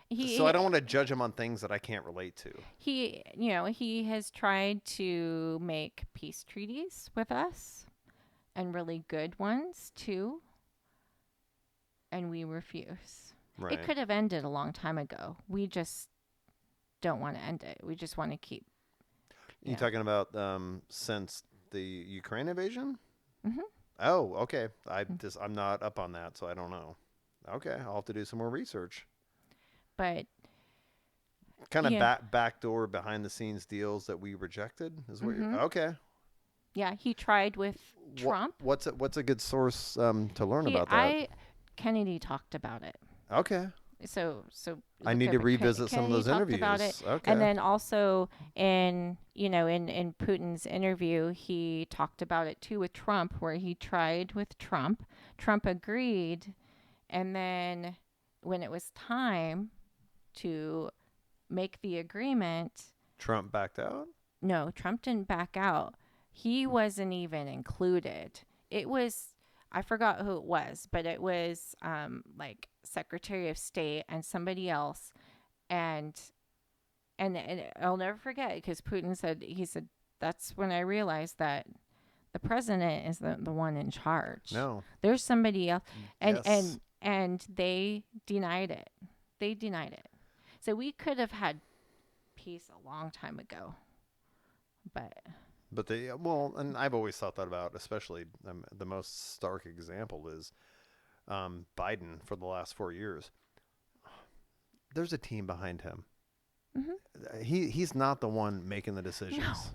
He so I don't want to judge him on things that I can't relate to. he has tried to make peace treaties with us, and really good ones too, and we refuse. Right. It could have ended a long time ago. We just don't want to end it. We just want to keep. You talking about since the Ukraine invasion? Mm-hmm. Oh, okay. I'm not up on that, so I don't know. Okay, I'll have to do some more research. But kind of Yeah. backdoor behind the scenes deals that we rejected is what you're Mm-hmm. okay. Yeah, he tried with Trump. What's a good source to learn He about that? I Kennedy talked about it. Okay. So I look need to up revisit some of Kennedy those talked about it, interviews. and Okay. then also in Putin's interview, he talked about it too with Trump, where he tried with Trump. Trump agreed, and then when it was time to make the agreement, Trump backed out? no, Trump didn't back out. He wasn't even included. It was, I forgot who it was, but it was like Secretary of State and somebody else. And and I'll never forget because Putin said, he said, that's when I realized that the president is the one in charge. No. There's somebody else. And Yes. they denied it. They denied it. So we could have had peace a long time ago. But But and I've always thought that about, especially the most stark example is Biden for the last 4 years. There's a team behind him. mm-hmm. He's not the one making the decisions.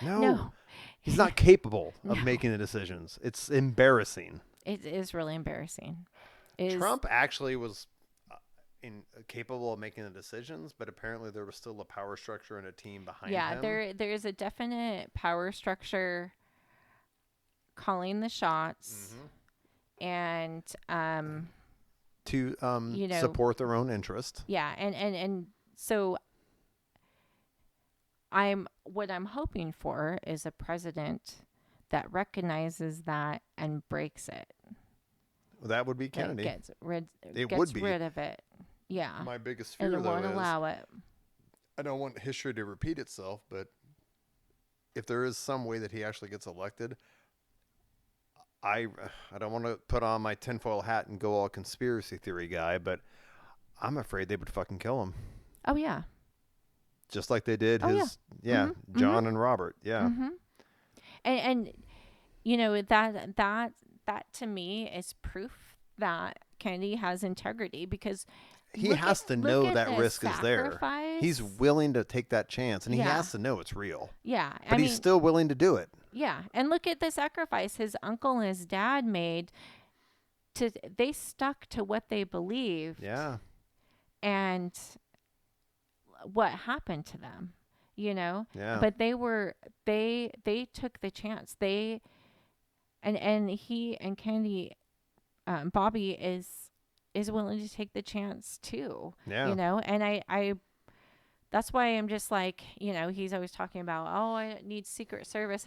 No. He's not capable of No. making the decisions. It's embarrassing. It is really embarrassing. Trump actually was capable of making the decisions, but apparently there was still a power structure and a team behind him. Yeah, there is a definite power structure calling the shots, and to support their own interest. Yeah, and so what I'm hoping for is a president that recognizes that and breaks it. That would be Kennedy. Gets rid of it. Yeah. My biggest fear, and though, won't allow it. I don't want history to repeat itself, but if there is some way that he actually gets elected, I don't want to put on my tinfoil hat and go all conspiracy theory guy, but I'm afraid they would fucking kill him. Oh, yeah. Just like they did John and Robert. Yeah. Mm-hmm. And that to me is proof that Kennedy has integrity, because he has to know that risk is there. He's willing to take that chance, and he has to know it's real. Yeah. But he's still willing to do it. Yeah. And look at the sacrifice his uncle and his dad made. They stuck to what they believed. Yeah. And what happened to them, Yeah. But they took the chance. And he and Kennedy, Bobby is willing to take the chance too. Yeah. And I that's why I'm just like, he's always talking about, oh, I need Secret Service.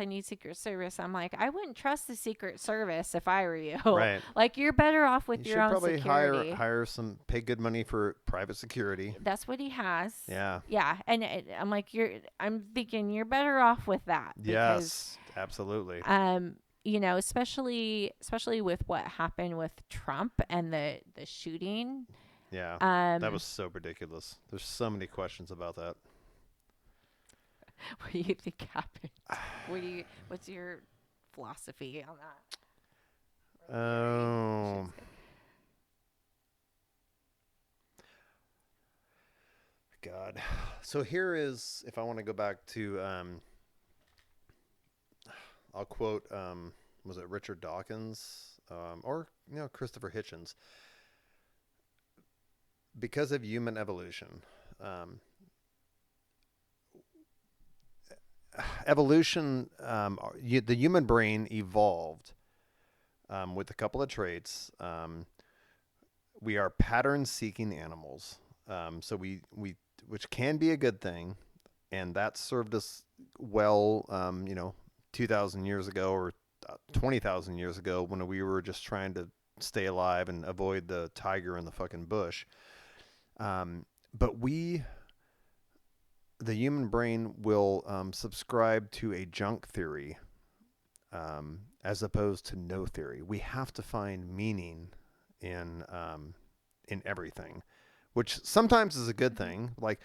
I'm like, I wouldn't trust the Secret Service if I were you. Right. Like, you're better off with your own security. You should probably hire pay good money for private security. That's what he has. Yeah. Yeah. And I'm like, I'm thinking you're better off with that. Yes, absolutely. Especially with what happened with Trump and the shooting. Yeah, that was so ridiculous. There's so many questions about that. What do you think happened? What's your philosophy on that? Oh. God. So here is, if I want to go back to, I'll quote, was it Richard Dawkins, or Christopher Hitchens? Because of human evolution, the human brain evolved with a couple of traits. We are pattern-seeking animals, so which can be a good thing, and that served us well. 2,000 years ago or 20,000 years ago, when we were just trying to stay alive and avoid the tiger in the fucking bush. But the human brain will subscribe to a junk theory as opposed to no theory. We have to find meaning in everything, which sometimes is a good thing. Like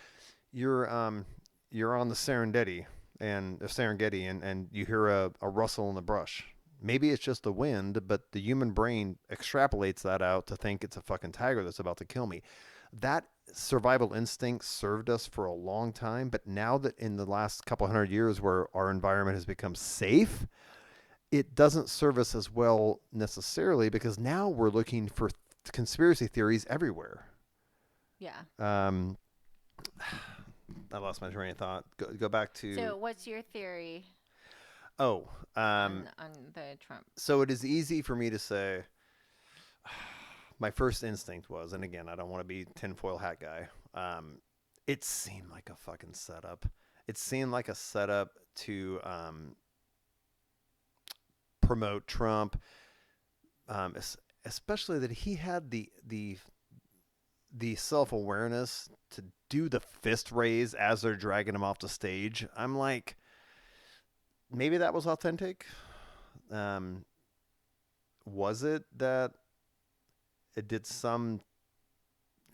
you're on the Serengeti and you hear a rustle in the brush. Maybe it's just the wind, but the human brain extrapolates that out to think it's a fucking tiger that's about to kill me. that survival instinct served us for a long time. But now that in the last couple hundred years where our environment has become safe, it doesn't serve us as well necessarily because now we're looking for conspiracy theories everywhere. Yeah. Um, I lost my train of thought. Go back to. So, what's your theory Oh, on the Trump? so it is easy for me to say. My first instinct was, and again, I don't want to be tinfoil hat guy. It seemed like a fucking setup. It seemed like a setup to promote Trump, um, especially that he had the self awareness to do the fist raise as they're dragging him off the stage. I'm like, maybe that was authentic. Um, was it that it did some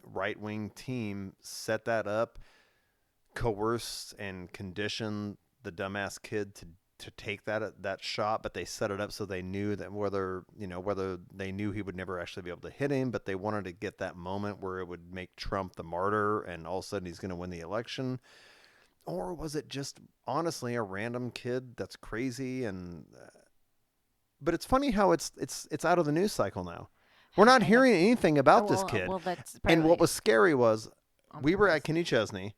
right wing team set that up, coerce and condition the dumbass kid to take that shot, but they set it up so they knew that whether they knew he would never actually be able to hit him, but they wanted to get that moment where it would make Trump the martyr and all of a sudden he's going to win the election. Or was it just honestly a random kid that's crazy? And but it's funny how it's out of the news cycle now. We're not hearing anything about this kid. Well, that's And what was scary was we were at purpose. Kenny Chesney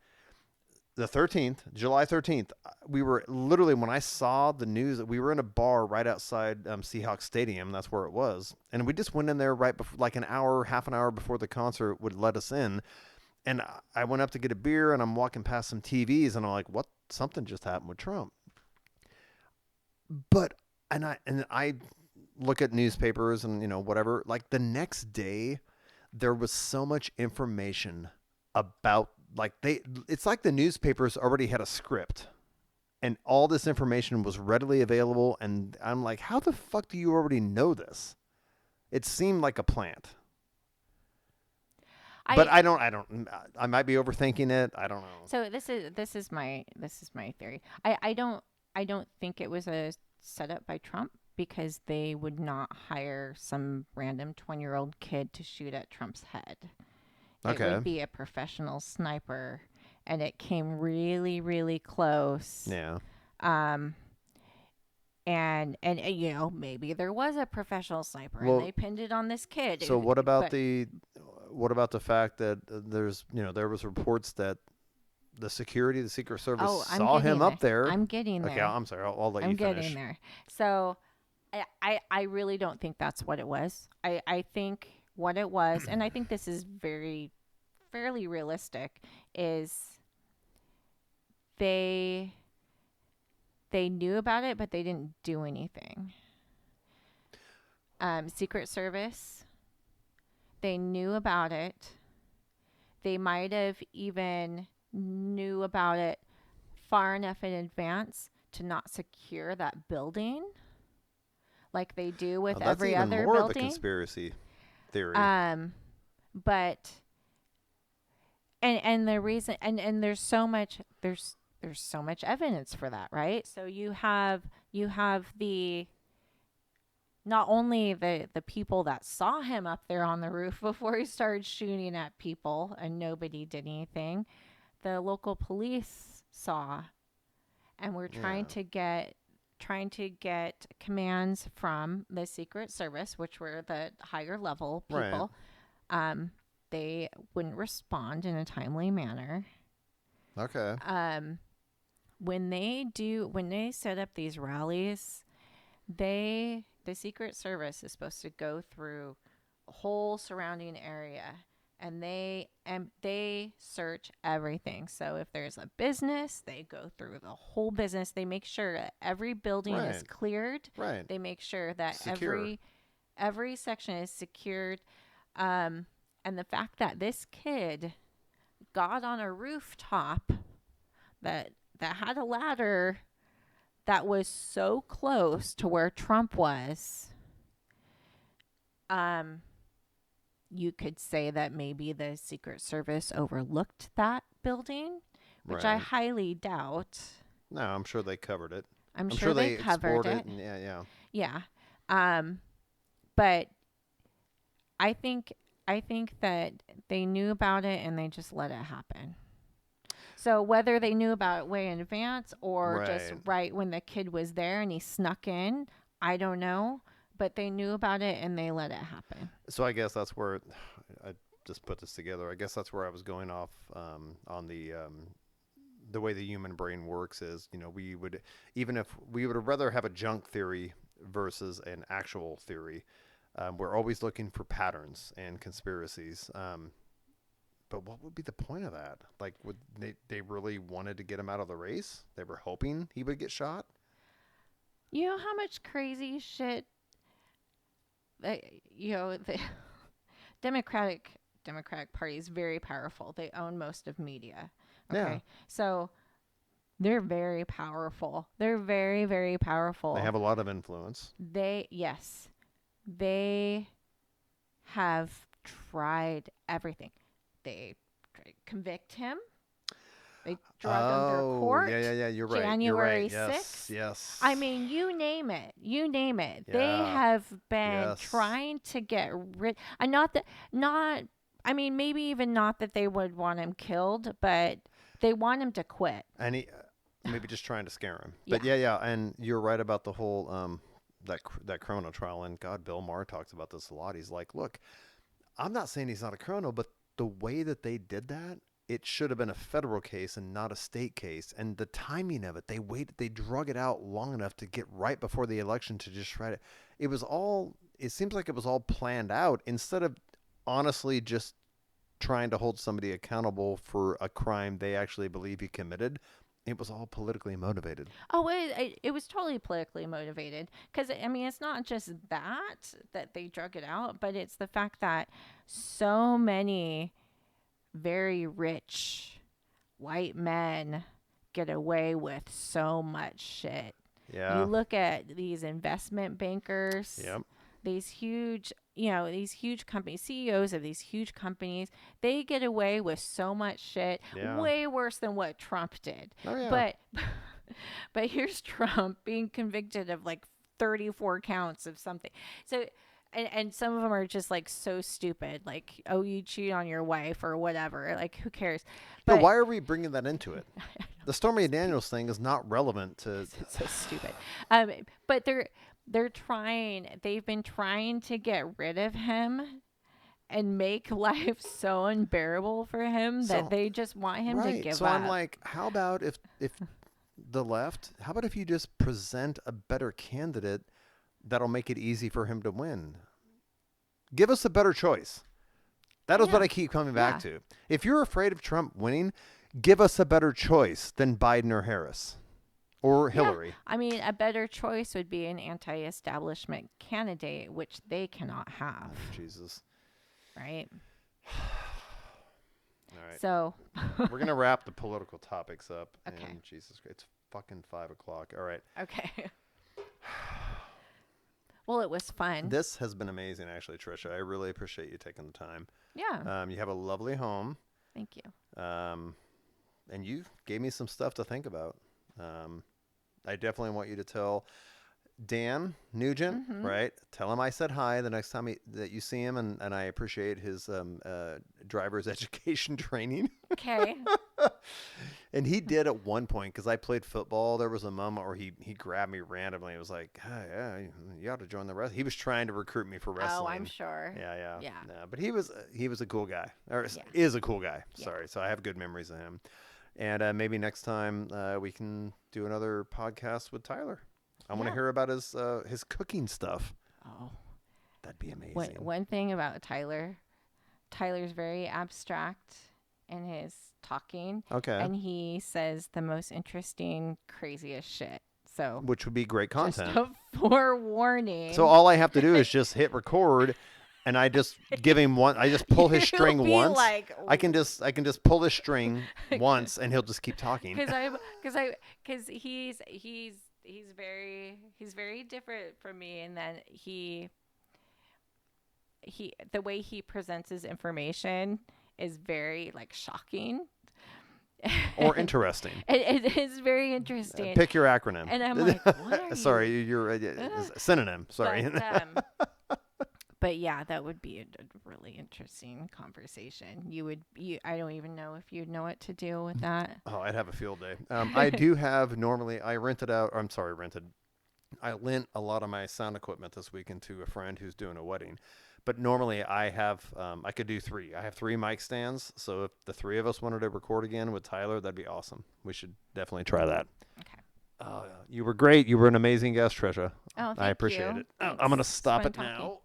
the 13th, July 13th. We were literally, when I saw the news, we were in a bar right outside Seahawks Stadium. That's where it was. And we just went in there right before, like half an hour before the concert would let us in. And I went up to get a beer and I'm walking past some TVs and I'm like, what? Something just happened with Trump. But, and I look at newspapers and, whatever, like the next day, there was so much information about it's like the newspapers already had a script and all this information was readily available. And I'm like, how the fuck do you already know this? It seemed like a plant. But I might be overthinking it. I don't know. So this is my theory. I don't think it was a setup by Trump because they would not hire some random 20-year-old kid to shoot at Trump's head. It Okay. would be a professional sniper, and it came really, really close. Yeah. Um, and maybe there was a professional sniper, Well, and they pinned it on this kid. So what about But the fact that there was reports that the Secret Service I'm saw him getting up there. I'm getting there. Okay, I'm sorry. I'll let I'm you finish. getting there. So I really don't think that's what it was. I think what it was, and I think this is fairly realistic, is they knew about it, but they didn't do anything. Secret Service, they knew about it. They might have even knew about it far enough in advance to not secure that building like they do with That's every even other more of a building. conspiracy theory. But and the reason and there's so much evidence for that, right? So you have the not only the people that saw him up there on the roof before he started shooting at people and nobody did anything, the local police saw and we're trying to get commands from the Secret Service, which were the higher level people. Right. They wouldn't respond in a timely manner. Okay. When they set up these rallies, the Secret Service is supposed to go through a whole surrounding area and they search everything. So if there's a business, they go through the whole business. They make sure that every building is cleared. Right. They make sure that Secure. every section is secured. And the fact that this kid got on a rooftop that had a ladder that was so close to where Trump was, you could say that maybe the Secret Service overlooked that building, which I highly doubt. No, I'm sure they covered it. I'm sure they covered it. And yeah. Yeah. But I think that they knew about it and they just let it happen. So whether they knew about it way in advance or just Right. right when the kid was there and he snuck in, I don't know. But they knew about it and they let it happen. So I guess that's where I just put this together. I guess that's where I was going off on the way the human brain works is, we would, even if we would rather have a junk theory versus an actual theory, we're always looking for patterns and conspiracies. But what would be the point of that? Like, would they really wanted to get him out of the race? They were hoping he would get shot? You know how much crazy shit the Democratic Party is very powerful. They own most of media. Okay. Yeah. So they're very powerful. They're very, very powerful. They have a lot of influence. Yes. They have tried everything. They convict him. They drug him to court. Yeah. You're right. January You're right. 6th. Yes. I mean, you name it. They Yeah. have been Yes. trying to get rid. I mean, maybe even not that they would want him killed, but they want him to quit. And he maybe just trying to scare him. But yeah. And you're right about the whole that criminal trial. And God, Bill Maher talks about this a lot. He's like, look, I'm not saying he's not a criminal, but the way that they did that, it should have been a federal case and not a state case. And the timing of it, they drug it out long enough to get right before the election to just try to, it seems like it was all planned out instead of honestly just trying to hold somebody accountable for a crime they actually believe he committed. It was all politically motivated. Oh, it was totally politically motivated. Because, I mean, it's not just that they drug it out, but it's the fact that so many very rich white men get away with so much shit. Yeah. You look at these investment bankers, Yep. these huge companies, CEOs of these huge companies, they get away with so much shit, Yeah. way worse than what Trump did. Oh, yeah. But here's Trump being convicted of like 34 counts of something. So and some of them are just like so stupid, like, oh, you cheat on your wife or whatever, like, who cares? But why are we bringing that into it? The Stormy Daniels thing is not relevant to. It's so stupid. But they've been trying to get rid of him and make life so unbearable for him that they just want him to give up. So I'm like, how about if the left, how about if you just present a better candidate that'll make it easy for him to win? Give us a better choice. That is what I keep coming back to. If you're afraid of Trump winning, give us a better choice than Biden or Harris or Hillary. Yeah. I mean, a better choice would be an anti-establishment candidate, which they cannot have. Oh, Jesus. Right? All right. So we're going to wrap the political topics up. Okay. And Jesus, it's fucking 5:00. All right. Okay. Well, it was fun. This has been amazing, actually, Tricia. I really appreciate you taking the time. Yeah. You have a lovely home. Thank you. And you gave me some stuff to think about. I definitely want you to tell Dan Nugent, right? Tell him I said hi the next time that you see him, and I appreciate his driver's education training. Okay. And he did at one point, because I played football. There was a moment where he grabbed me randomly. He was like, hey, yeah, you ought to join the wrestling. He was trying to recruit me for wrestling. Oh, I'm sure. Yeah. Yeah. No, but he was a cool guy, or Yeah. is a cool guy. Yeah. Sorry. So I have good memories of him. And maybe next time we can do another podcast with Tyler. I want to hear about his cooking stuff. Oh, that'd be amazing. One thing about Tyler's very abstract in his talking. Okay. And he says the most interesting, craziest shit. So, which would be great content. Just a forewarning. So all I have to do is just hit record, and I just give him one. I just pull his string once. Like, I can just pull his string once, and he'll just keep talking. Because he's very different from me, and then the way he presents his information is very like shocking. Or interesting. It is very interesting. Pick your acronym. And I'm like, what are you? Sorry, you're synonym. Sorry. But yeah, that would be a really interesting conversation. I don't even know if you'd know what to do with that. Oh, I'd have a field day. I do have normally. I rented out. Or I'm sorry, rented. I lent a lot of my sound equipment this weekend to a friend who's doing a wedding. But normally I have, I could do three. I have three mic stands. So if the three of us wanted to record again with Tyler, that'd be awesome. We should definitely try that. Okay. You were great. You were an amazing guest, Tricia. Oh, I thank appreciate you. it. Thanks. I'm going to It's stop fun it talking. now.